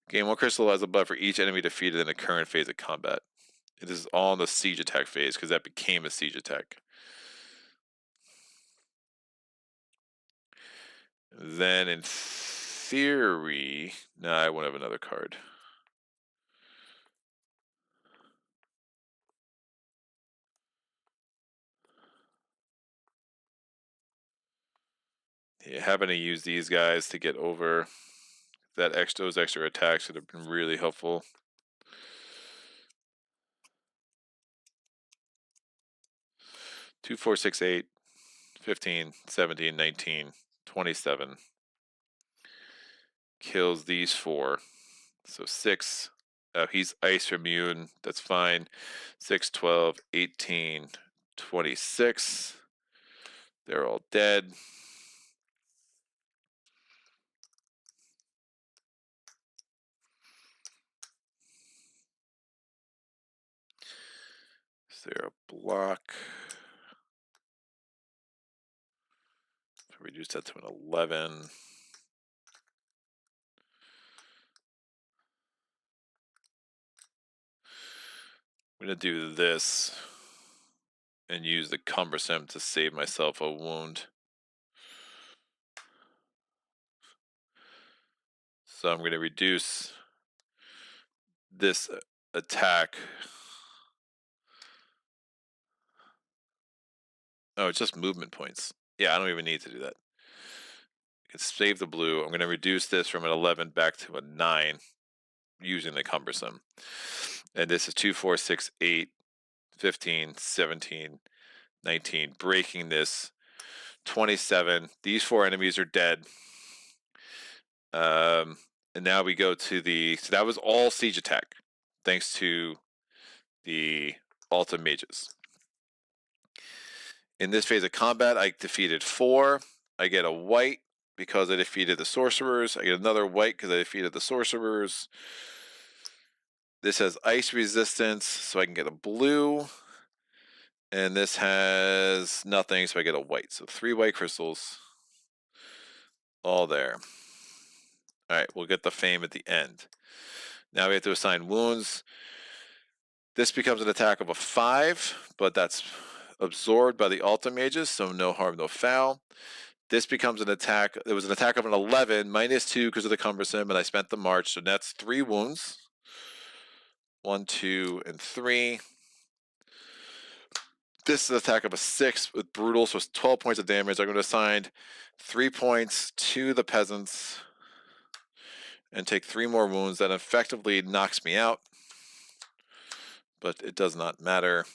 S3: Gain 1 crystal as a buff for each enemy defeated in the current phase of combat. It is all in the siege attack phase because that became a siege attack. Then in theory, no, I won't have another card. Yeah, having to use these guys to get over those extra attacks would have been really helpful. Two, 4, 6, 8, 15, 17, 19, 27. Kills these 4. So 6. He's ice immune. That's fine. 6, 12, 18, 26. They're all dead. Is there a block? Reduce that to an 11. I'm going to do this and use the cumbersome to save myself a wound. So I'm going to reduce this attack. Oh, it's just movement points. Yeah, I don't even need to do that. I can save the blue. I'm going to reduce this from an 11 back to a 9 using the cumbersome. And this is 2, 4, 6, 8, 15, 17, 19. Breaking this. 27. These 4 enemies are dead. And now we go to so that was all siege attack, thanks to the Ultimate Mages. In this phase of combat, I defeated 4. I get a white because I defeated the sorcerers. I get another white because I defeated the sorcerers. This has ice resistance, so I can get a blue. And this has nothing, so I get a white. So 3 white crystals. All there. Alright, we'll get the fame at the end. Now we have to assign wounds. This becomes an attack of a 5, but that's absorbed by the Ultimate Mages, so no harm, no foul. This becomes an attack. It was an attack of an 11, -2 because of the cumbersome, and I spent the march, so that's 3 wounds. 1, 2, and 3. This is an attack of a 6 with brutal, so it's 12 points of damage. I'm going to assign 3 points to the peasants and take 3 more wounds. That effectively knocks me out, but it does not matter.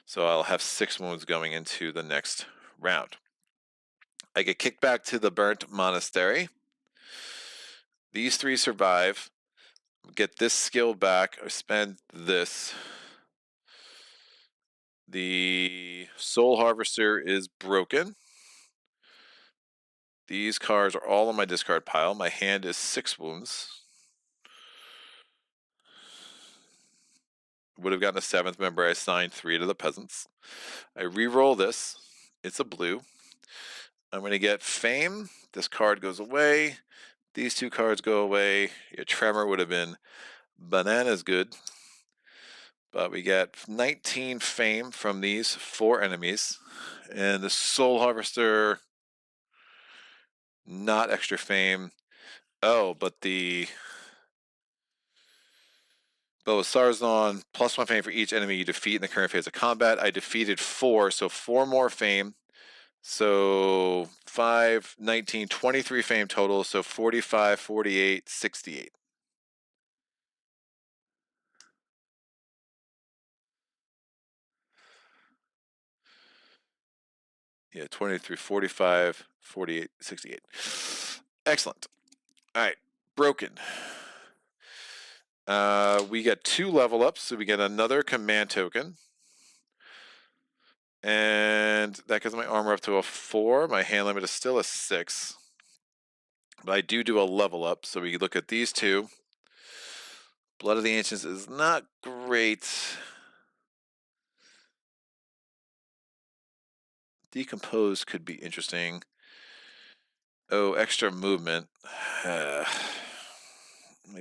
S3: So I'll have 6 wounds going into the next round. I get kicked back to the burnt monastery. These 3 survive. Get this skill back. I spend this. The Soul Harvester is broken. These cards are all on my discard pile. My hand is 6 wounds. Would have gotten a 7th. Remember, I assigned 3 to the peasants. I re-roll this. It's a blue. I'm going to get Fame. This card goes away. These 2 cards go away. Your Tremor would have been bananas good. But we get 19 Fame from these 4 enemies. And the Soul Harvester, not extra Fame. Oh, but the Bow of Sarzan, +1 Fame for each enemy you defeat in the current phase of combat. I defeated 4, so 4 more Fame. So 5, 19, 23 Fame total. So 45, 48, 68. Yeah, 23, 45, 48, 68. Excellent. All right, broken. We get 2 level ups, so we get another command token. And that gives my armor up to a 4. My hand limit is still a 6. But I do a level up, so we look at these 2. Blood of the Ancients is not great. Decompose could be interesting. Oh, extra movement. Might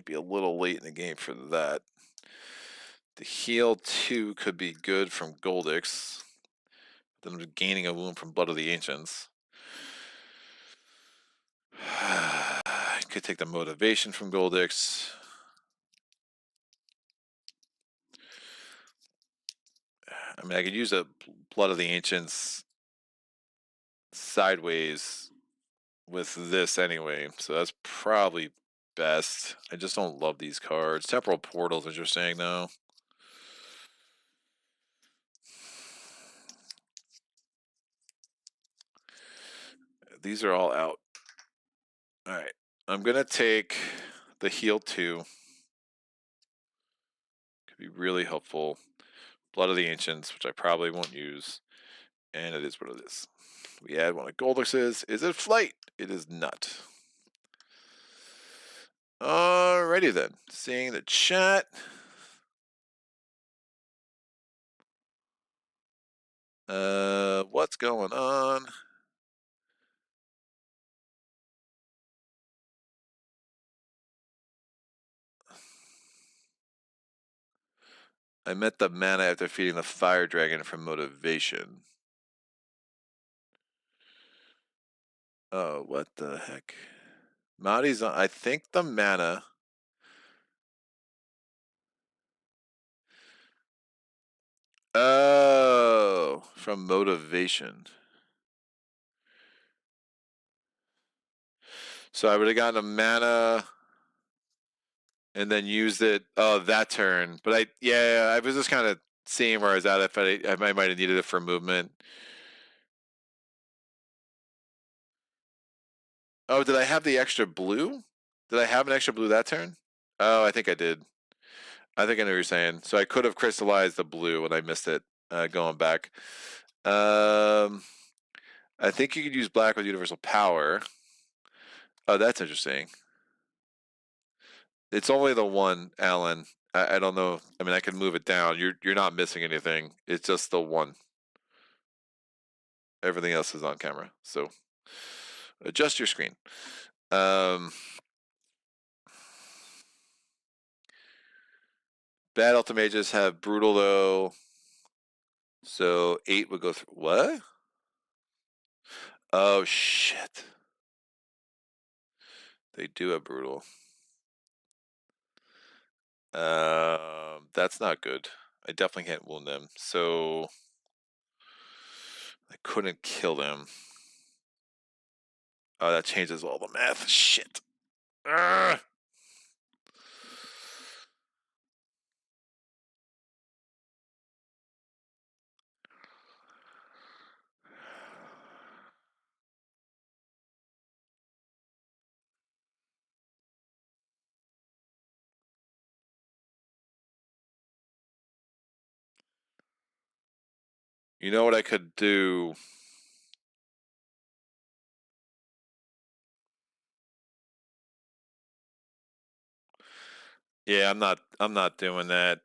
S3: be a little late in the game for that. The heal 2 could be good from Goldix. Then I'm gaining a wound from Blood of the Ancients. I could take the motivation from Goldix. I mean, I could use a Blood of the Ancients sideways with this anyway, so that's probably best. I just don't love these cards. Temporal Portals, as you're saying, though. These are all out. All right, I'm gonna take the heal 2. Could be really helpful. Blood of the Ancients, which I probably won't use, and it is what it is. We add one of Goldix's. Is it Flight? It is not. Alrighty then. Seeing the chat. What's going on? I met the mana after feeding the Fire Dragon for motivation. Oh, what the heck? Mahdi's on. I think the mana. Oh, from motivation. So I would have gotten a mana and then used it. Oh, that turn. But I was just kind of seeing where I was at. If I might have needed it for movement. Oh, did I have the extra blue? Did I have an extra blue that turn? Oh, I think I did. I think I know what you're saying. So I could have crystallized the blue and I missed it going back. I think you could use black with universal power. Oh, that's interesting. It's only the one, Alan. I don't know. I mean, I can move it down. You're not missing anything. It's just the one. Everything else is on camera. So adjust your screen. Bad Ultimages have brutal though. So 8 would go through. What? Oh shit. They do have brutal. That's not good. I definitely can't wound them. So I couldn't kill them. Oh, that changes all the math. Shit. Urgh. You know what I could do? Yeah, I'm not doing that.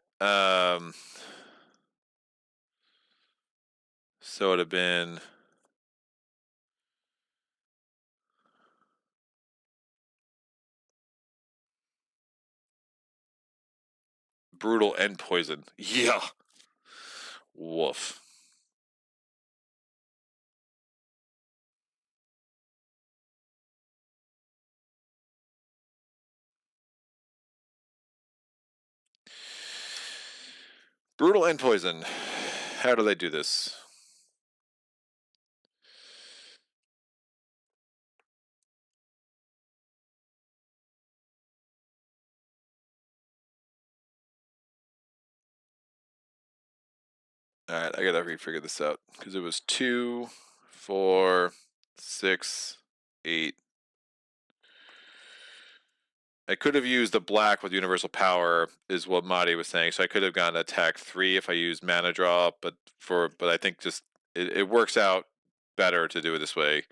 S3: So it'd have been brutal and poison. Yeah. Woof. Brutal and poison. How do they do this? Alright, I gotta refigure this out. Because it was 2, 4, 6, 8. I could have used the black with universal power, is what Madi was saying. So I could have gotten attack 3 if I used mana draw, but I think just it works out better to do it this way.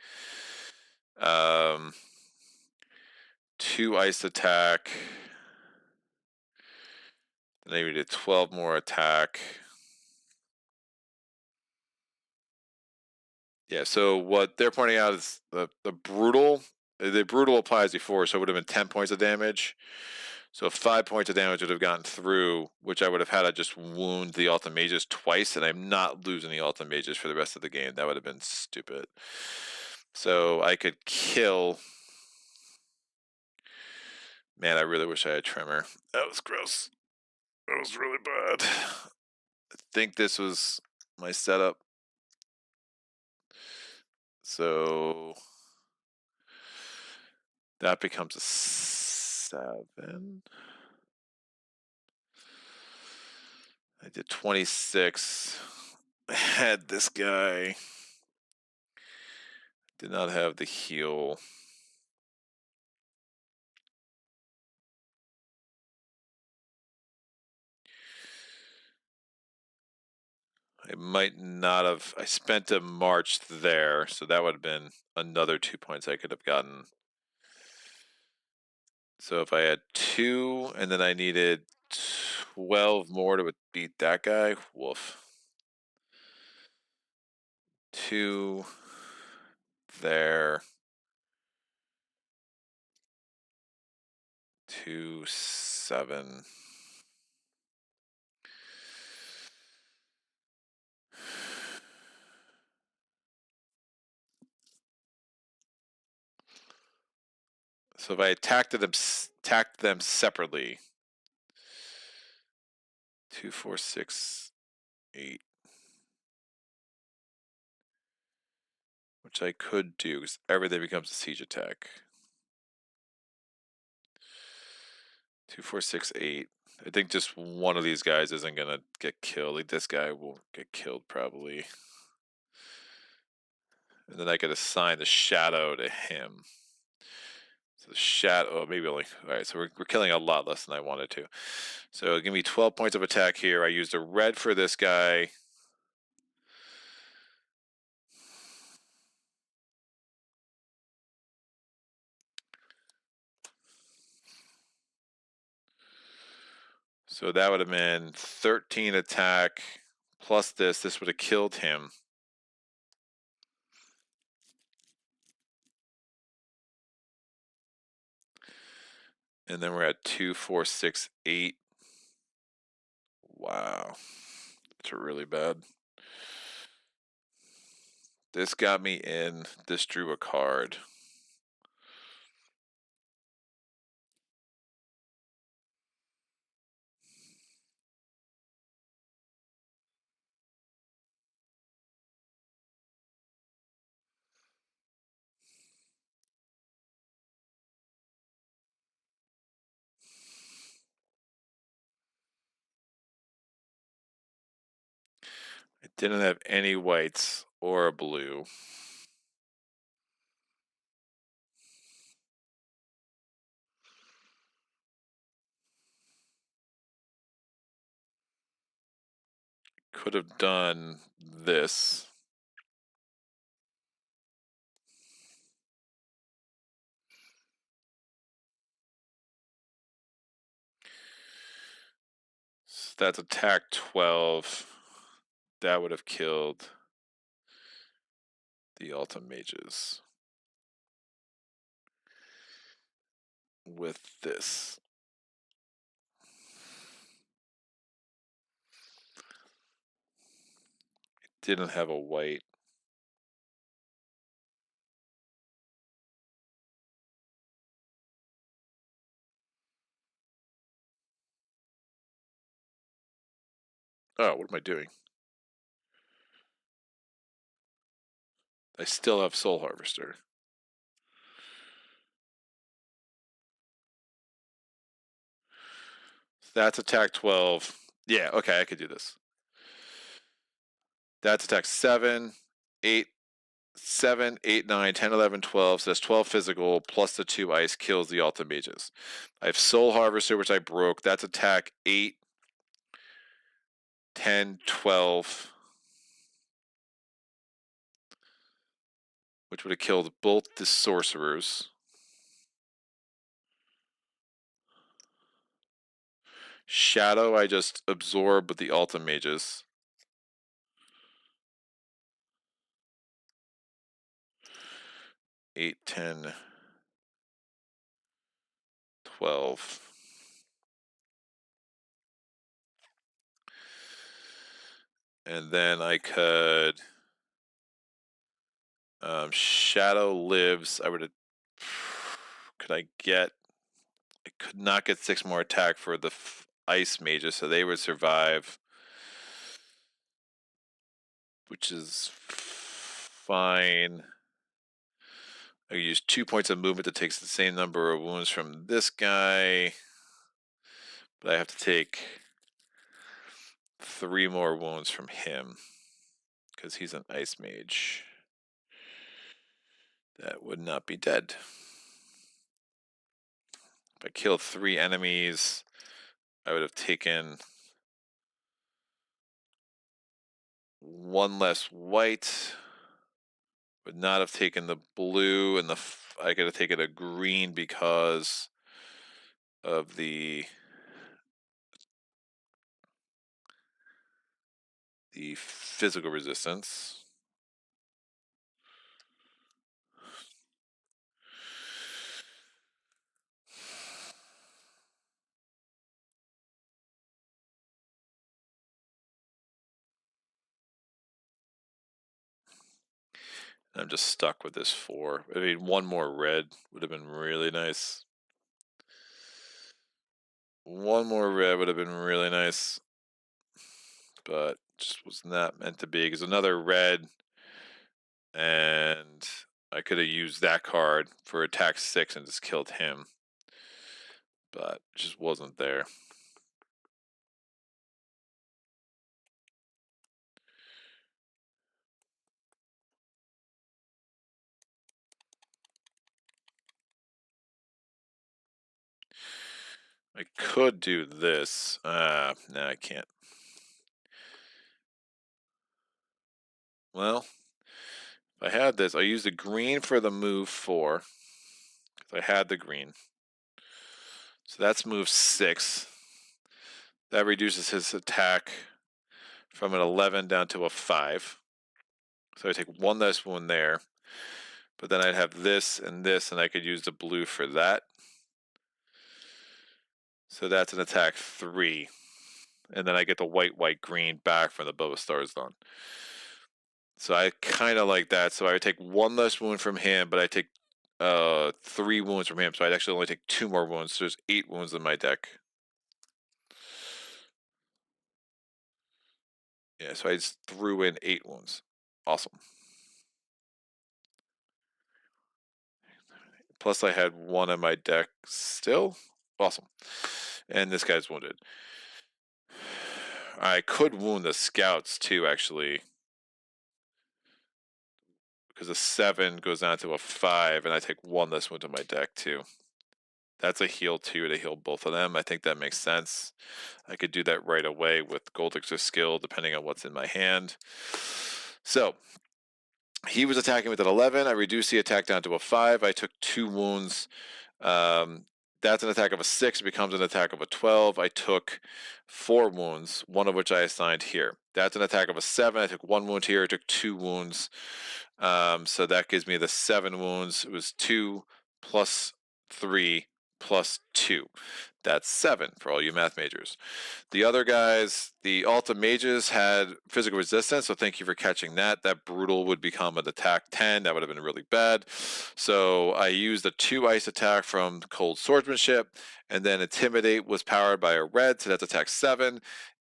S3: 2 ice attack. Then maybe did 12 more attack. Yeah, so what they're pointing out is the brutal. The brutal applies before, so it would have been 10 points of damage. So 5 points of damage would have gotten through, which I would have had to just wound the Ultimate Mages twice, and I'm not losing the Ultimate Mages for the rest of the game. That would have been stupid. So I could kill. Man, I really wish I had Tremor. That was gross. That was really bad. I think this was my setup. So that becomes a 7. I did 26. I had this guy. Did not have the heal. I might not have. I spent a march there, so that would have been another 2 points I could have gotten. So if I had 2 and then I needed 12 more to beat that guy, woof. 2 there. 2, 7. So if I attacked them separately, 2, 4, 6, 8, which I could do because everything becomes a siege attack. 2, 4, 6, 8. I think just one of these guys isn't gonna get killed. Like this guy will get killed probably. And then I could assign the shadow to him. So the shadow, maybe only. All right, so we're killing a lot less than I wanted to. So give me 12 points of attack here. I used a red for this guy. So that would have been 13 attack plus this. This would have killed him. And then we're at 2, 4, 6, 8. Wow. That's really bad. This got me in. This drew a card. It didn't have any whites or a blue. Could have done this. So that's attack 12. That would have killed the Ultimate Mages. With this. It didn't have a white. Oh, what am I doing? I still have Soul Harvester. That's attack 12. Yeah, okay, I could do this. That's attack 7, 8, 7, 8, 9, 10, 11, 12. So that's 12 physical plus the 2 ice kills the Ultimate Mages. I have Soul Harvester, which I broke. That's attack 8, 10, 12. Which would have killed both the sorcerers. Shadow, I just absorb with the Ultimate Mages. Eight, 10, 12. And then I could Shadow lives. I would. Could I get? I could not get 6 more attack for the ice mages, so they would survive, which is fine. I use 2 points of movement that takes the same number of wounds from this guy, but I have to take 3 more wounds from him because he's an ice mage. That would not be dead. If I killed 3 enemies, I would have taken 1 less white. Would not have taken the blue, and I could have taken a green because of the physical resistance. I'm just stuck with this 4. I mean, 1 more red would have been really nice. 1 more red would have been really nice, but just was not meant to be. Because another red, and I could have used that card for attack 6 and just killed him, but just wasn't there. I could do this. No, I can't. Well, if I had this, I used the green for the move 4. Because I had the green. So that's move 6. That reduces his attack from an 11 down to a 5. So I take 1 less wound there. But then I'd have this, and I could use the blue for that. So that's an attack 3. And then I get the white, white, green back from the Bow of Stars on. So I kind of like that. So I would take 1 less wound from him, but I take 3 wounds from him. So I'd actually only take 2 more wounds. So there's 8 wounds in my deck. Yeah, so I just threw in 8 wounds. Awesome. Plus I had 1 in my deck still. Awesome. And this guy's wounded. I could wound the scouts too, actually. Because a 7 goes down to a 5, and I take 1 less wound in my deck too. That's a heal too, to heal both of them. I think that makes sense. I could do that right away with Goldix's skill, depending on what's in my hand. So he was attacking with an 11. I reduced the attack down to a 5. I took 2 wounds. That's an attack of a 6. It becomes an attack of a 12. I took 4 wounds, one of which I assigned here. That's an attack of a 7. I took 1 wound here. I took 2 wounds. So that gives me the 7 wounds. It was 2 plus 3 plus 2. That's 7 for all you math majors. The other guys, the Alta Mages, had physical resistance, so thank you for catching that. That Brutal would become an attack 10. That would have been really bad. So I used a 2 ice attack from Cold Swordsmanship, and then Intimidate was powered by a red, so that's attack 7.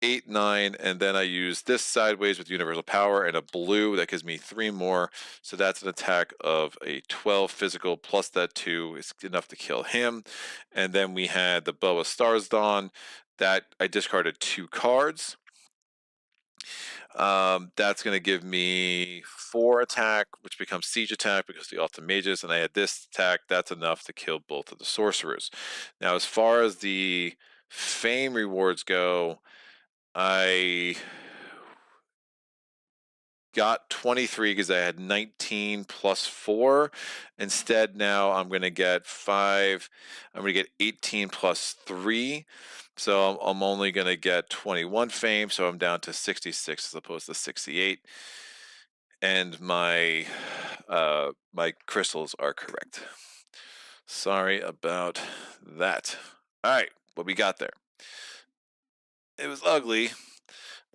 S3: 8, 9, and then I use this sideways with universal power and a blue that gives me 3 more. So that's an attack of a 12 physical plus that 2 is enough to kill him. And then we had the Bow of Stars Dawn that I discarded 2 cards. That's going to give me 4 attack, which becomes siege attack because the Alta Mages, and I had this attack. That's enough to kill both of the sorcerers. Now, as far as the fame rewards go, I got 23 because I had 19 plus 4. Instead, now I'm going to get 5. I'm going to get 18 plus 3. So I'm only going to get 21 fame. So I'm down to 66 as opposed to 68. And my crystals are correct. Sorry about that. All right, what we got there? It was ugly.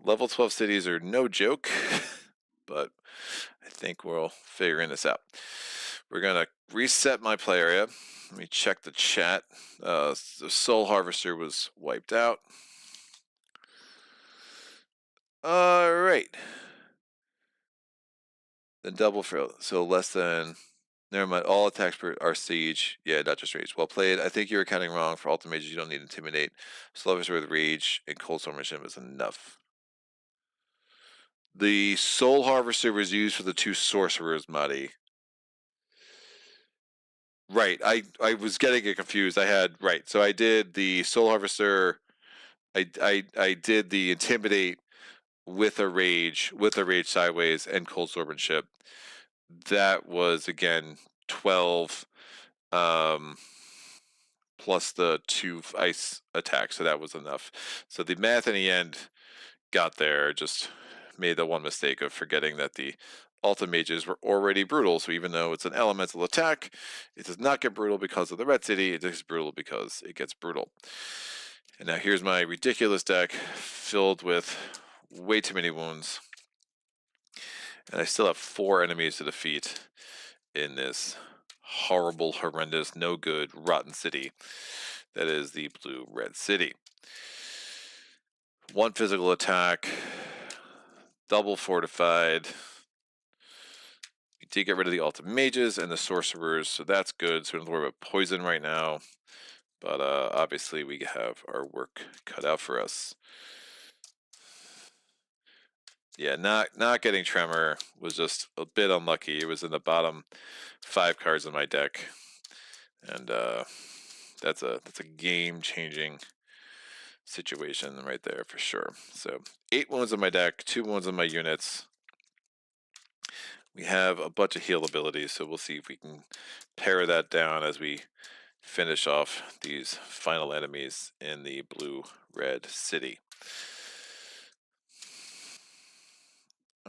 S3: Level 12 cities are no joke, but I think we'll figuring this out. We're going to reset my play area. Let me check the chat. The Soul Harvester was wiped out. All right. The double frill. So less than... Never mind. All attacks are siege. Yeah, not just rage. Well played. I think you were counting wrong. For Ultimate Mages, you don't need Intimidate. Slovis with Rage and Cold Swordsmanship is enough. The Soul Harvester was used for the 2 sorcerers, Muddy. Right. I was getting it confused. I had right. So I did the Soul Harvester. I did the Intimidate with a rage sideways and Cold Swordsmanship. That was again 12 plus the 2 ice attacks, so that was enough. So the math in the end got there, just made the one mistake of forgetting that the Alta Mages were already brutal, so even though it's an elemental attack, it does not get brutal because of the Red City, it is brutal because it gets brutal. And now here's my ridiculous deck filled with way too many wounds. And I still have 4 enemies to defeat in this horrible, horrendous, no good, rotten city that is the Blue-Red City. 1 physical attack, double fortified. We did get rid of the Alta Mages and the Sorcerers, so that's good. So we don't have to worry about poison right now. But obviously we have our work cut out for us. Yeah, not getting Tremor was just a bit unlucky. It was in the bottom 5 cards in my deck. And that's a game-changing situation right there for sure. So 8 wounds in my deck, 2 wounds in my units. We have a bunch of heal abilities, so we'll see if we can pare that down as we finish off these final enemies in the Blue-Red City.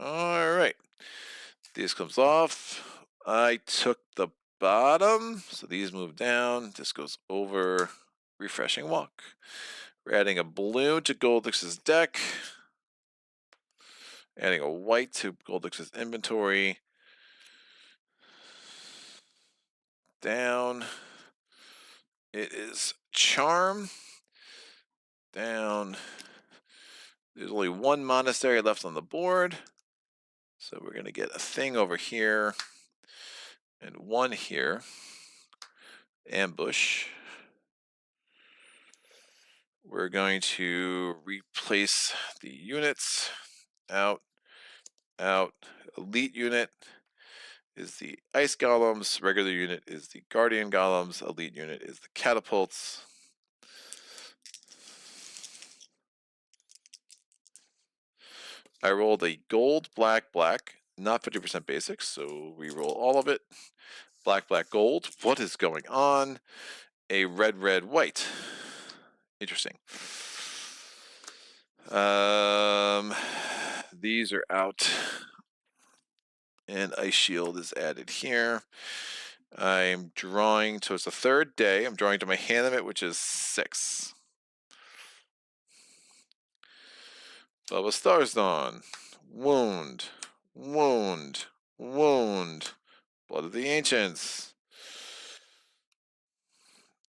S3: All right, this comes off. I took the bottom, so these move down. This goes over. Refreshing Walk. We're adding a blue to Goldix's deck. Adding a white to Goldix's inventory. Down. It is Charm. Down. There's only 1 monastery left on the board. So we're going to get a thing over here. And 1 here. Ambush. We're going to replace the units. Out. Elite unit is the ice golems. Regular unit is the guardian golems. Elite unit is the catapults. I rolled a gold, black, black, not 50% basic, so we roll all of it. Black, black, gold. What is going on? A red, red, white. Interesting. These are out. And Ice Shield is added here. I'm drawing, so it's the third day. I'm drawing to my hand limit, which is 6. Bubba Stars Dawn. Wound. Wound. Wound. Blood of the Ancients.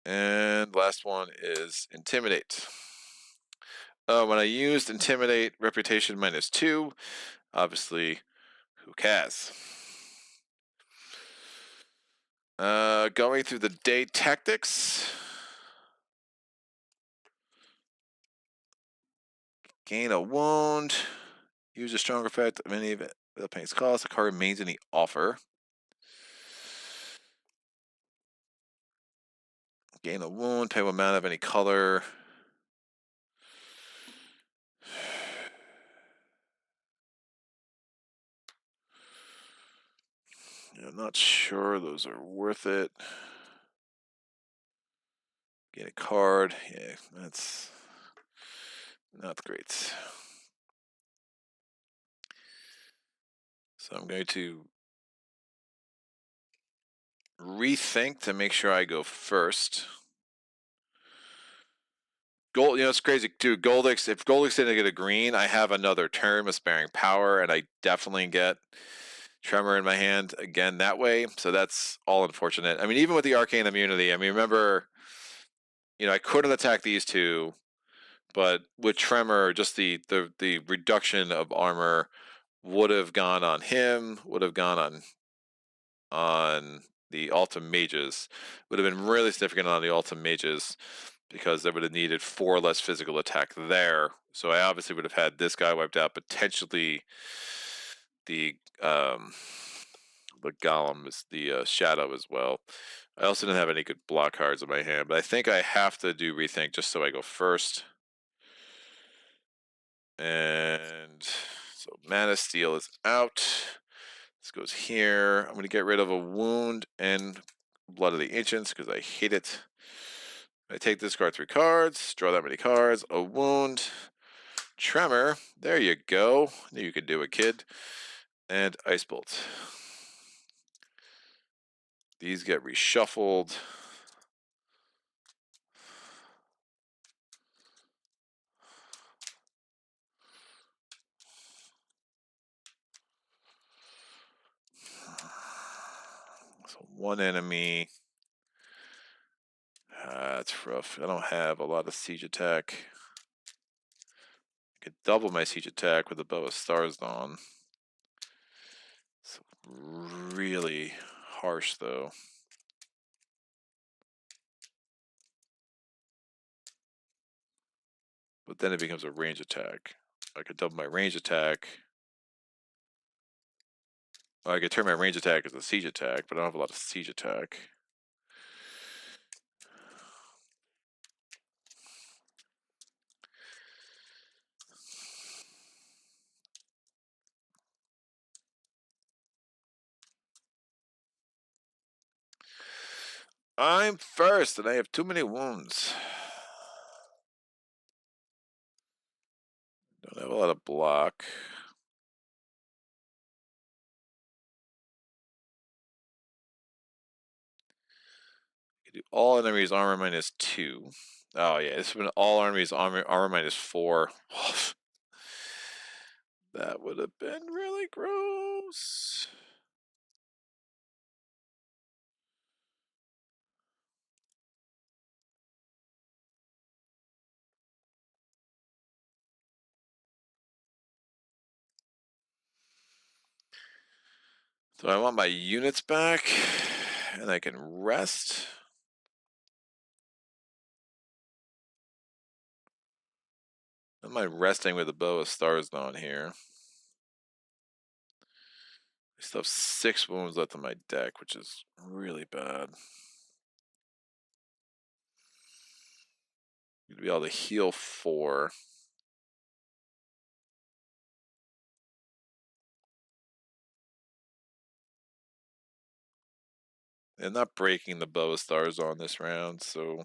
S3: And last one is Intimidate. When I used Intimidate, Reputation -2. Obviously, who cares? Going through the day tactics. Gain a wound. Use a strong effect of any of it without paying its cost. The card remains in the offer. Gain a wound. Pay one mana of any color. Yeah, I'm not sure those are worth it. Gain a card. Yeah, that's not great. So I'm going to rethink to make sure I go first. Gold, it's crazy too. Goldix, if Goldix didn't get a green, I have another turn of Sparing Power, and I definitely get Tremor in my hand again that way. So that's all unfortunate. I mean, even with the Arcane Immunity, I mean, remember, I couldn't attack these two, but with Tremor, just the reduction of armor would have gone on him, would have gone on the Ultimate Mages, would have been really significant on the Ultimate Mages, because they would have needed 4 less physical attack there. So I obviously would have had this guy wiped out, potentially the Golem is the Shadow as well. I also didn't have any good block cards in my hand, but I think I have to do rethink just so I go first. And so Mana Steel is out. This goes here. I'm going to get rid of a wound and Blood of the Ancients because I hate it. I take this card 3 cards, draw that many cards, a wound, Tremor, there you go. Knew you could do it, kid. And Ice Bolt. These get reshuffled. So one enemy. That's rough. I don't have a lot of siege attack. I could double my siege attack with a Bow of Stars Dawn. It's really harsh, though. But then it becomes a range attack. I could double my range attack. Well, I could turn my range attack as a siege attack, but I don't have a lot of siege attack. I'm first, and I have too many wounds. Don't have a lot of block. I do all enemies armor -2. Oh yeah, this would been all enemies armor -4. That would have been really gross. So I want my units back, and I can rest. I don't mind resting with a Bow of Stars Dawn here. I still have 6 wounds left on my deck, which is really bad. You'd be able to heal 4. And not breaking the bow of stars on this round, so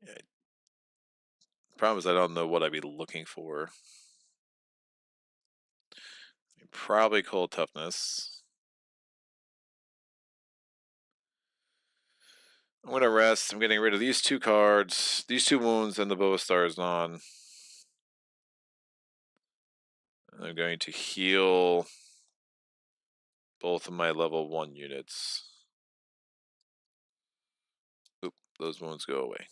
S3: yeah. The problem is I don't know what I'd be looking for. Probably cold toughness. I'm going to rest. I'm getting rid of these 2 cards, these 2 wounds, and the bow of stars on. I'm going to heal both of my level 1 units. Oop, those wounds go away.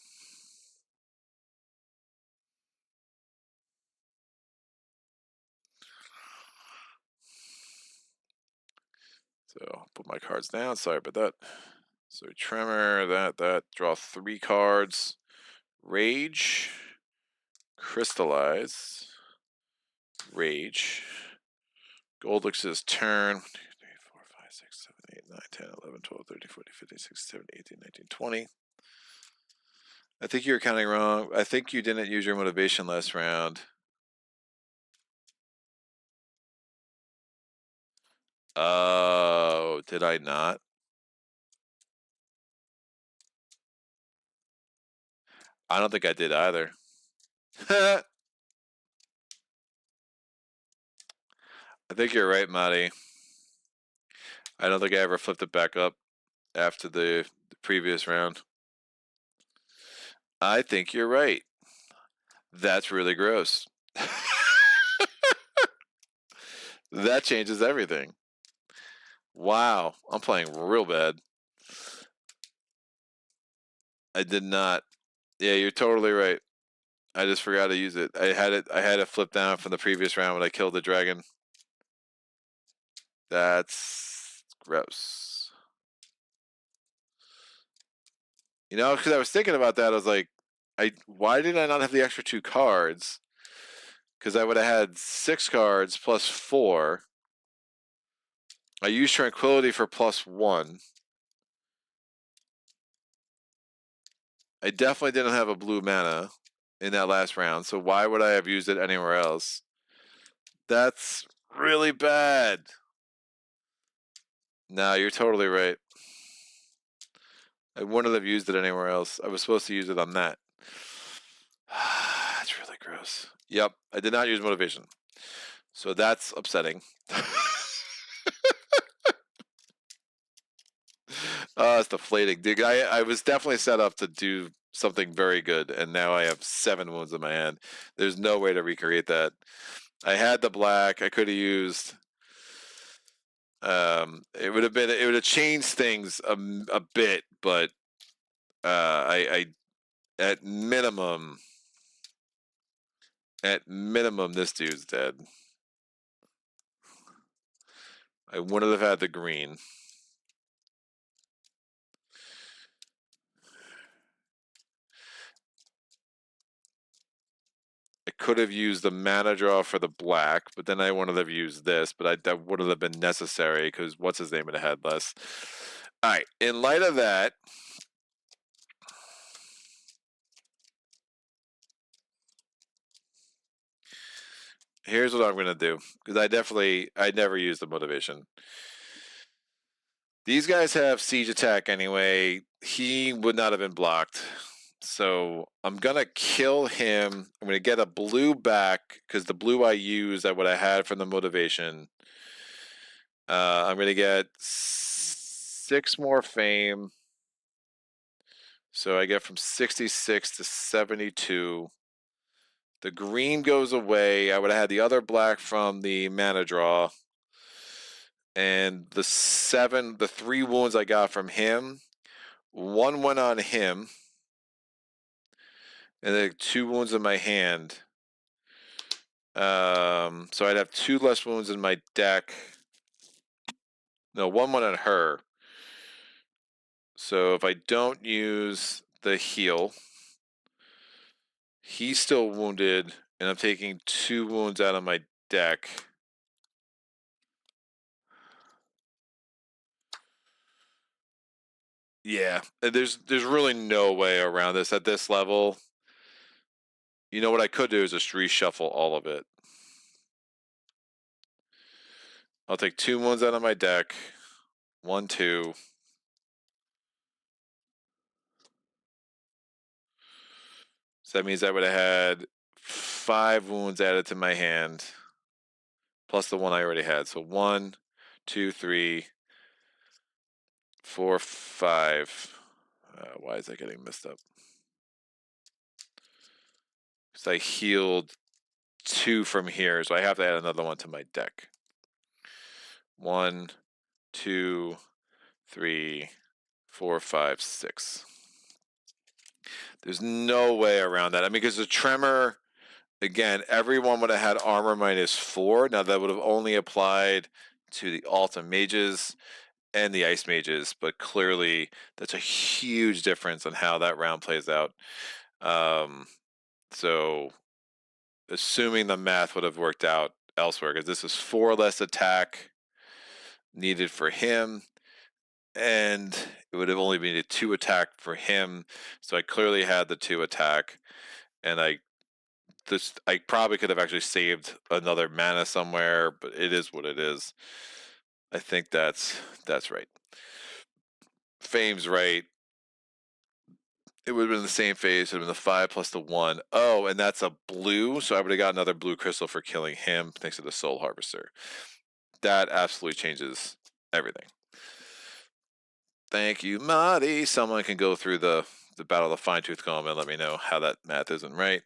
S3: So I'll put my cards down. Sorry about that. So Tremor, that. Draw 3 cards. Rage. Crystallize. Rage. Goldix's turn. 1, 2, 3, 4, 5, 6, 7, 8, 9, 10, 11, 12, 13, 14, 15, 16, 17, 18, 19, 20. I think you're counting wrong. I think you didn't use your motivation last round. Oh, did I not? I don't think I did either. I think you're right, Marty. I don't think I ever flipped it back up after the previous round. I think you're right. That's really gross. That changes everything. Wow, I'm playing real bad. I did not. Yeah, you're totally right. I just forgot to use it. I had it flipped down from the previous round when I killed the dragon. That's gross. You know, because I was thinking about that, I was like, why did I not have the extra 2 cards? Because I would have had 6 cards plus 4. I used Tranquility for plus 1. I definitely didn't have a blue mana in that last round, so why would I have used it anywhere else? That's really bad. No, you're totally right. I wouldn't have used it anywhere else. I was supposed to use it on that. That's really gross. Yep, I did not use motivation. So that's upsetting. It's deflating. Dude, I was definitely set up to do something very good, and now I have 7 wounds in my hand. There's no way to recreate that. I had the black. I could have used. It would have changed things a bit, but I at minimum, this dude's dead. I wouldn't have had the green. I could have used the mana draw for the black, but then I wouldn't have used this, but that wouldn't have been necessary because what's his name would have had less. All right, in light of that, here's what I'm going to do, because I never used the motivation. These guys have siege attack anyway. He would not have been blocked. So I'm going to kill him. I'm going to get a blue back, because the blue I used, what I had from the motivation. I'm going to get 6 more fame. So I get from 66 to 72. The green goes away. I would have had the other black from the mana draw. And the 3 wounds I got from him, 1 went on him. and then 2 wounds in my hand. So I'd have 2 less wounds in my deck. No, 1 on her. So if I don't use the heal, he's still wounded, and I'm taking 2 wounds out of my deck. Yeah, there's really no way around this at this level. You know what I could do is just reshuffle all of it. I'll take 2 wounds out of my deck. 1, 2. So that means I would have had 5 wounds added to my hand, plus the 1 I already had. So 1, 2, 3, 4, 5. Why is that getting messed up? Because I healed 2 from here, so I have to add another one to my deck. 1, 2, 3, 4, 5, 6. There's no way around that. I mean, because the tremor, again, everyone would have had armor -4. Now that would have only applied to the Ultimate Mages and the Ice Mages, but clearly that's a huge difference on how that round plays out. So assuming the math would have worked out elsewhere, because this is 4 less attack needed for him, and it would have only been a 2 attack for him. So I clearly had the 2 attack, and I probably could have actually saved another mana somewhere, but it is what it is. I think that's right. Fame's right. It would have been the same phase. It would have been the 5 plus the 1. Oh, and that's a blue, so I would have got another blue crystal for killing him thanks to the Soul Harvester. That absolutely changes everything. Thank you, Marty. Someone can go through the Battle of the Fine-Tooth Comb and let me know how that math isn't right.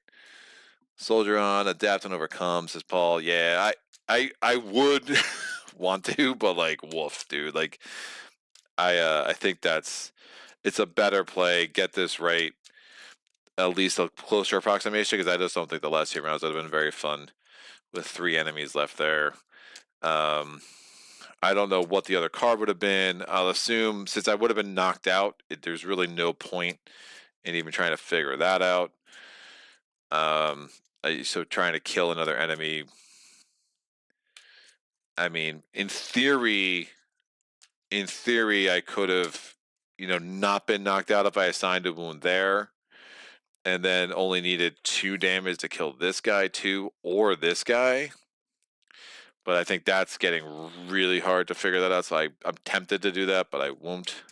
S3: Soldier on, adapt and overcome, says Paul. Yeah, I would want to, but like, woof, dude. Like, I think it's a better play. Get this right. At least a closer approximation, because I just don't think the last 2 rounds would have been very fun with 3 enemies left there. I don't know what the other card would have been. I'll assume since I would have been knocked out, there's really no point in even trying to figure that out. So trying to kill another enemy. I mean, in theory, I could have, not been knocked out if I assigned a wound there, and then only needed 2 damage to kill this guy too, or this guy. But I think that's getting really hard to figure that out. So I'm tempted to do that, but I won't.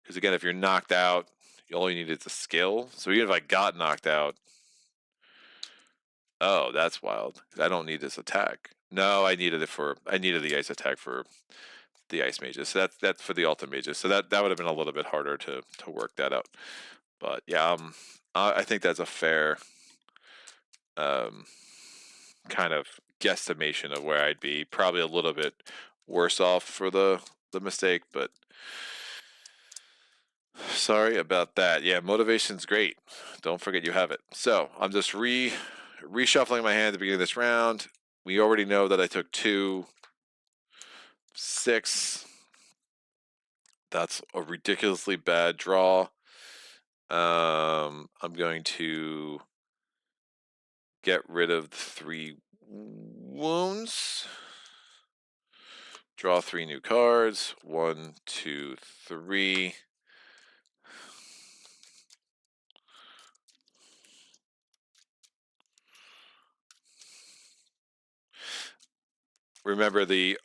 S3: Because again, if you're knocked out, all you need is a skill. So even if I got knocked out, oh, that's wild. I don't need this attack. No, I needed the ice attack for the ice mages. So that's for the ultimate mages. So that would have been a little bit harder to work that out. But yeah, I think that's a fair kind of guesstimation of where I'd be. Probably a little bit worse off for the mistake, but sorry about that. Yeah, motivation's great. Don't forget you have it. So I'm just reshuffling my hand at the beginning of this round. We already know that I took 2, 6. That's a ridiculously bad draw. I'm going to get rid of the 3 wounds. Draw 3 new cards. 1, 2, 3. Remember the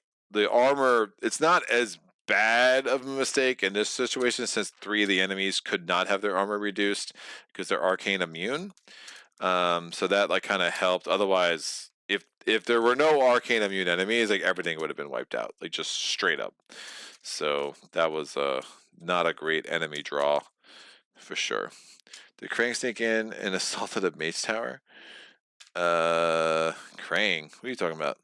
S3: armor, it's not as bad of a mistake in this situation since 3 of the enemies could not have their armor reduced because they're arcane immune. So that like kind of helped. Otherwise, if there were no arcane immune enemies, like everything would have been wiped out, like just straight up. So that was not a great enemy draw for sure. Did Krang sneak in and assaulted a mage tower? Krang, what are you talking about?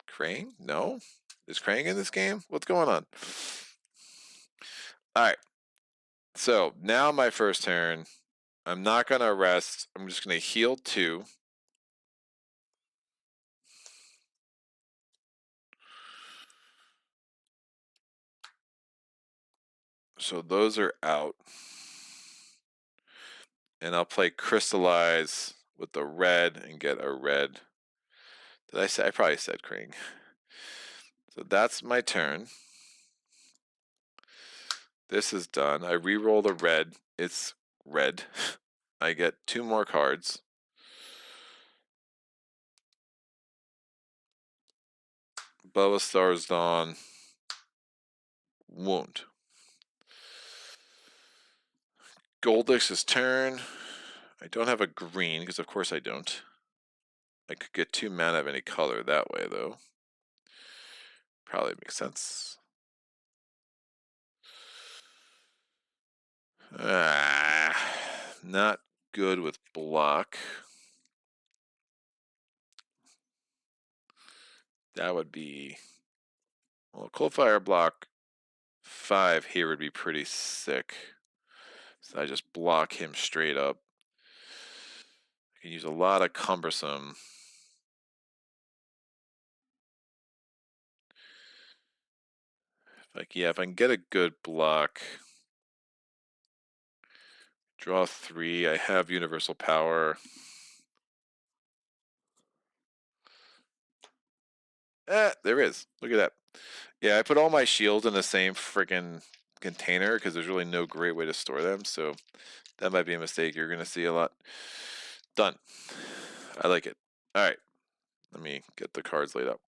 S3: Krang? No? Is Krang in this game? What's going on? Alright. So now my first turn, I'm not going to rest. I'm just going to heal 2. So those are out. And I'll play Crystallize with the red and get a red. Did I say? I probably said Kring. So that's my turn. This is done. I re-roll the red. It's red. I get 2 more cards. Bow of Stars Dawn. Wound. Goldix's turn. I don't have a green, because of course I don't. I could get 2 mana of any color that way, though. Probably makes sense. Not good with block. That would be... Well, Cold Fire block 5 here would be pretty sick. So I just block him straight up. I can use a lot of cumbersome. Like, yeah, if I can get a good block. Draw 3. I have universal power. There is. Look at that. Yeah, I put all my shields in the same freaking container because there's really no great way to store them. So that might be a mistake. You're going to see a lot. Done. I like it. All right. Let me get the cards laid up.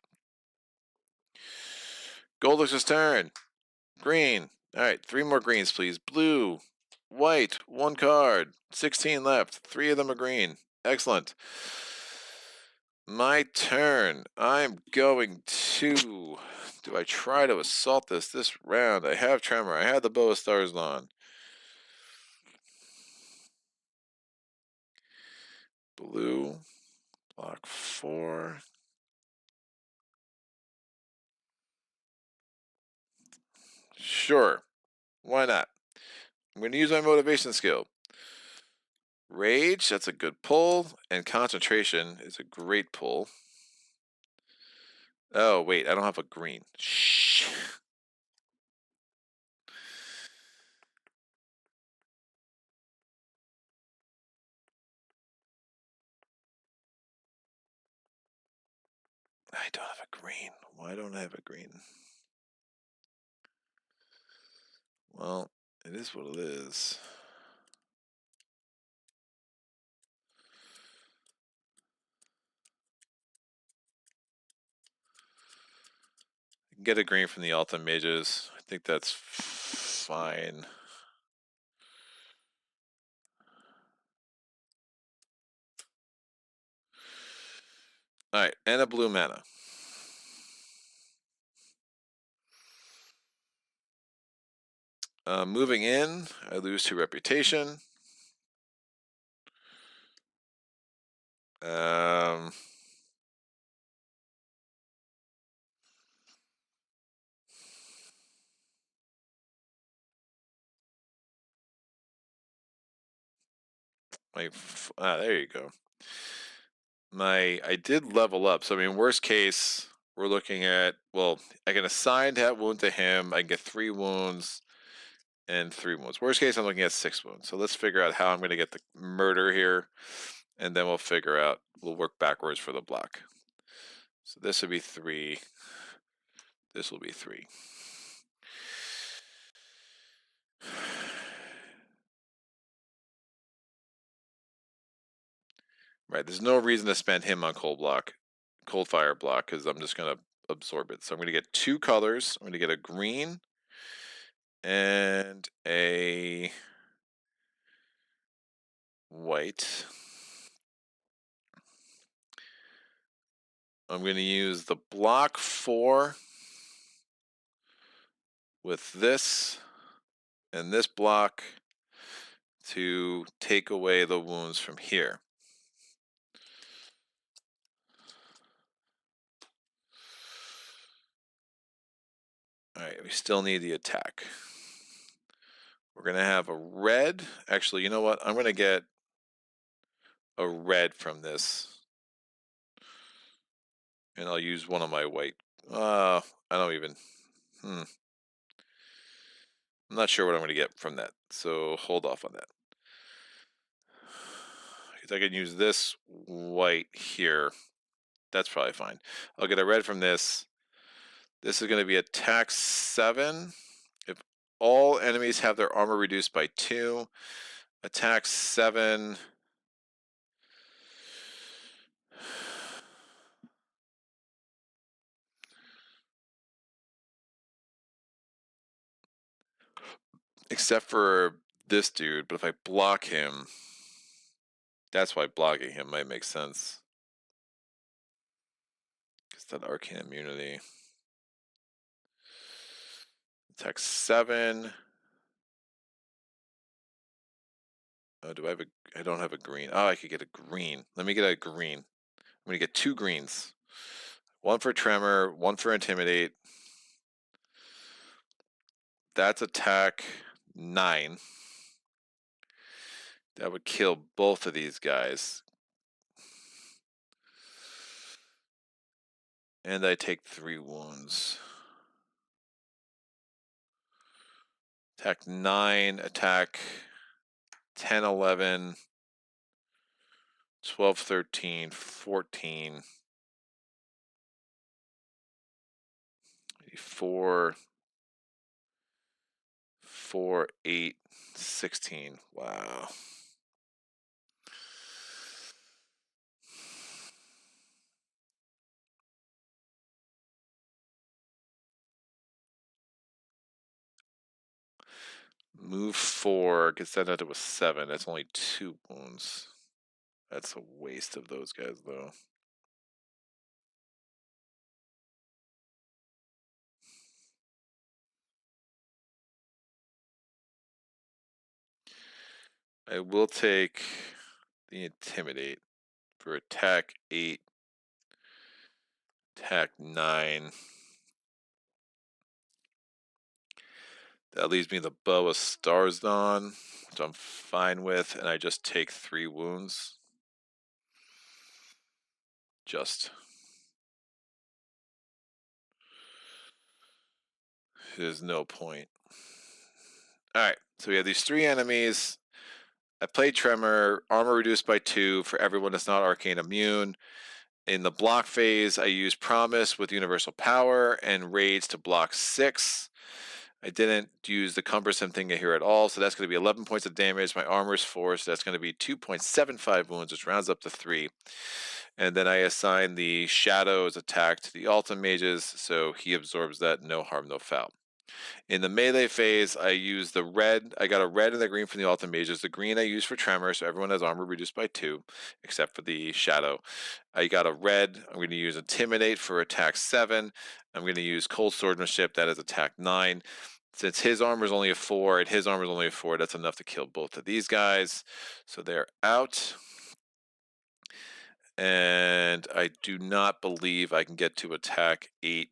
S3: Goldix's turn. Green. All right. 3 more greens, please. Blue. White. 1 card. 16 left. 3 of them are green. Excellent. My turn. I'm going to... Do I try to assault this round? I have Tremor. I have the Bow of Stars on. Blue. Block 4. Sure. Why not? I'm going to use my motivation skill. Rage, that's a good pull. And Concentration is a great pull. Oh, wait. I don't have a green. Shh. I don't have a green. Why don't I have a green? Well, it is what it is. I can get a green from the Ultimate Mages. I think that's fine. Alright, and a blue mana. Moving in, I lose 2 reputation. There you go. I did level up. So I mean, worst case, we're looking at, well, I can assign that wound to him. I can get 3 wounds and 3 wounds. Worst case, I'm looking at 6 wounds. So let's figure out how I'm going to get the murder here, and then we'll figure out. We'll work backwards for the block. So this would be 3. This will be 3. Right, there's no reason to spend him on cold fire block, because I'm just going to absorb it. So I'm going to get 2 colors. I'm going to get a green and a white. I'm going to use the block 4 with this and this block to take away the wounds from here. All right, we still need the attack. We're going to have a red. Actually, you know what? I'm going to get a red from this. And I'll use one of my white. I don't even. I'm not sure what I'm going to get from that. So hold off on that. Because I can use this white here. That's probably fine. I'll get a red from this. This is going to be attack 7. If all enemies have their armor reduced by 2, attack 7. Except for this dude, but if I block him, that's why blocking him might make sense. Because that arcane immunity. Attack 7. Oh, do I have a... I don't have a green. Oh, I could get a green. Let me get a green. I'm going to get 2 greens. 1 for Tremor, 1 for Intimidate. That's attack 9. That would kill both of these guys. And I take 3 wounds. Attack 9, attack 10, 11, 12, 13, 14, 4, 4, 8, 16. Wow. Move 4, gets that out to a 7. That's only 2 wounds. That's a waste of those guys, though. I will take the Intimidate for attack 8, attack 9. That leaves me the Bow of Stars on, which I'm fine with, and I just take 3 wounds. There's no point. Alright, so we have these 3 enemies. I play Tremor, armor reduced by 2 for everyone that's not arcane immune. In the block phase, I use Promise with Universal Power and Rage to block 6. I didn't use the cumbersome thing here at all, so that's going to be 11 points of damage. My armor is 4, so that's going to be 2.75 wounds, which rounds up to 3. And then I assign the Shadow's attack to the Ultimate Mages, so he absorbs that, no harm, no foul. In the melee phase, I use the red. I got a red and a green from the Ultimate Mages. The green I use for Tremor, so everyone has armor reduced by 2, except for the Shadow. I got a red. I'm going to use Intimidate for attack 7. I'm going to use Cold Swordsmanship. That is attack 9. Since his armor is only a 4 and his armor is only a 4, that's enough to kill both of these guys. So they're out. And I do not believe I can get to attack 8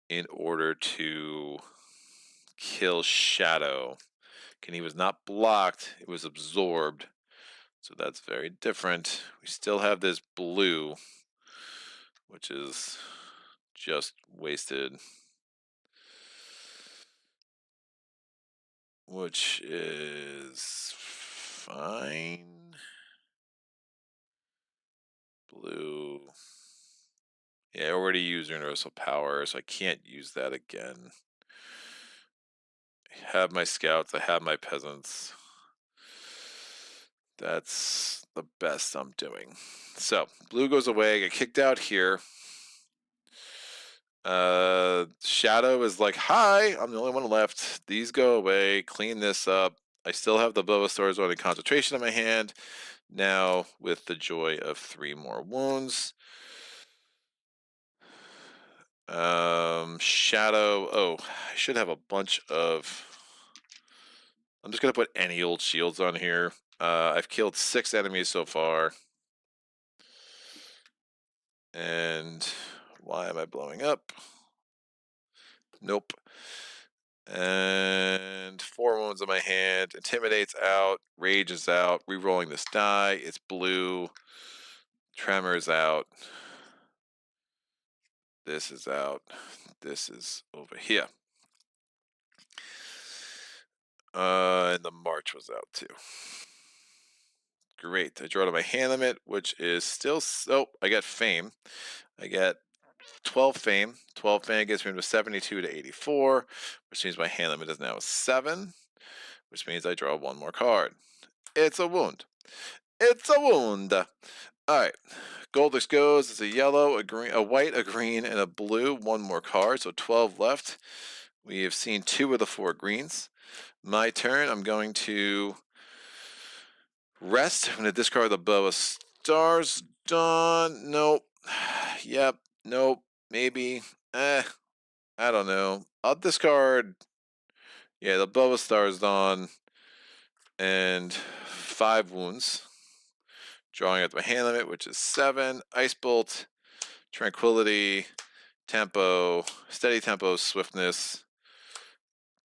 S3: in order to kill Shadow. And he was not blocked, it was absorbed. So that's very different. We still have this blue, which is just wasted. Which is fine. Blue. Yeah, I already used Universal Power, so I can't use that again. I have my scouts, I have my peasants. That's the best I'm doing. So, blue goes away, I get kicked out here. Shadow is like, hi, I'm the only one left. These go away, clean this up. I still have the Bow of Stars on in concentration in my hand. Now, with the joy of 3 more wounds. Shadow. Oh, I should have a bunch of... I'm just going to put any old shields on here. I've killed 6 enemies so far. And why am I blowing up? Nope. And 4 wounds in my hand. Intimidate's out. Rage is out. Rerolling this die. It's blue. Tremor's out. This is out. This is over here. And the March was out too. Great. I draw to my hand limit, which is still. Oh, I got Fame. I get 12 Fame. 12 Fame gets me to 72 to 84, which means my hand limit is now 7, which means I draw 1 more card. It's a wound. It's a wound. All right. Goldix goes. It's a yellow, a green, a white, a green, and a blue. 1 more card, so 12 left. We have seen 2 of the 4 greens. My turn. I'm going to rest. I'm going to discard the Bow of Stars. Dawn. Nope. Yep. Nope. Maybe. I don't know. I'll discard. Yeah, the Bow of Stars Dawn. And 5 wounds. Drawing at my hand limit, which is 7. Ice Bolt. Tranquility. Tempo. Steady tempo. Swiftness.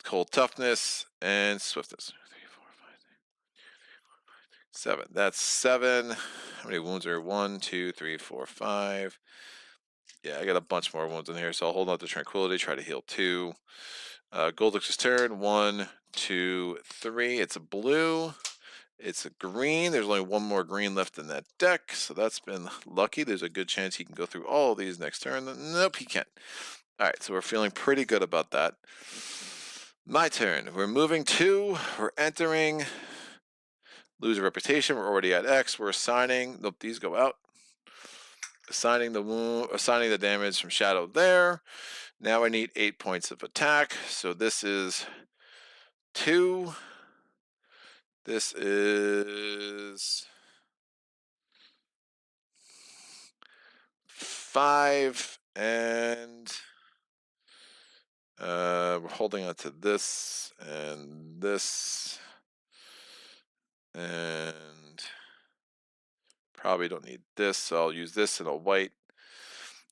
S3: Cold toughness. And swiftness. 3, 4, 5, 6, 7. That's 7. How many wounds are 1, 2, 3, 4, 5? Yeah, I got a bunch more wounds in here, so I'll hold on to Tranquility, try to heal 2. Goldix's turn. 1, 2, 3. It's a blue. It's a green. There's only 1 more green left in that deck, so that's been lucky. There's a good chance he can go through all of these next turn. Nope, he can't. All right, so we're feeling pretty good about that. My turn. We're moving 2. We're entering. Lose a reputation. We're already at X. We're assigning. Nope, these go out. Assigning the wound, assigning the damage from Shadow there. Now I need 8 points of attack. So this is 2. This is 5. And we're holding on to this and this. And probably don't need this, so I'll use this in a white.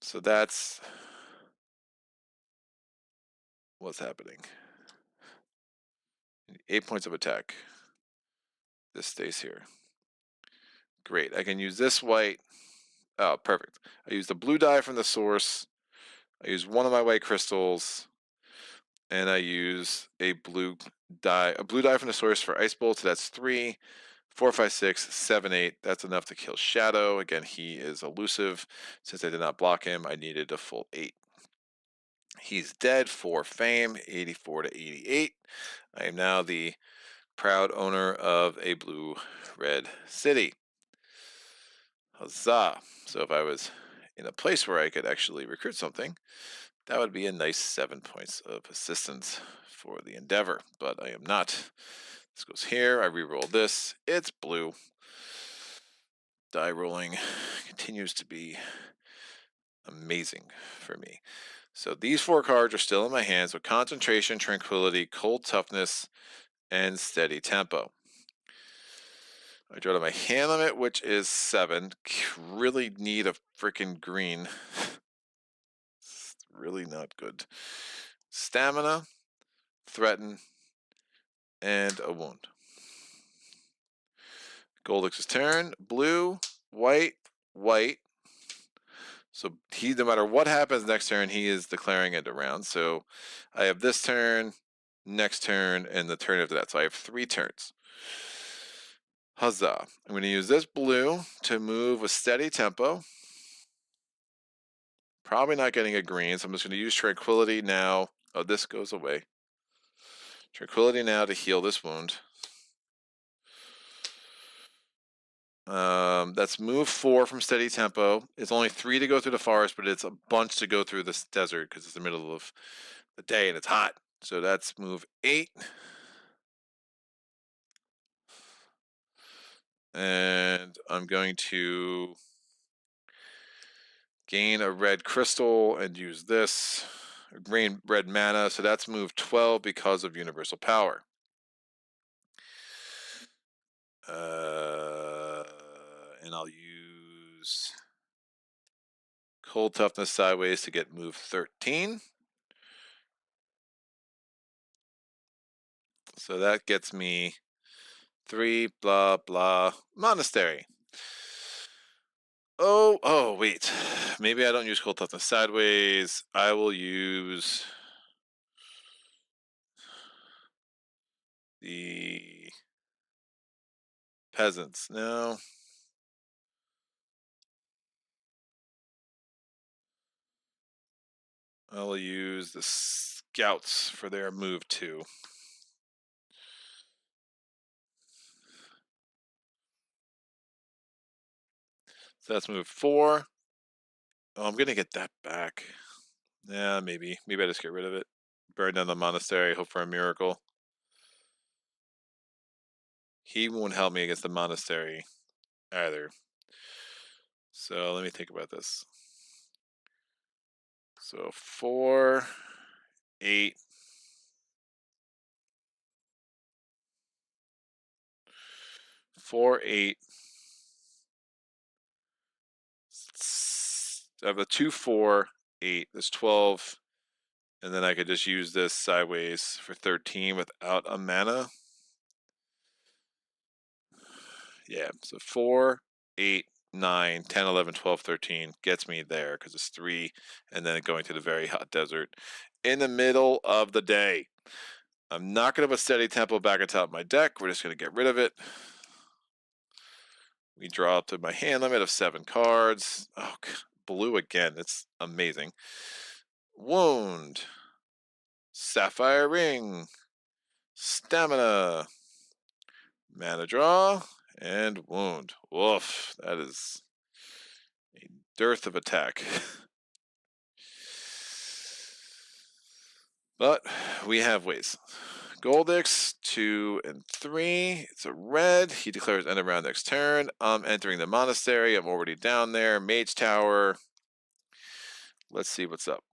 S3: So that's what's happening. 8 points of attack. This stays here. Great. I can use this white. Oh, perfect. I use the blue die from the source. I use 1 of my white crystals. And I use a blue die from the source for Ice Bolt. So that's 3, 4, 5, 6, 7, 8. That's enough to kill Shadow. Again, he is elusive. Since I did not block him, I needed a full 8. He's dead. 4 Fame, 84 to 88. I am now the proud owner of a blue-red city. Huzzah. So if I was in a place where I could actually recruit something, that would be a nice 7 points of assistance for the endeavor, but I am not. This goes here. I reroll this. It's blue. Die rolling continues to be amazing for me. So these 4 cards are still in my hands with Concentration, Tranquility, Cold Toughness, and Steady Tempo. I draw to my hand limit, which is 7. Really need a freaking green. It's really not good. Stamina, Threaten, and a wound. Goldix's turn. Blue, white, white. So he, no matter what happens next turn, he is declaring it around. So I have this turn, next turn, and the turn after that. So I have 3 turns. Huzzah. I'm going to use this blue to move with steady tempo. Probably not getting a green, so I'm just going to use Tranquility now. Oh, this goes away. Tranquility now to heal this wound. That's move 4 from steady tempo. It's only 3 to go through the forest, but it's a bunch to go through this desert because it's the middle of the day and it's hot. So that's move 8. And I'm going to gain a red crystal and use this green red mana. So that's move 12 because of universal power. And I'll use Cold Toughness sideways to get move 13. So that gets me 3, blah, blah, monastery. Oh, wait. Maybe I don't use Cold Toughness sideways. I will use the peasants. No. I'll use the scouts for their move 2. So that's move 4. Oh, I'm gonna get that back. Yeah, maybe. Maybe I just get rid of it. Burn down the monastery, hope for a miracle. He won't help me against the monastery either. So let me think about this. So 4, 8. 4, 8. I have a 2, 4, 8. There's 12. And then I could just use this sideways for 13 without a mana. Yeah, so 4, 8, 9, 10, 11, 12, 13 gets me there because it's 3, and then going to the very hot desert in the middle of the day. I'm not going to put Steady Tempo back on top of my deck. We're just going to get rid of it. We draw up to my hand limit of 7 cards. Oh, blue again. It's amazing. Wound. Sapphire Ring. Stamina. Mana draw. And wound. Woof. That is a dearth of attack. But we have ways. Goldix, 2 and 3. It's a red. He declares end of round next turn. I'm entering the monastery. I'm already down there. Mage Tower. Let's see what's up.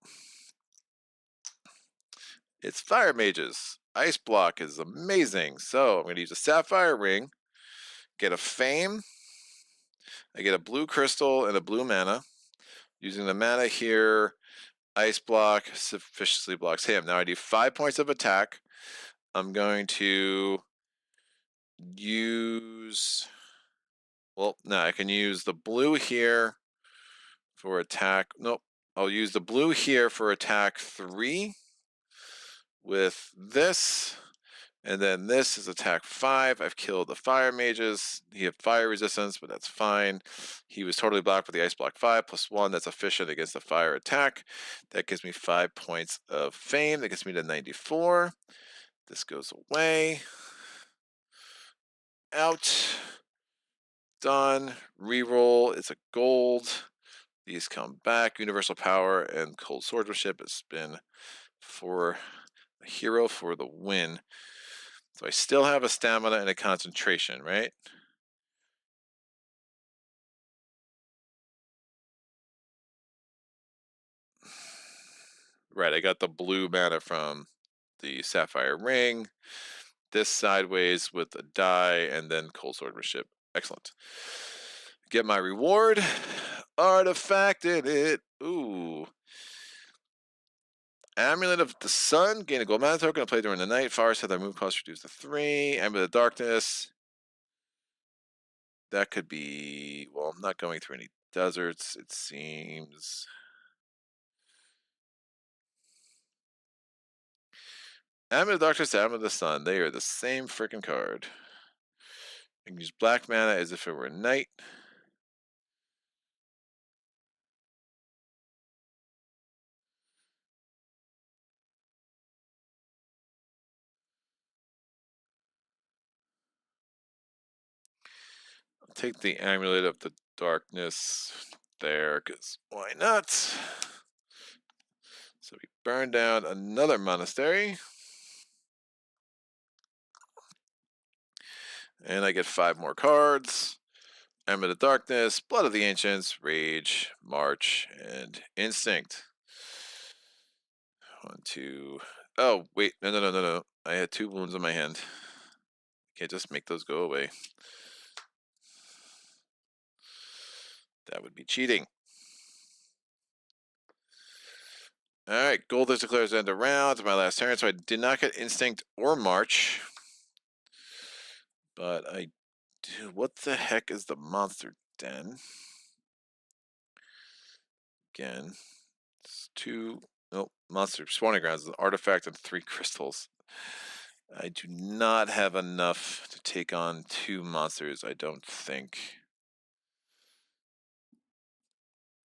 S3: It's Fire Mages. Ice Block is amazing. So I'm going to use a Sapphire Ring. Get a Fame. I get a blue crystal and a blue mana. Using the mana here, Ice Block sufficiently blocks him. Now I do 5 points of attack. I'm going to use... Well, no, I can use the blue here for attack. Nope. I'll use the blue here for attack 3 with this. And then this is attack 5. I've killed the fire mages. He had fire resistance, but that's fine. He was totally blocked with the ice block 5 +1. That's efficient against the fire attack. That gives me 5 points of fame. That gets me to 94. This goes away. Out. Done. Reroll. It's a gold. These come back. Universal power and cold swordsmanship has been for a hero for the win. So I still have a stamina and a concentration, right? Right, I got the blue mana from the Sapphire Ring. This sideways with a die and then cold swordsmanship. Excellent. Get my reward. Artifact in it. Ooh. Amulet of the Sun. Gain a gold mana token. Play during the night. Forest have their move cost reduced to 3. Amulet of Darkness. That could be... Well, I'm not going through any deserts, it seems. Amulet of Darkness, Amulet of the Sun. They are the same freaking card. I can use black mana as if it were night. I'll take the Amulet of the Darkness there, because why not? So we burn down another monastery. And I get 5 more cards. Amulet of Darkness, Blood of the Ancients, Rage, March, and Instinct. 1, 2. Oh, wait. No. I had 2 wounds on my hand. Can't just make those go away. That would be cheating. Alright, Goldfish declares end of round. It's my last turn, so I did not get Instinct or March. But I do. What the heck is the monster den? Again, it's 2. Nope, monster spawning grounds, an artifact and 3 crystals. I do not have enough to take on 2 monsters, I don't think.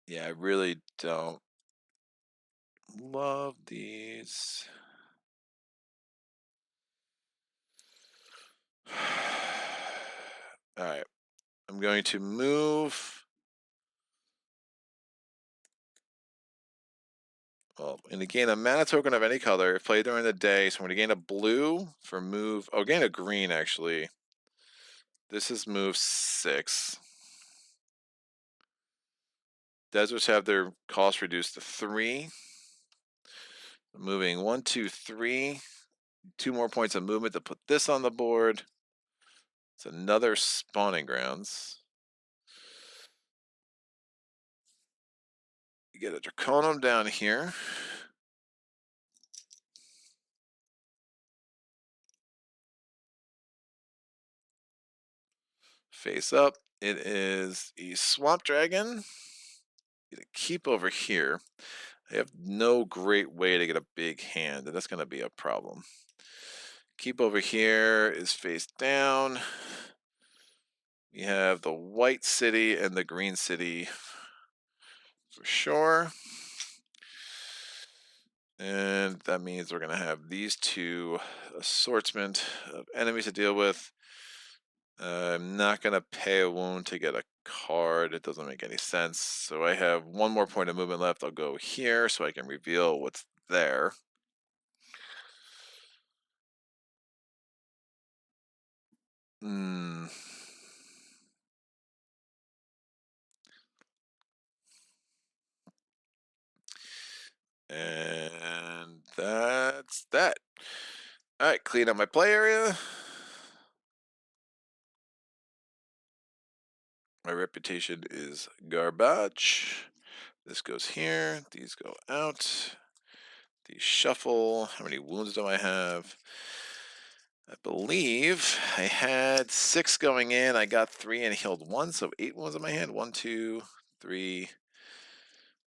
S3: Yeah, I really don't love these. Alright, I'm going to move. Well, in the gain a mana token of any color, if played during the day, so I'm going to gain a blue for move. Oh, gain a green, actually. This is move 6. Deserts have their cost reduced to 3. Moving 1, 2, 3. 2 more points of movement to put this on the board. It's another spawning grounds. You get a Draconum down here. Face up. It is a Swamp Dragon. Get a keep over here. I have no great way to get a big hand, and that's going to be a problem. Keep over here is face down. We have the white city and the green city for sure. And that means we're going to have these 2 assortment of enemies to deal with. I'm not going to pay a wound to get a card. It doesn't make any sense. So I have 1 more point of movement left. I'll go here so I can reveal what's there. And that's that. All right, clean up my play area. My reputation is garbage. This goes here. These go out. These shuffle. How many wounds do I have? I believe I had 6 going in. I got 3 and healed 1, so 8 wounds in my hand. 1, 2, 3,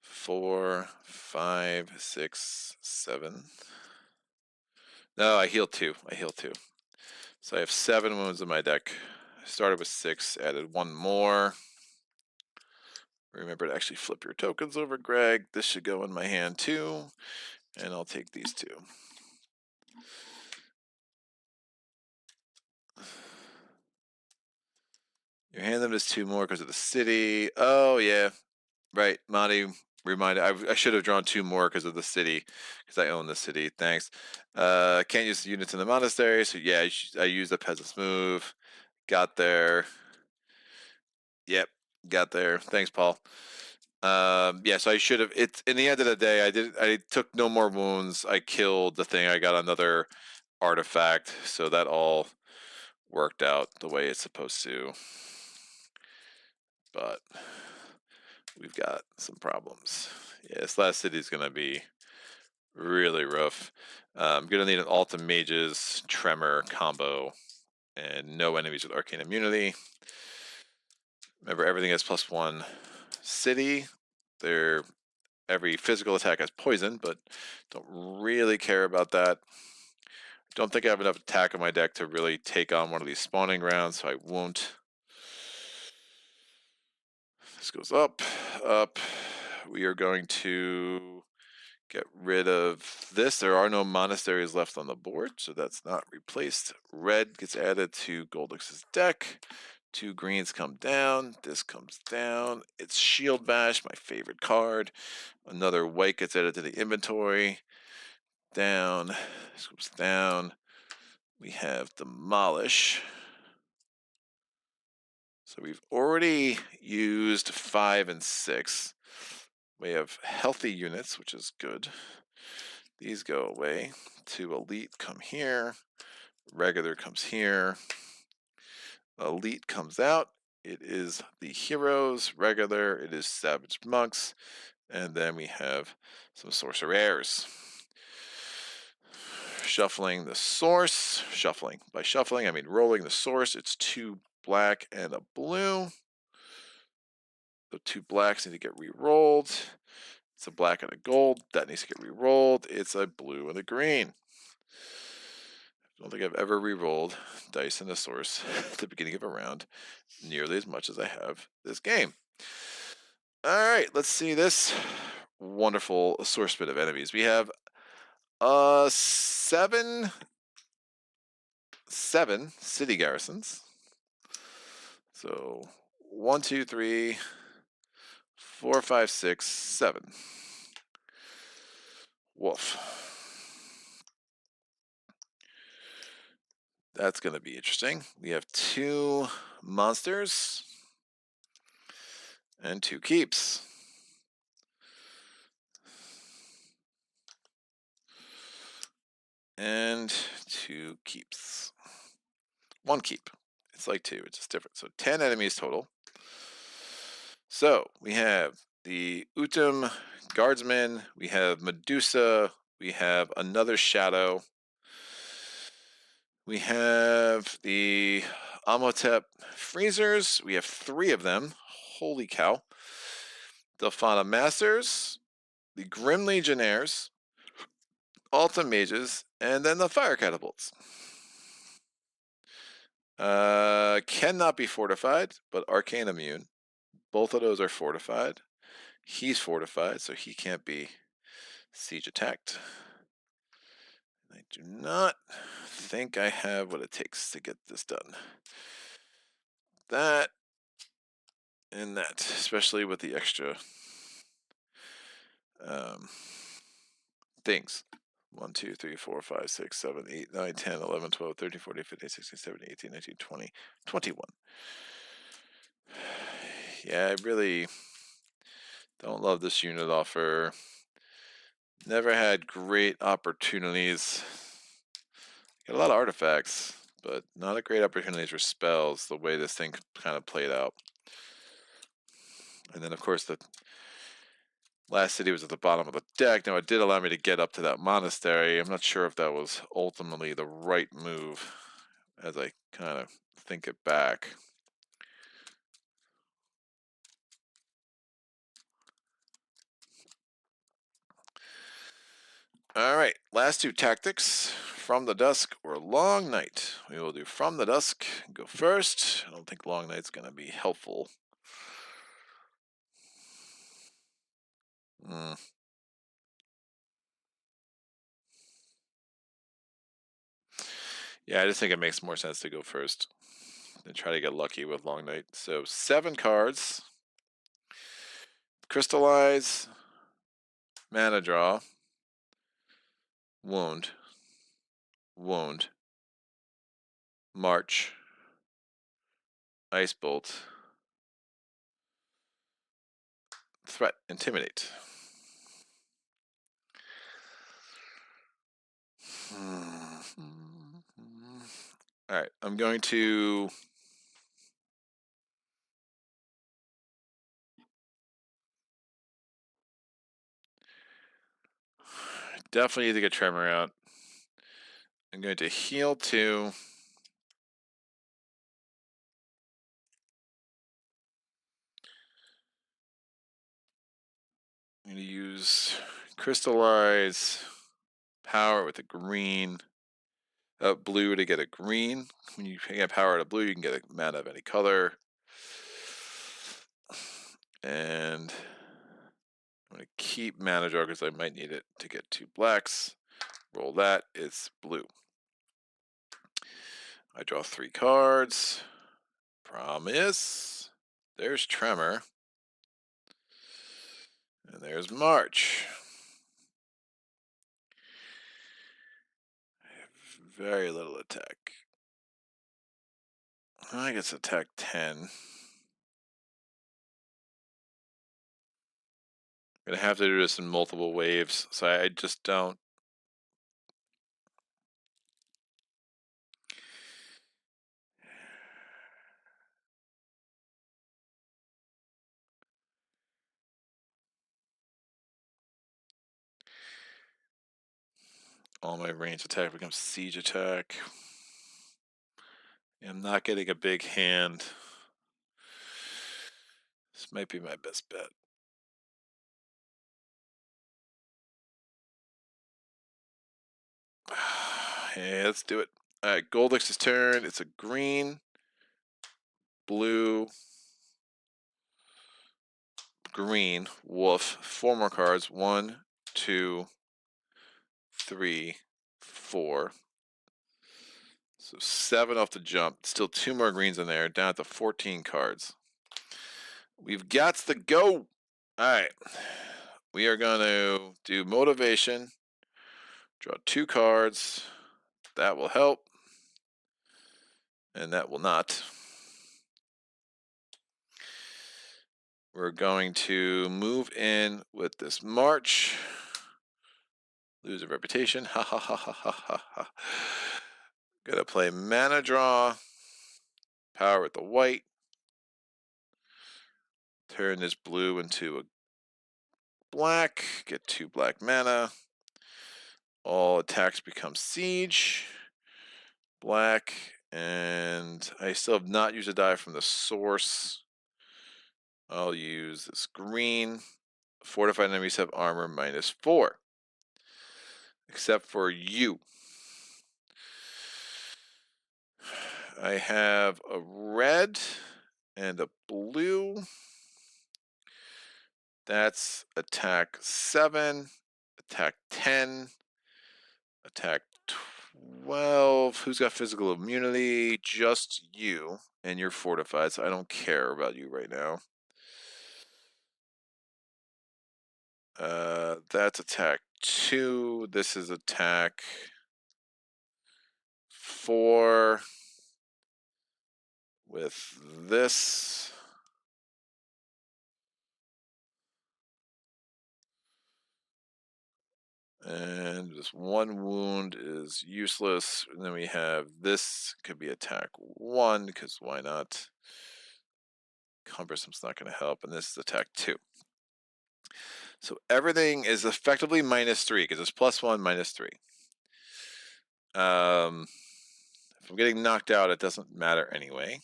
S3: 4, 5, 6, 7. No, I healed 2. I healed 2. So I have 7 wounds in my deck. I started with 6, added 1 more. Remember to actually flip your tokens over, Greg. This should go in my hand too. And I'll take these 2. You hand them as 2 more because of the city. Oh, yeah. Right. Monty reminded. I should have drawn 2 more because of the city. Because I own the city. Thanks. Can't use the units in the monastery. So, yeah, I used the peasant's move. Got there. Yep. Got there. Thanks, Paul. Yeah, so I should have. It's in the end of the day, I took no more wounds. I killed the thing. I got another artifact. So that all worked out the way it's supposed to. But we've got some problems. Yeah, this last city is going to be really rough. I'm going to need an Alta Mages Tremor combo and no enemies with Arcane Immunity. Remember, everything has +1 city. Every physical attack has poison, but don't really care about that. Don't think I have enough attack on my deck to really take on one of these spawning grounds, so I won't. This goes up, up. We are going to get rid of this. There are no monasteries left on the board, so that's not replaced. Red gets added to Goldix's deck. 2 greens come down. This comes down. It's Shield Bash, my favorite card. Another white gets added to the inventory. Down. This goes down. We have Demolish. So we've already used 5 and 6. We have healthy units, which is good. These go away. 2 elite come here. Regular comes here. Elite comes out. It is the heroes. Regular, it is savage monks. And then we have some sorcerers. shuffling the source. Shuffling. By shuffling, I mean rolling the source. It's 2 black and a blue. The 2 blacks need to get re-rolled. It's a black and a gold. That needs to get re-rolled. It's a blue and a green. I don't think I've ever re-rolled dice in a source at the beginning of a round nearly as much as I have this game. All right, let's see this wonderful source bit of enemies. We have seven city garrisons. So 1, 2, 3, 4, 5, 6, 7. Woof. That's going to be interesting. We have 2 monsters and 2 keeps. And 2 keeps. 1 keep. It's like 2, it's just different. So 10 enemies total. So we have the Utum Guardsman, we have Medusa, we have another Shadow, we have the Amotep Freezers, we have 3 of them, holy cow, Delphana Masters, the Grim Legionnaires, Alta Mages, and then the Fire Catapults. Cannot be fortified, but Arcane Immune. Both of those are fortified. He's fortified, so he can't be siege attacked. I do not think I have what it takes to get this done. That and that, especially with the extra things. 1, 2, 3, 4, 5, 6, 7, 8, 9, 10, 11, 12, 13, 14, 15, 16, 17, 18, 19, 20, 21. Yeah, I really don't love this unit offer. Never had great opportunities. Got a lot of artifacts, but not a great opportunities for spells, the way this thing kind of played out. And then, of course, the last city was at the bottom of the deck. Now, it did allow me to get up to that monastery. I'm not sure if that was ultimately the right move, as I kind of think it back. All right, last 2 tactics, From the Dusk or Long Night. We will do From the Dusk, go first. I don't think Long Night's going to be helpful. Yeah, I just think it makes more sense to go first than try to get lucky with Long Night. So 7 cards. Crystallize, mana draw, wound, wound, march, ice bolt, threat, intimidate. All right, I'm going to definitely need to get Tremor out. I'm going to heal 2. I'm going to use Crystallize power with a green, blue to get a green. When you get power to blue, you can get a mana of any color. And I'm going to keep mana draw because I might need it to get 2 blacks. Roll that, it's blue. I draw 3 cards. Promise. There's Tremor. And there's March. I have very little attack. I guess attack 10. I'm going to have to do this in multiple waves, so I just don't. All my ranged attack becomes siege attack. I'm not getting a big hand. This might be my best bet. Yeah, let's do it. All right, Goldix's turn. It's a green, blue, green, wolf. 4 more cards. 1, 2, 3, 4. So 7 off the jump. Still 2 more greens in there. Down to 14 cards. We've got to go. All right. We are going to do motivation. Draw 2 cards. That will help. And that will not. We're going to move in with this march. Lose a reputation. Ha ha ha ha ha ha ha. Gonna play mana draw. Power with the white. Turn this blue into a black. Get 2 black mana. All attacks become siege. Black. And I still have not used a die from the source. I'll use this green. Fortified enemies have armor -4. Except for you. I have a red and a blue. That's attack 7, attack 10, attack 12. Who's got physical immunity? Just you. And you're fortified, so I don't care about you right now. That's attack 2. This is attack 4 with this. And this 1 wound is useless. And then we have this could be attack 1, because why not? Cumbersome's not going to help. And this is attack 2. So everything is effectively -3, because it's +1, -3. If I'm getting knocked out, it doesn't matter anyway.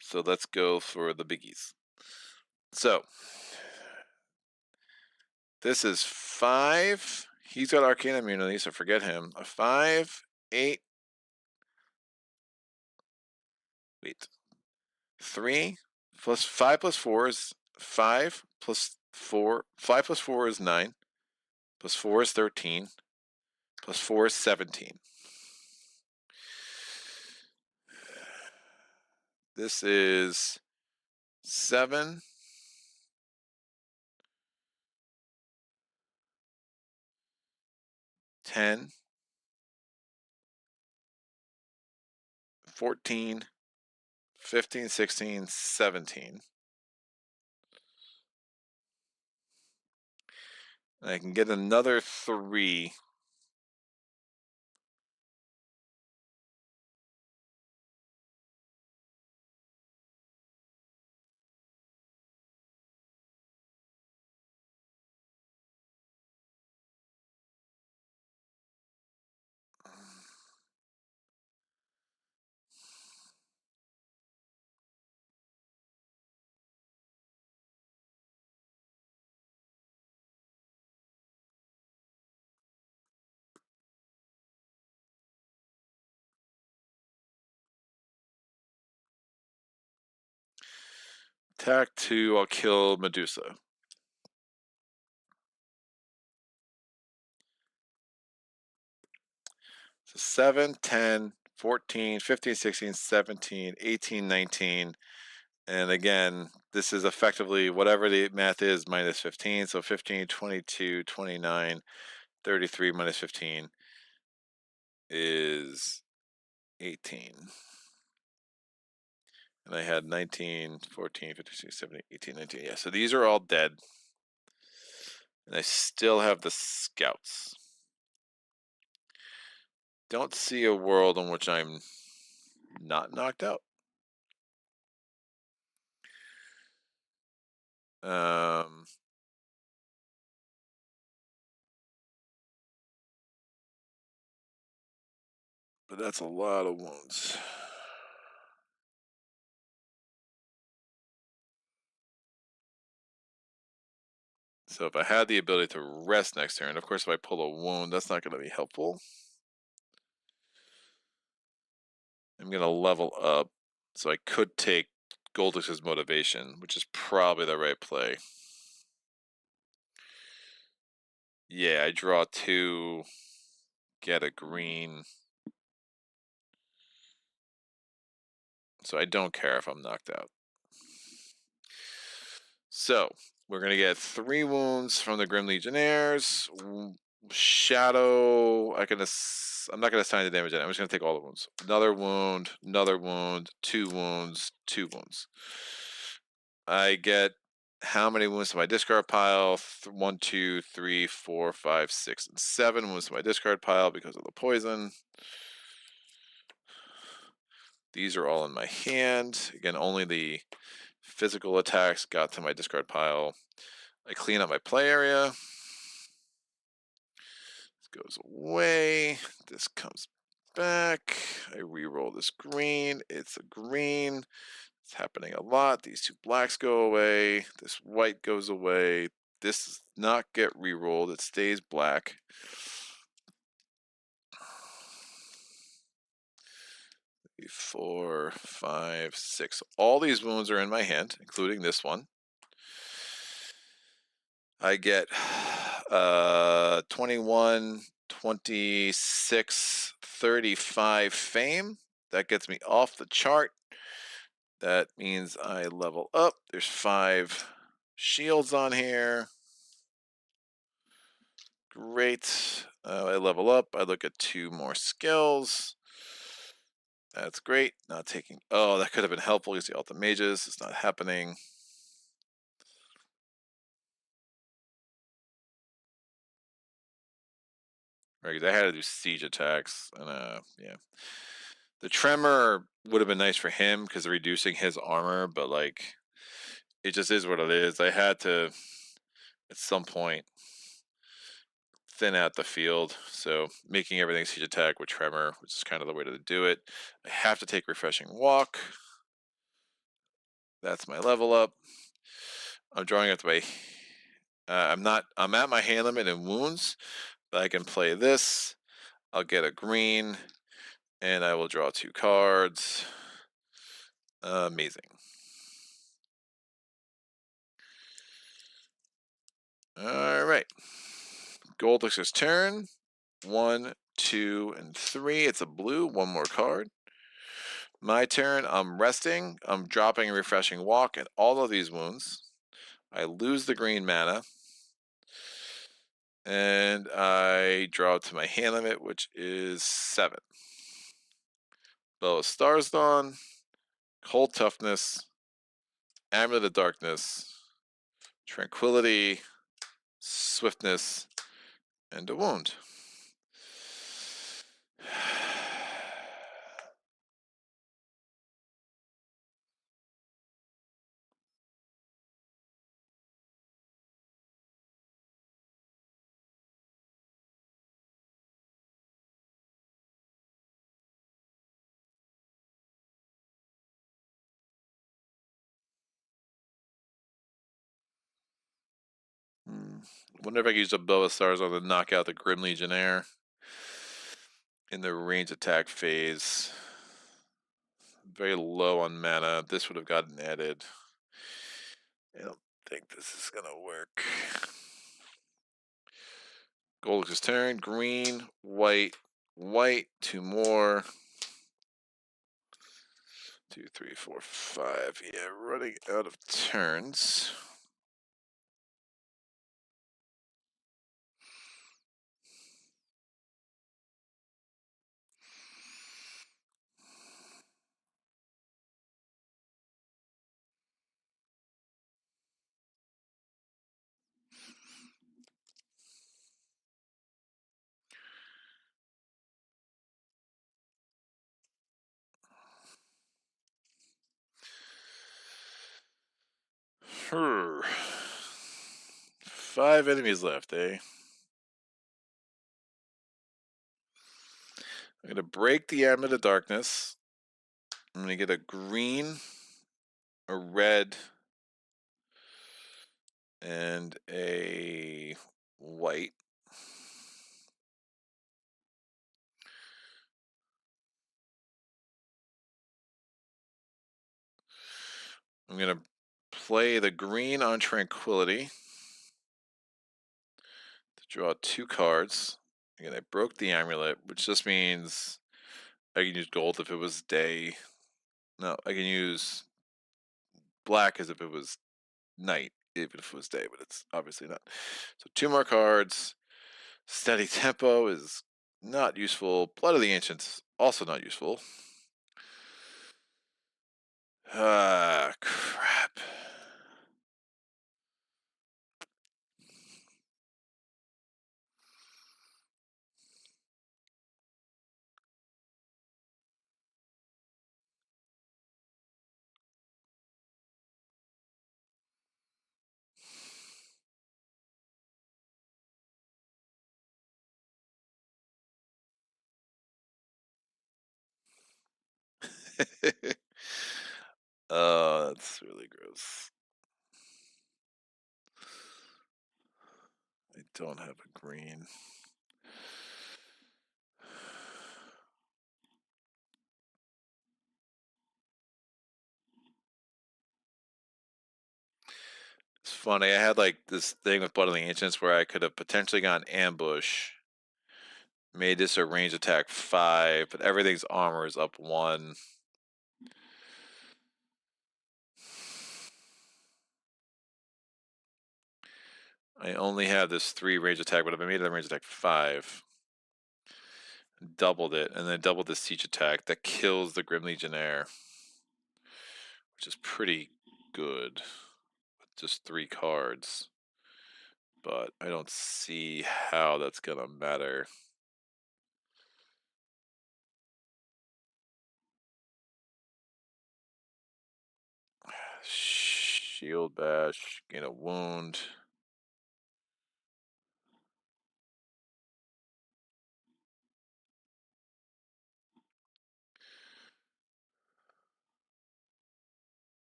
S3: So let's go for the biggies. So this is 5. He's got arcane immunity, so forget him. A 5, 8. Wait. 3 plus 5 plus 4 is 5 plus 4. 5 plus 4 is 9. Plus 4 is 13. Plus 4 is 17. This is 7. 10. 14. 15, 16, 17. And I can get another 3. Attack 2, I'll kill Medusa. So 7, 10, 14, 15, 16, 17, 18, 19. And again, this is effectively whatever the math is -15. So 15, 22, 29, 33 -15 is 18. And I had 19, 14, 15, 16, 17, 18, 19. Yeah, so these are all dead. And I still have the scouts. Don't see a world in which I'm not knocked out. But that's a lot of wounds. So if I had the ability to rest next turn, of course if I pull a wound, that's not going to be helpful. I'm going to level up, so I could take Goldix's Motivation, which is probably the right play. Yeah, I draw 2, get a green. So I don't care if I'm knocked out. So we're going to get 3 wounds from the Grim Legionnaires. Shadow, I'm not going to assign the damage in. I'm just going to take all the wounds. Another wound, 2 wounds, 2 wounds. I get how many wounds to my discard pile? 1, 2, 3, 4, 5, 6, and 7 wounds to my discard pile because of the poison. These are all in my hand. Again, only the physical attacks got to my discard pile. I clean up my play area. This goes away. This comes back. I re-roll this green. It's a green. It's happening a lot. These 2 blacks go away. This white goes away. This does not get re-rolled. It stays black. Four, 5, 6. All these wounds are in my hand, including this one. I get 21, 26, 35 fame. That gets me off the chart. That means I level up. There's 5 shields on here. Great. I level up. I look at 2 more skills. That's great. Not taking... Oh, that could have been helpful against the Ultimate Mages. It's not happening. Right, because I had to do siege attacks. And, yeah. The Tremor would have been nice for him because of reducing his armor, but, like, it just is what it is. I had to, at some point, thin out the field. So making everything siege attack with Tremor, which is kind of the way to do it. I have to take Refreshing Walk. That's my level up. I'm drawing out the way. I'm at my hand limit in wounds, but I can play this. I'll get a green, and I will draw 2 cards. Amazing. All right. Goldix's turn. 1, 2, and 3. It's a blue. 1 more card. My turn. I'm resting. I'm dropping a Refreshing Walk at all of these wounds. I lose the green mana. And I draw to my hand limit, which is 7. Bow of Starsdawn, Cold Toughness, Amulet of Darkness, Tranquility, Swiftness, and a wound. Wonder if I could use a Bow of Starsdawn to knock out the Grim Legionnaire in the range attack phase. Very low on mana. This would have gotten added. I don't think this is gonna work. Goldix's turn. Green, white, white. 2 more. 2, 3, 4, 5. Yeah, running out of turns. Her. 5 enemies left, eh? I'm gonna break the Amulet of Darkness. I'm gonna get a green, a red, and a white. I'm gonna play the green on Tranquility to draw 2 cards. Again, I broke the Amulet, which just means I can use gold if it was day. No, I can use black as if it was night, even if it was day, but it's obviously not. So 2 more cards. Steady Tempo is not useful. Blood of the Ancients, also not useful. Ah, crap. Oh, that's really gross. I don't have a green. It's funny. I had like this thing with Blood of the Ancients where I could have potentially gone ambush, made this a range attack 5, but everything's armor is up 1. I only have this 3 range attack, but if I made it a range attack 5, doubled it, and then doubled the siege attack, that kills the Grim Legionnaire, which is pretty good. With just 3 cards. But I don't see how that's gonna matter. Shield bash, gain a wound.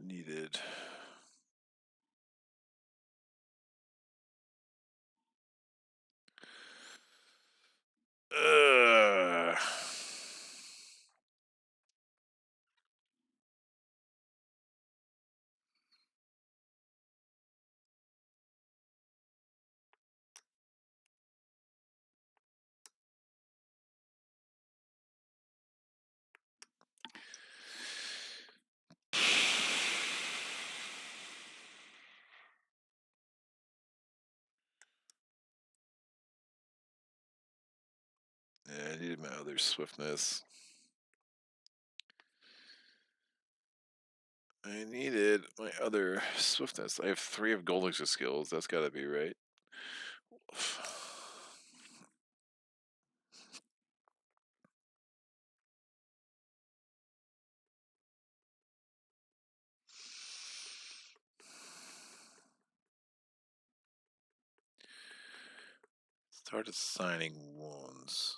S3: Needed. Ugh. Yeah, I needed my other swiftness. I needed my other swiftness. I have 3 of Gold Elixir skills. That's gotta be right. Start assigning wounds.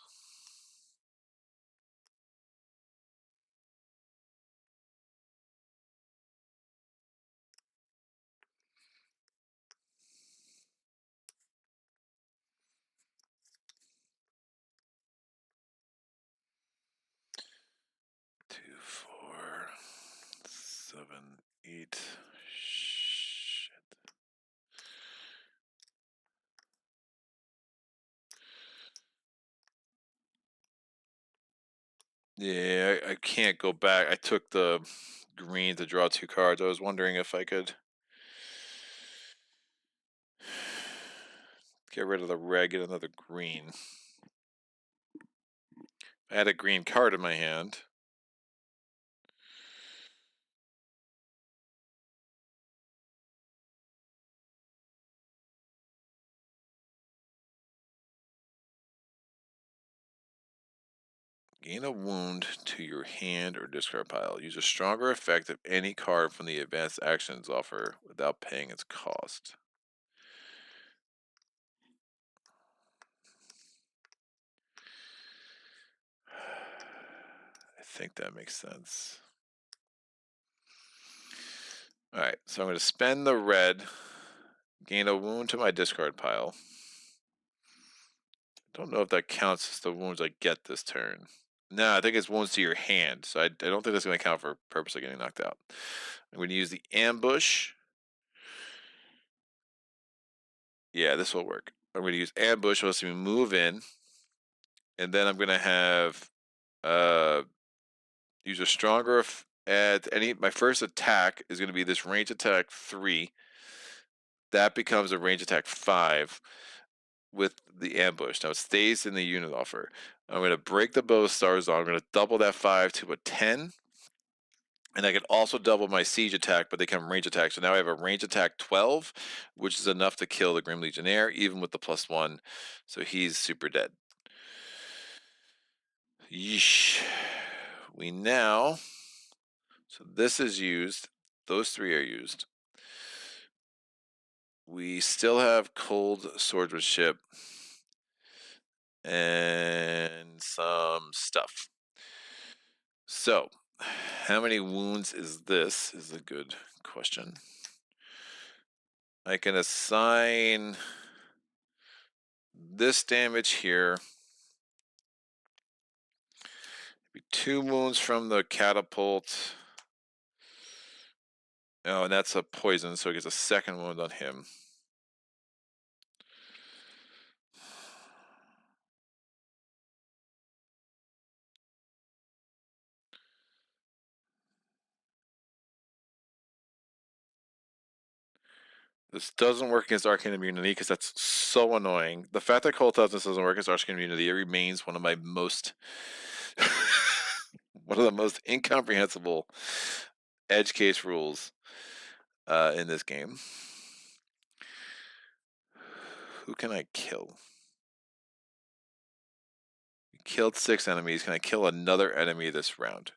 S3: Two, 4, 7, 8. Shit. Yeah, I can't go back. I took the green to draw 2 cards. I was wondering if I could get rid of the red, get another green. I had a green card in my hand. Gain a wound to your hand or discard pile. Use a stronger effect of any card from the advanced actions offer without paying its cost. I think that makes sense. Alright, so I'm going to spend the red, gain a wound to my discard pile. Don't know if that counts as the wounds I get this turn. No, I think it's wounds to your hand, so I don't think that's going to count for purpose of getting knocked out. I'm going to use the ambush. Yeah, this will work. I'm going to use ambush, so we move in, and then I'm going to have use a stronger at any. My first attack is going to be this range attack 3. That becomes a range attack 5 with the ambush. Now it stays in the unit offer. I'm going to break the bow stars on. I'm going to double that 5 to a 10. And I can also double my siege attack, but they come range attack. So now I have a range attack 12, which is enough to kill the Grim Legionnaire, even with the +1. So he's super dead. Yeesh. We now. So this is used. Those 3 are used. We still have cold swordsmanship and some stuff. So, how many wounds is this? Is a good question. I can assign this damage here. 2 wounds from the catapult. Oh, and that's a poison, so he gets a second wound on him. This doesn't work against arcane immunity because that's so annoying. The fact that cold toughness doesn't work against arcane immunity, it remains one of my most one of the most incomprehensible edge case rules in this game. Who can I kill? We killed 6 enemies. Can I kill another enemy this round?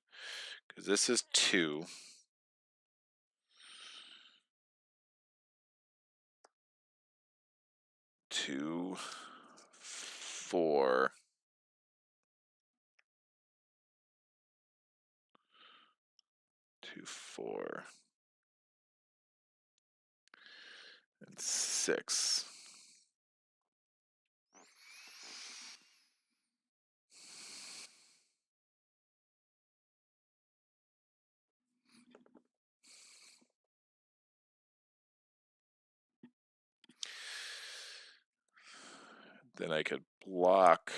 S3: Because this is 2. 2, 4. 2, 4. And 6. Then I could block.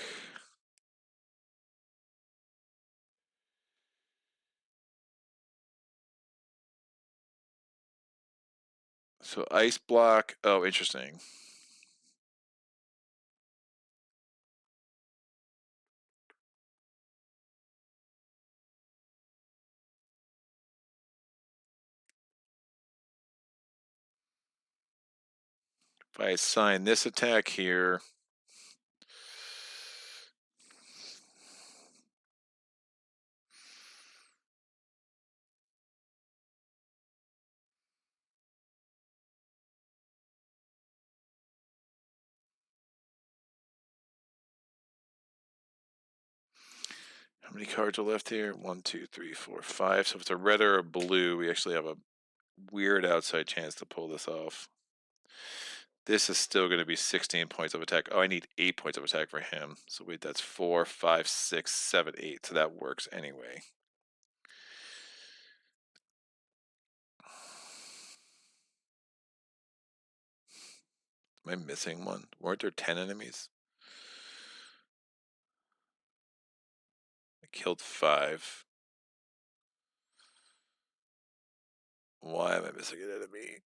S3: So ice block. Oh, interesting. If I assign this attack here. How many cards are left here? 1, 2, 3, 4, 5. So if it's a red or a blue, we actually have a weird outside chance to pull this off. This is still going to be 16 points of attack. Oh, I need 8 points of attack for him. So wait, that's 4, 5, 6, 7, 8. So that works anyway. Am I missing one? Weren't there 10 enemies? I killed 5. Why am I missing an enemy?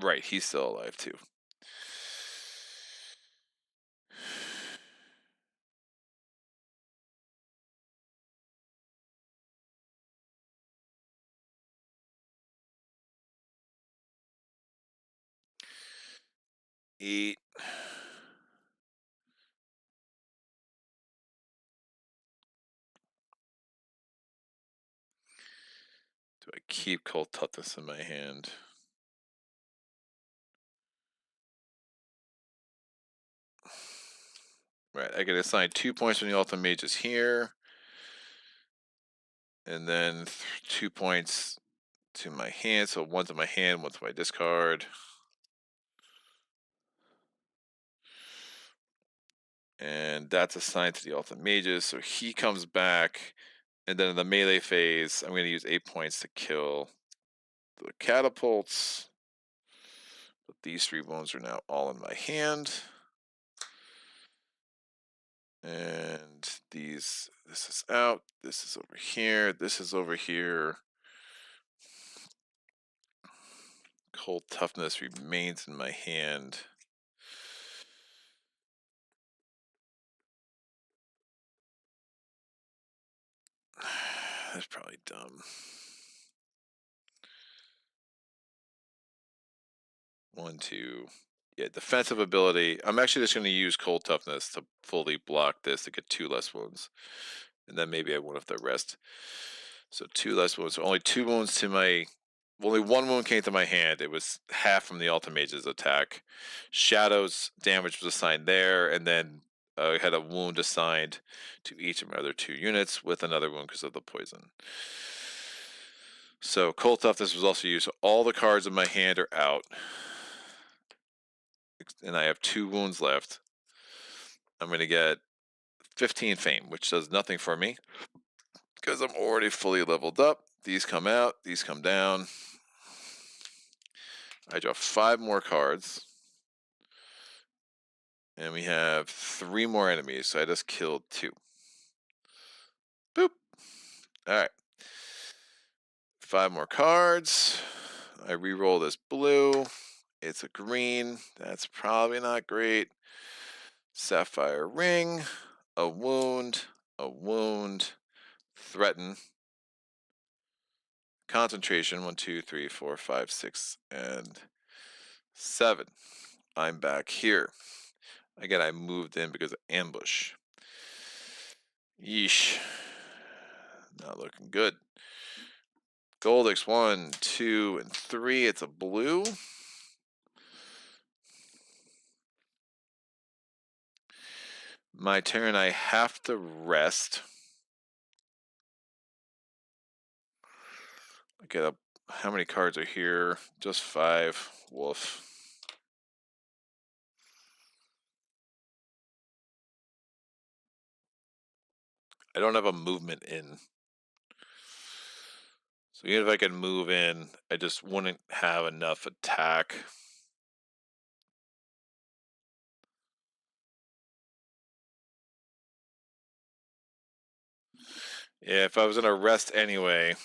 S3: Right, he's still alive too. 8. Do I keep Cold Toughness in my hand? Right, I can assign 2 points from the Ultimate Mages here. And then 2 points to my hand. So 1 to my hand, 1 to my discard. And that's assigned to the Ultimate Mages. So he comes back. And then in the melee phase, I'm going to use 8 points to kill the catapults. But these 3 wounds are now all in my hand. And this is out. This is over here. This is over here. Cold Toughness remains in my hand. That's probably dumb. 1, 2. Yeah, defensive ability. I'm actually just going to use Cold Toughness to fully block this to get 2 less wounds. And then maybe I won't have to rest. So 2 less wounds. So only 2 wounds to my... Only 1 wound came to my hand. It was half from the Ultimate Mage's attack. Shadow's damage was assigned there. And then I had a wound assigned to each of my other 2 units with another wound because of the poison. So Cold Toughness was also used. So all the cards in my hand are out. And I have 2 wounds left. I'm going to get 15 fame, which does nothing for me because I'm already fully leveled up. These come out, these come down. I draw 5 more cards. And we have 3 more enemies, so I just killed 2. Boop. Alright. 5 more cards. I re-roll this blue. It's a green. That's probably not great. Sapphire ring. A wound. A wound. Threaten. Concentration. 1, 2, 3, 4, 5, 6, and 7. I'm back here. Again, I moved in because of ambush. Yeesh. Not looking good. Goldix 1, 2, and 3. It's a blue. My turn. I have to rest. I get up. How many cards are here? Just 5. Woof. I don't have a movement in. So even if I could move in, I just wouldn't have enough attack. Yeah, if I was gonna rest anyway.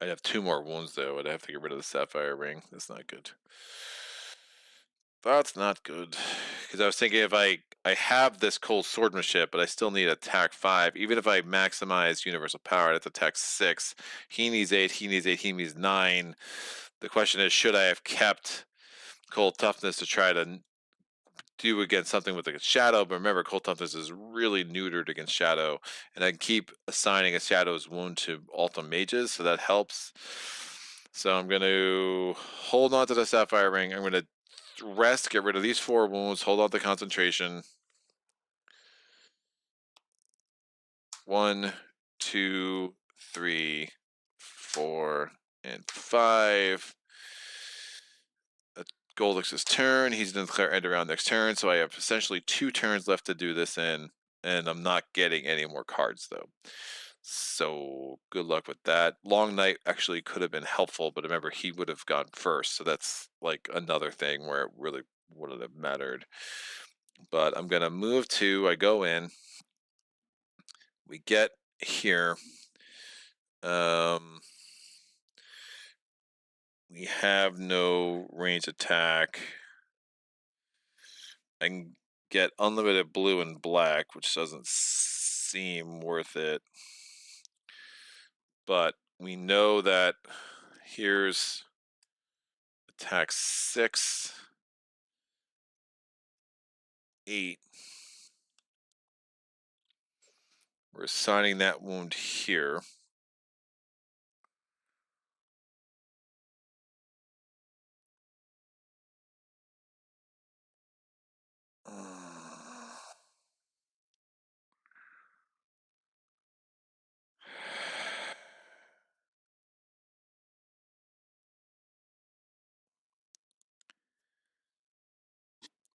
S3: I'd have 2 more wounds though. I'd have to get rid of the sapphire ring. That's not good. That's not good. Because I was thinking if I have this cold swordsmanship, but I still need attack 5. Even if I maximize universal power, that's attack 6. He needs 8. He needs 8. He needs 9. The question is, should I have kept cold toughness to try to do against something with like a shadow? But remember, cold toughness is really neutered against shadow, and I can keep assigning a shadow's wound to ultimate mages, so that helps. So I'm going to hold on to the sapphire ring. I'm going to rest, get rid of these 4 wounds, hold on to concentration. 1, 2, 3, 4, and 5. Goldix's turn. He's going to declare end around next turn, so I have essentially 2 turns left to do this in, and I'm not getting any more cards though. So good luck with that. Long Night actually could have been helpful, but remember he would have gone first, so that's like another thing where it really wouldn't have mattered. But I'm gonna move 2. I go in. We get here. We have no range attack. I can get unlimited blue and black, which doesn't seem worth it. But we know that here's attack 6, 8. We're assigning that wound here.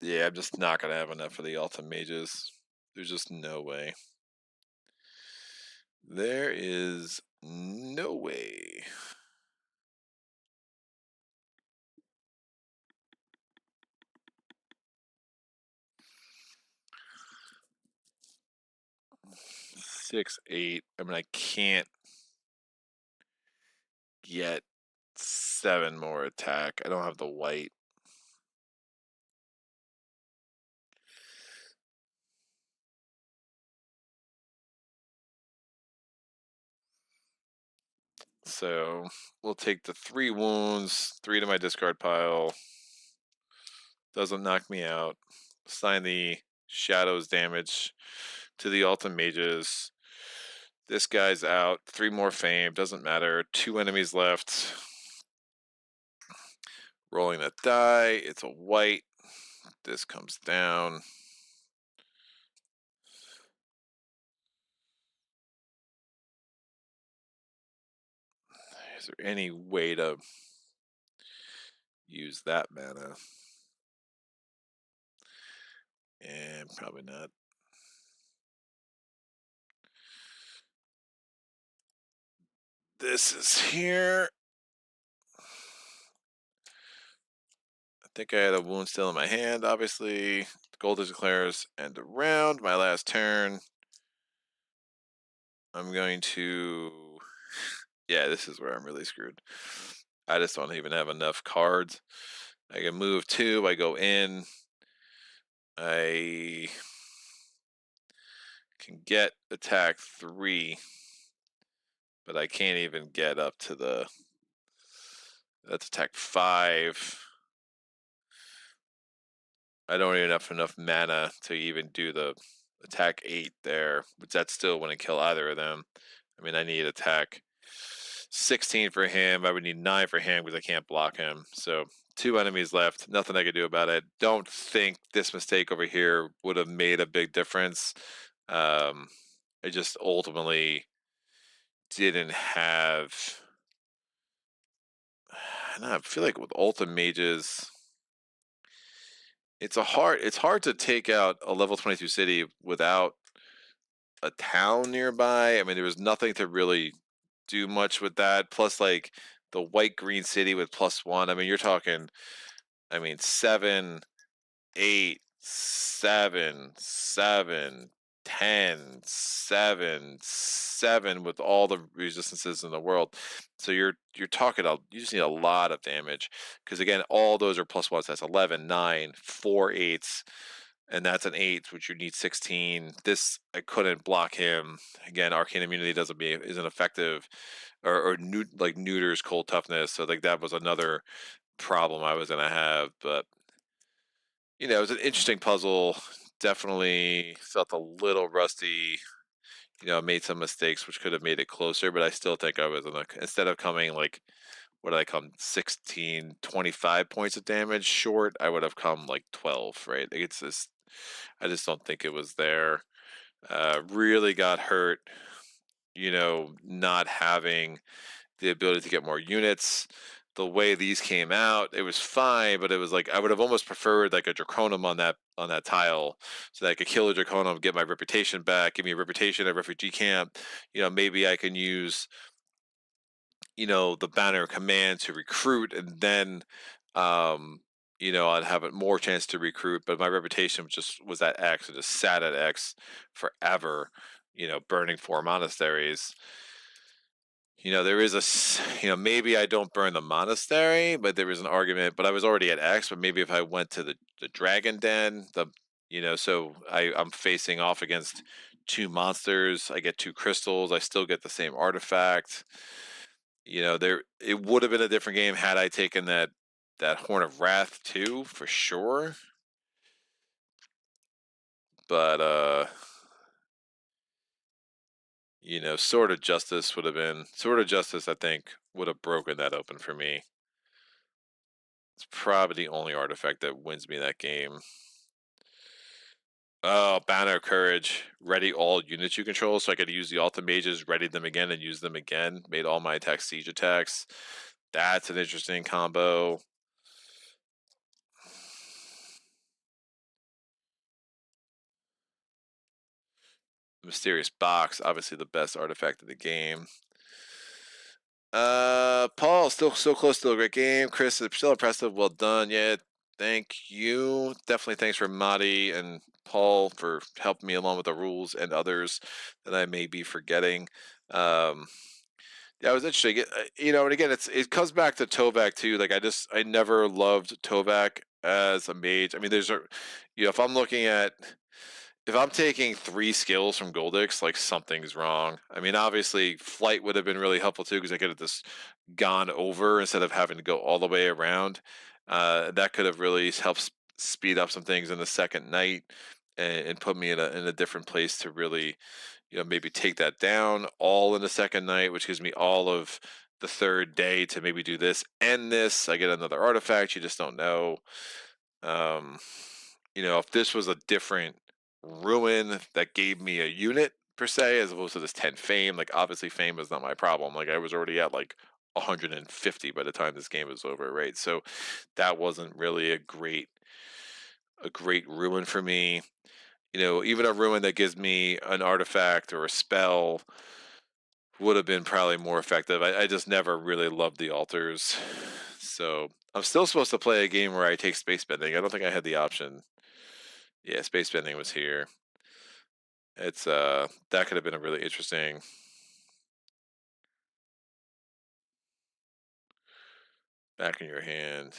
S3: Yeah, I'm just not gonna have enough for the Ultimate Mages. There's just no way. There is no way. Six, 8. I mean, I can't get 7 more attack. I don't have the white. So we'll take the 3 wounds, 3 to my discard pile. Doesn't knock me out. Assign the shadows damage to the Ultimate Mages. This guy's out. 3 more fame. Doesn't matter. 2 enemies left. Rolling the die. It's a white. This comes down. Is there any way to use that mana? And probably not. This is here. I think I had a wound still in my hand, obviously. Gold declares end of round. My last turn. I'm going to... Yeah, this is where I'm really screwed. I just don't even have enough cards. I can move 2. I go in. I can get attack 3. But I can't even get up to the... That's attack 5. I don't even have enough mana to even do the attack 8 there, but that still wouldn't kill either of them. I mean, I need attack 16 for him. I would need 9 for him because I can't block him. So 2 enemies left. Nothing I could do about it. Don't think this mistake over here would have made a big difference. I just ultimately didn't have... I feel like with Ultimate Mages... It's hard to take out a level 22 city without a town nearby. I mean, there was nothing to really do much with that. Plus, like the white green city with +1. I mean, you're talking. I mean, 7, 8, 7, 7, 10, 7, 7 with all the resistances in the world. So you're talking. You just need a lot of damage because again, all those are +1s. That's 11, 9, 4 8s. And that's an 8, which you need 16. This, I couldn't block him. Again, Arcane Immunity isn't effective, or neuters cold toughness. So like that was another problem I was gonna have. But it was an interesting puzzle. Definitely felt a little rusty. Made some mistakes which could have made it closer, but I still think I was instead of coming like, what did I come 16, 25 points of damage short, I would have come like 12, right? It's just, I just don't think it was there. Really got hurt, not having the ability to get more units. The way these came out, it was fine, but it was like I would have almost preferred like a Draconum on that tile, so that I could kill a Draconum, get my reputation back, give me a reputation at refugee camp. Maybe I can use the banner of command to recruit, and then I'd have a more chance to recruit. But my reputation was at X. It just sat at X forever. Burning 4 monasteries. There is maybe I don't burn the monastery, but there was an argument. But I was already at X. But maybe if I went to the Dragon Den, so I'm facing off against 2 monsters. I get 2 crystals. I still get the same artifact. it would have been a different game had I taken that Horn of Wrath too, for sure. But Sword of Justice, I think, would have broken that open for me. It's probably the only artifact that wins me that game. Oh, Banner of Courage. Ready all units you control, so I could use the Ultimate Mages, ready them again, and use them again. Made all my attacks siege attacks. That's an interesting combo. Mysterious Box, obviously the best artifact of the game. Paul, still so close to a great game. Chris, still impressive. Well done. Yeah, thank you. Definitely thanks for Madi and Paul for helping me along with the rules and others that I may be forgetting. Yeah, it was interesting. And again, it comes back to Tovak too. Like I never loved Tovak as a mage. I mean, if I'm taking 3 skills from Goldix, like something's wrong. I mean, obviously, flight would have been really helpful too because I could have just gone over instead of having to go all the way around. That could have really helped speed up some things in the second night and put me in a different place to really, maybe take that down all in the second night, which gives me all of the third day to maybe do this and this. I get another artifact. You just don't know. Um, if this was a different ruin that gave me a unit per se, as opposed to this 10 fame, like obviously fame is not my problem. Like I was already at like 150 by the time this game was over, right? So that wasn't really a great ruin for me. Even a ruin that gives me an artifact or a spell would have been probably more effective. I just never really loved the altars. So I'm still supposed to play a game where I take space bending. I don't think I had the option. Yeah, space bending was here. It's that could have been a really interesting back in your hand.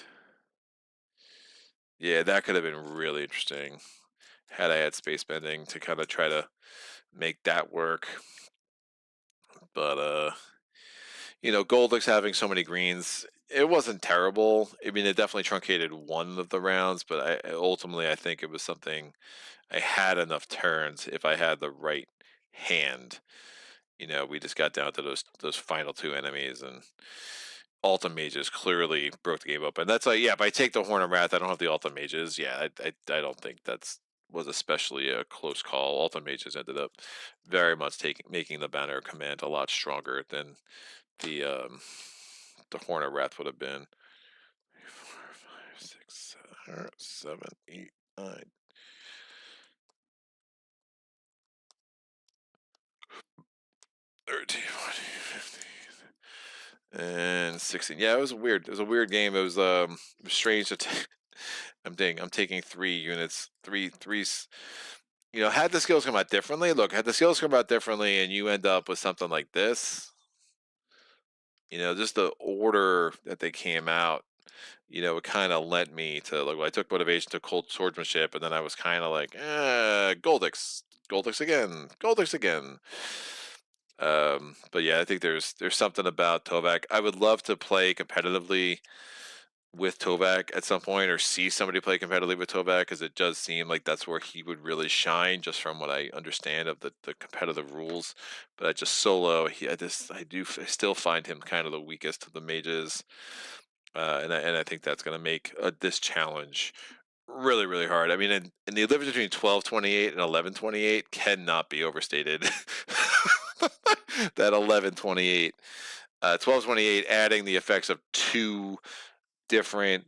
S3: Yeah, that could have been really interesting had I had space bending to kind of try to make that work. But Goldix having so many greens, it wasn't terrible. I mean, it definitely truncated one of the rounds, but ultimately I think it was something I had enough turns if I had the right hand. We just got down to those final 2 enemies, and Ultimate Mages clearly broke the game open. That's like, yeah, if I take the Horn of Wrath, I don't have the Ultimate Mages. Yeah, I don't think that's was especially a close call. Ultimate Mages ended up very much making the Banner command a lot stronger than the um, the Horn of Wrath would have been. 3, 4, 5, 6, 7, 8, 9. 13, 14, 15, and 16. Yeah, it was weird. It was a weird game. It was strange to I'm taking 3 units, three. Had the skills come out differently. Look, had the skills come out differently, and you end up with something like this. Just the order that they came out. It kind of led me to like. I took motivation to cold swordsmanship, and then I was kind of like, Goldix, Goldix again, Goldix again. But yeah, I think there's something about Tovak. I would love to play competitively with Tovak at some point, or see somebody play competitively with Tovak, because it does seem like that's where he would really shine, just from what I understand of the competitive rules. But I just solo, I still find him kind of the weakest of the mages, and I think that's going to make this challenge really, really hard. I mean, in the difference between 1228 and 1128 cannot be overstated. That 1128, 1228, adding the effects of 2 different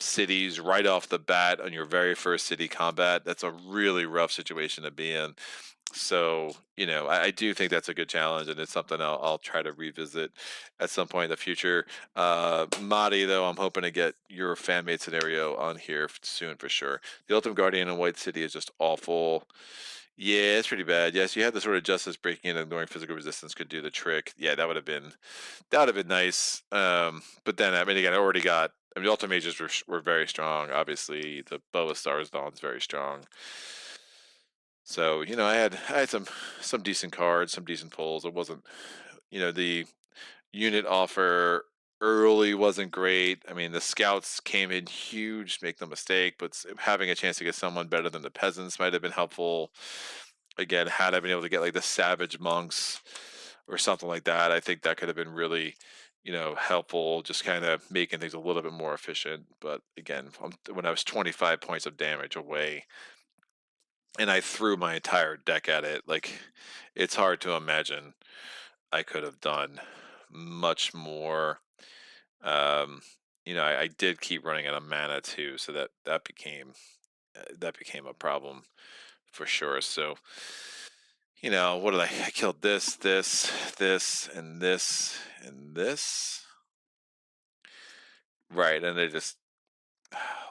S3: cities right off the bat on your very first city combat. That's a really rough situation to be in. So, I do think that's a good challenge, and it's something I'll try to revisit at some point in the future. Madi, though, I'm hoping to get your fan made scenario on here soon for sure. The Ultimate Guardian in White City is just awful. Yeah, it's pretty bad. Yes, you had the sort of justice breaking in and ignoring physical resistance could do the trick. Yeah, that would have been nice. But then, I mean, again, the Ultimate Mages were very strong. Obviously, the Bow of Stars Dawn is very strong. So I had some decent cards, some decent pulls. It wasn't, the unit offer early wasn't great. I mean, the scouts came in huge, make no mistake, but having a chance to get someone better than the peasants might have been helpful. Again, had I been able to get like the savage monks or something like that, I think that could have been really, helpful, just kind of making things a little bit more efficient. But again, when I was 25 points of damage away and I threw my entire deck at it, like, it's hard to imagine I could have done much more. Um, I did keep running out of mana too, so that became a problem for sure. So, what did I killed this, and this, and this. Right, and they just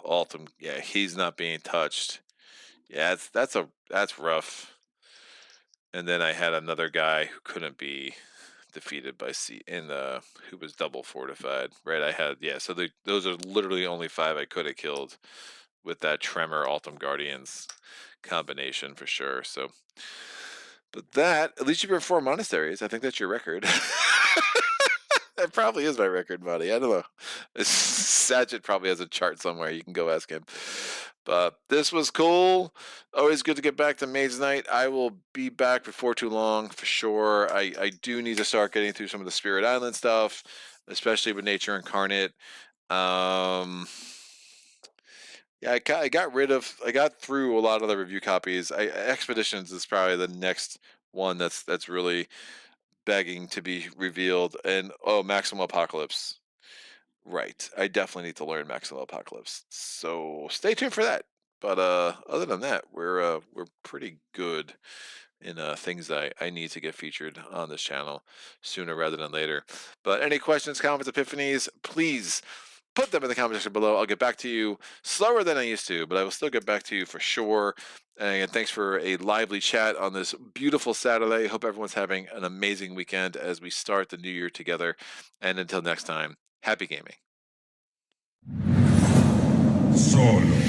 S3: Altum, yeah, he's not being touched. Yeah, that's rough. And then I had another guy who couldn't be defeated by C in the who was double fortified. Right, I had so those are literally only 5 I could have killed with that Tremor Altum Guardians combination for sure. So, but that at least you have 4 monasteries. I think that's your record. That probably is my record, buddy. I don't know. Satchet probably has a chart somewhere. You can go ask him. But this was cool. Always good to get back to Mage Knight. I will be back before too long for sure. I do need to start getting through some of the Spirit Island stuff, especially with Nature Incarnate. Yeah, I got through a lot of the review copies. Expeditions is probably the next one that's really begging to be revealed. And Maximum Apocalypse. Right. I definitely need to learn Maximum Apocalypse. So stay tuned for that. But other than that, we're pretty good in things I need to get featured on this channel sooner rather than later. But any questions, comments, epiphanies, please put them in the comment section below. I'll get back to you slower than I used to, but I will still get back to you for sure. And thanks for a lively chat on this beautiful Saturday. Hope everyone's having an amazing weekend as we start the new year together. And until next time, happy gaming.
S2: Solo